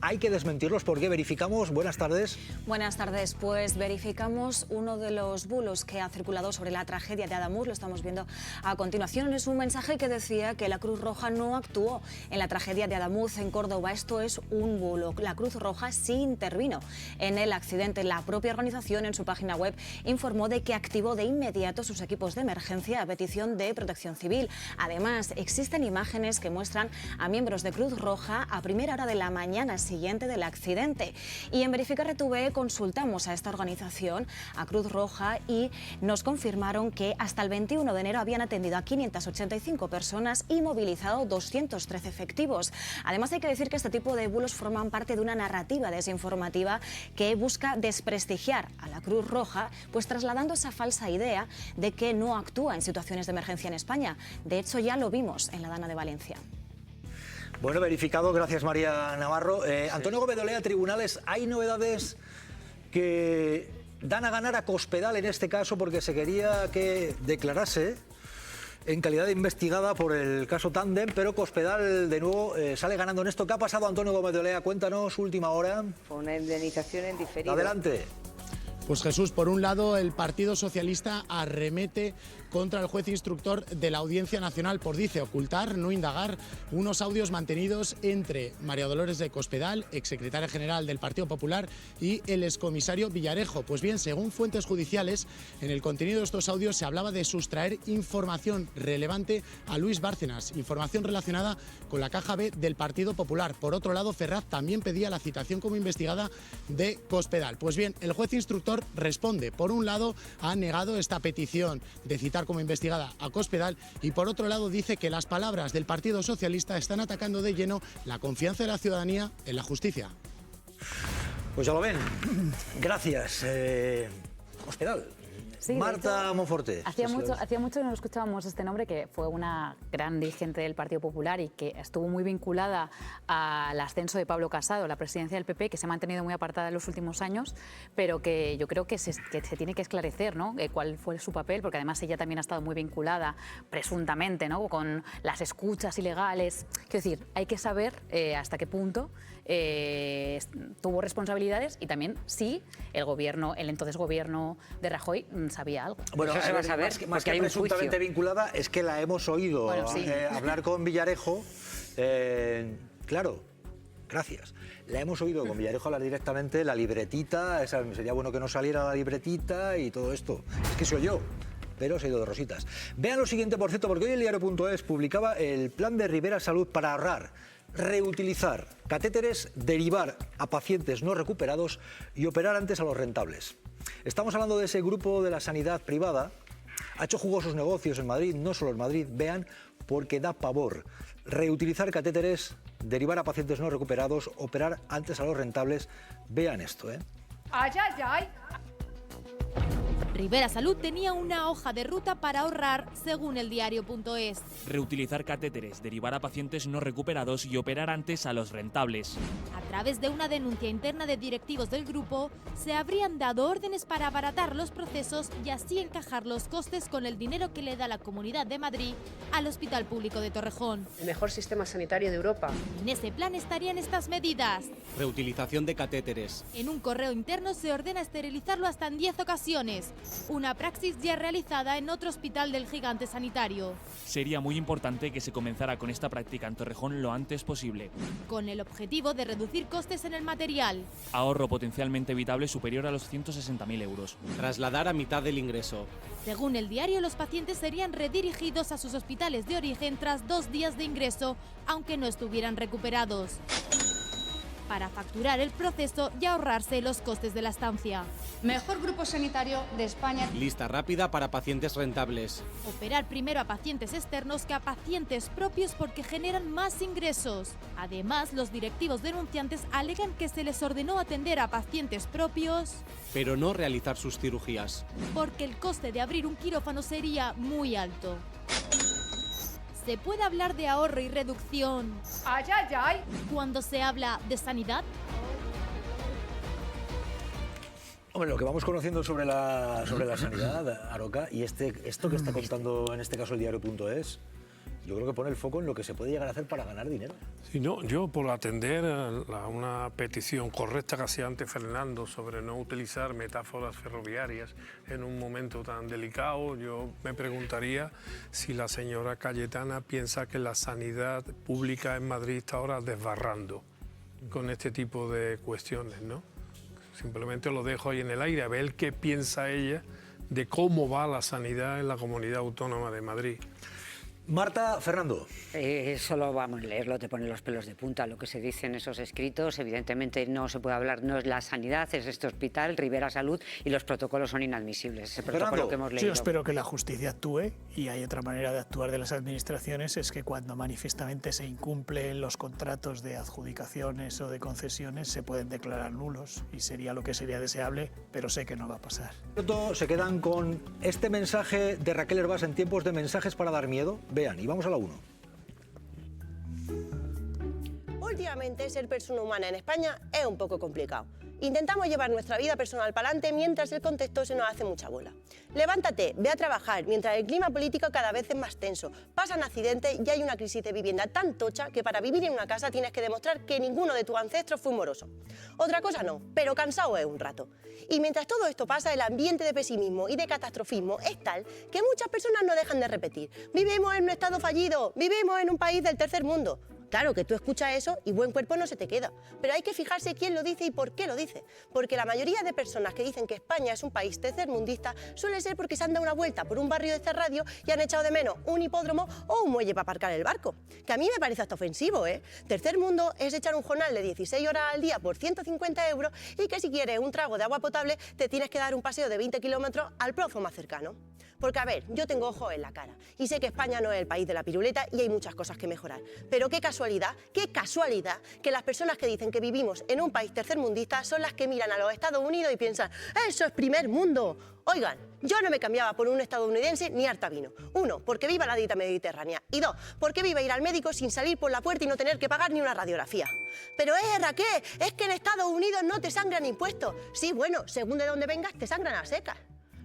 hay que desmentirlos. ¿Por qué? Verificamos. Buenas tardes. Buenas tardes. Pues verificamos uno de los bulos que ha circulado sobre la tragedia de Adamuz. Lo estamos viendo a continuación. Es un mensaje que decía que la Cruz Roja no actuó en la tragedia de Adamuz en Córdoba. Esto es un bulo. La Cruz Roja sí intervino en el accidente. La propia organización en su página web informó de que activó de inmediato sus equipos de emergencia a petición de Protección Civil. Además, existen imágenes que muestran a miembros de Cruz Roja a primera hora de la mañana siguiente del accidente. Y en Verifica RTV consultamos a esta organización, a Cruz Roja, y nos confirmaron que hasta el 21 de enero habían atendido a 585 personas y movilizado 213 efectivos. Además, hay que decir que este tipo de bulos forman parte de una narrativa desinformativa que busca desprestigiar a la Cruz Roja, pues trasladando esa falsa idea de que no actúa en situaciones de emergencia en España. De hecho, ya lo vimos en la Dana de Valencia. Bueno, verificado, gracias María Navarro. Antonio Gómez de Olea, tribunales, hay novedades que dan a ganar a Cospedal en este caso, porque se quería que declarase en calidad de investigada por el caso Tándem, pero Cospedal de nuevo sale ganando en esto. ¿Qué ha pasado, Antonio Gómez de Olea? Cuéntanos, última hora. Una indemnización en diferido. Adelante. Pues Jesús, por un lado, el Partido Socialista arremete contra el juez instructor de la Audiencia Nacional por, dice, ocultar, no indagar, unos audios mantenidos entre María Dolores de Cospedal, exsecretaria general del Partido Popular, y el excomisario Villarejo. Pues bien, según fuentes judiciales, en el contenido de estos audios se hablaba de sustraer información relevante a Luis Bárcenas, información relacionada con la caja B del Partido Popular. Por otro lado, Ferraz también pedía la citación como investigada de Cospedal. Pues bien, el juez instructor responde. Por un lado, ha negado esta petición de citar como investigada a Cospedal, y por otro lado dice que las palabras del Partido Socialista están atacando de lleno la confianza de la ciudadanía en la justicia. Pues ya lo ven. Gracias. Cospedal. Sí, Marta hecho, Monforte. Hacía mucho que no escuchábamos este nombre, que fue una gran dirigente del Partido Popular y que estuvo muy vinculada al ascenso de Pablo Casado, la presidencia del PP, que se ha mantenido muy apartada en los últimos años, pero que yo creo que se tiene que esclarecer, ¿no? Cuál fue su papel, porque además ella también ha estado muy vinculada, presuntamente, ¿no?, con las escuchas ilegales. Quiero decir, hay que saber hasta qué punto tuvo responsabilidades, y también si el entonces gobierno de Rajoy sabía algo. Bueno, eso se va a saber, más que presuntamente vinculada, es que la hemos oído hablar con Villarejo. Claro, gracias. La hemos oído con Villarejo hablar directamente, la libretita, sería bueno que no saliera la libretita y todo esto. Es que soy yo, pero se ha ido de rositas. Vean lo siguiente, por cierto, porque hoy el diario.es publicaba el plan de Rivera Salud para ahorrar, reutilizar catéteres, derivar a pacientes no recuperados y operar antes a los rentables. Estamos hablando de ese grupo de la sanidad privada. Ha hecho jugosos negocios en Madrid, no solo en Madrid. Vean, porque da pavor. Reutilizar catéteres, derivar a pacientes no recuperados, operar antes a los rentables. Vean esto, ¿eh? ¡Ay, ay, ay! Rivera Salud tenía una hoja de ruta para ahorrar, según el diario.es. Reutilizar catéteres, derivar a pacientes no recuperados y operar antes a los rentables. A través de una denuncia interna de directivos del grupo, se habrían dado órdenes para abaratar los procesos y así encajar los costes con el dinero que le da la Comunidad de Madrid al Hospital Público de Torrejón. El mejor sistema sanitario de Europa. En ese plan estarían estas medidas. Reutilización de catéteres. En un correo interno se ordena esterilizarlo hasta en 10 ocasiones, una praxis ya realizada en otro hospital del gigante sanitario. Sería muy importante que se comenzara con esta práctica en Torrejón lo antes posible. Con el objetivo de reducir costes en el material. Ahorro potencialmente evitable superior a los 160.000 euros. Trasladar a mitad del ingreso. Según el diario, los pacientes serían redirigidos a sus hospitales de origen tras 2 días de ingreso, aunque no estuvieran recuperados, para facturar el proceso y ahorrarse los costes de la estancia. Mejor grupo sanitario de España. Lista rápida para pacientes rentables. Operar primero a pacientes externos que a pacientes propios porque generan más ingresos. Además, los directivos denunciantes alegan que se les ordenó atender a pacientes propios, pero no realizar sus cirugías, porque el coste de abrir un quirófano sería muy alto. ¿Se puede hablar de ahorro y reducción cuando se habla de sanidad? Hombre, lo que vamos conociendo sobre la sanidad, Aroca, y esto que está contando en este caso el diario.es, yo creo que pone el foco en lo que se puede llegar a hacer para ganar dinero. Sí, no, yo por atender a una petición correcta que hacía antes Fernando sobre no utilizar metáforas ferroviarias en un momento tan delicado, yo me preguntaría si la señora Cayetana piensa que la sanidad pública en Madrid está ahora desbarrando con este tipo de cuestiones, ¿no? Simplemente lo dejo ahí en el aire, a ver qué piensa ella de cómo va la sanidad en la Comunidad Autónoma de Madrid. Marta, Fernando. Solo vamos a leerlo, te pone los pelos de punta lo que se dice en esos escritos. Evidentemente no se puede hablar, no es la sanidad, es este hospital, Rivera Salud, y los protocolos son inadmisibles. Ese protocolo que hemos leído. Yo espero que la justicia actúe, y hay otra manera de actuar de las administraciones, es que cuando manifiestamente se incumplen los contratos de adjudicaciones o de concesiones se pueden declarar nulos, y sería lo que sería deseable, pero sé que no va a pasar. Se quedan con este mensaje de Raquel Herbás en tiempos de mensajes para dar miedo. Vean, y vamos a la 1. Últimamente, ser persona humana en España es un poco complicado. Intentamos llevar nuestra vida personal para adelante mientras el contexto se nos hace mucha bola. Levántate, ve a trabajar, mientras el clima político cada vez es más tenso. Pasan accidentes y hay una crisis de vivienda tan tocha que para vivir en una casa tienes que demostrar que ninguno de tus ancestros fue moroso. Otra cosa no, pero cansado es un rato. Y mientras todo esto pasa, el ambiente de pesimismo y de catastrofismo es tal que muchas personas no dejan de repetir: vivimos en un estado fallido, vivimos en un país del tercer mundo. Claro que tú escuchas eso y buen cuerpo no se te queda, pero hay que fijarse quién lo dice y por qué lo dice, porque la mayoría de personas que dicen que España es un país tercermundista suele ser porque se han dado una vuelta por un barrio de Cerradio y han echado de menos un hipódromo o un muelle para aparcar el barco, que a mí me parece hasta ofensivo, ¿eh? Tercer mundo es echar un jornal de 16 horas al día por 150 euros y que si quieres un trago de agua potable te tienes que dar un paseo de 20 kilómetros al pozo más cercano. Porque a ver, yo tengo ojos en la cara y sé que España no es el país de la piruleta y hay muchas cosas que mejorar, pero qué casualidad que las personas que dicen que vivimos en un país tercermundista son las que miran a los Estados Unidos y piensan: ¡eso es primer mundo! Oigan, yo no me cambiaba por un estadounidense ni harta vino. 1, porque viva la dieta mediterránea. Y 2, porque viva ir al médico sin salir por la puerta y no tener que pagar ni una radiografía. Pero Raquel, es que en Estados Unidos no te sangran impuestos. Sí, bueno, según de dónde vengas te sangran a secas.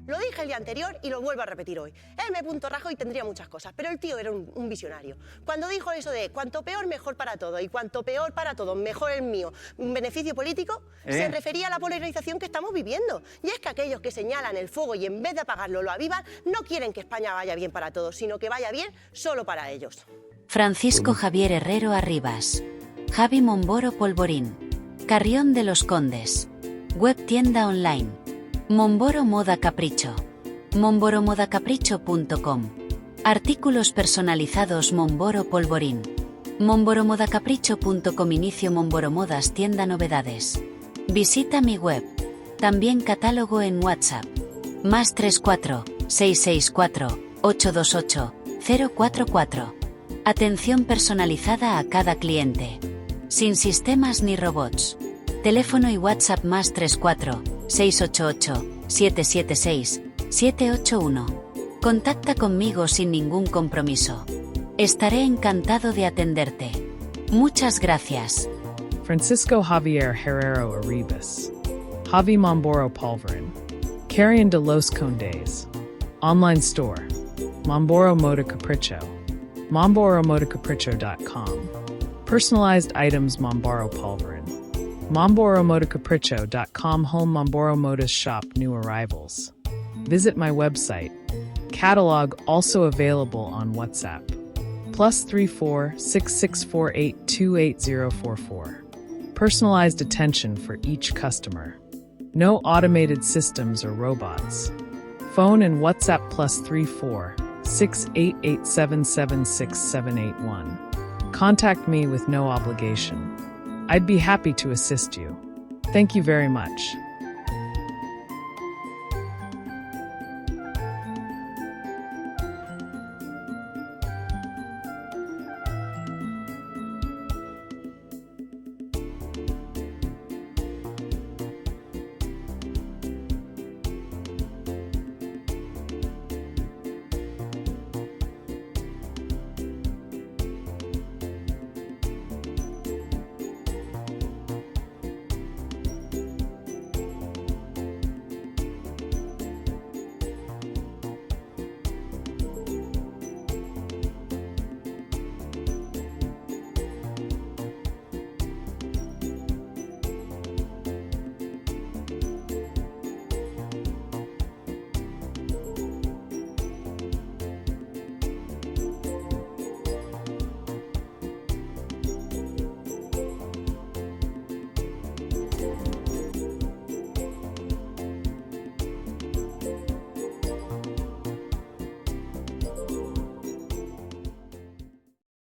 Lo dije el día anterior y lo vuelvo a repetir hoy. M. Rajoy tendría muchas cosas, pero el tío era un visionario. Cuando dijo eso de cuanto peor, mejor para todos, y cuanto peor para todos, mejor el mío, un beneficio político, se refería a la polarización que estamos viviendo. Y es que aquellos que señalan el fuego y en vez de apagarlo lo avivan, no quieren que España vaya bien para todos, sino que vaya bien solo para ellos. Francisco Javier Herrero Arribas. Javi Momboro Polvorín. Carrión de los Condes. Web tienda online. Momboro Moda Capricho. momboromodacapricho.com. Artículos personalizados Momboro Polvorín. momboromodacapricho.com. Inicio Momboro Modas tienda novedades. Visita mi web. También catálogo en WhatsApp. +34 664 828 044. Atención personalizada a cada cliente. Sin sistemas ni robots. Teléfono y WhatsApp +34 688 776 781. Contacta conmigo sin ningún compromiso. Estaré encantado de atenderte. Muchas gracias. Francisco Javier Herrero Arribas. Javi Momboro Polverin. Carrion de los Condes. Online store. Momboro Moda Capriccio. MomboroModaCapriccio.com. Personalized items Momboro Polverin. MomboroModaCapriccio.com. Home Momboro Modas shop new arrivals. Visit my website. Catalog also available on WhatsApp. +34 6648 28044. Personalized attention for each customer. No automated systems or robots. Phone and WhatsApp +34 6887767781. Contact me with no obligation. I'd be happy to assist you. Thank you very much.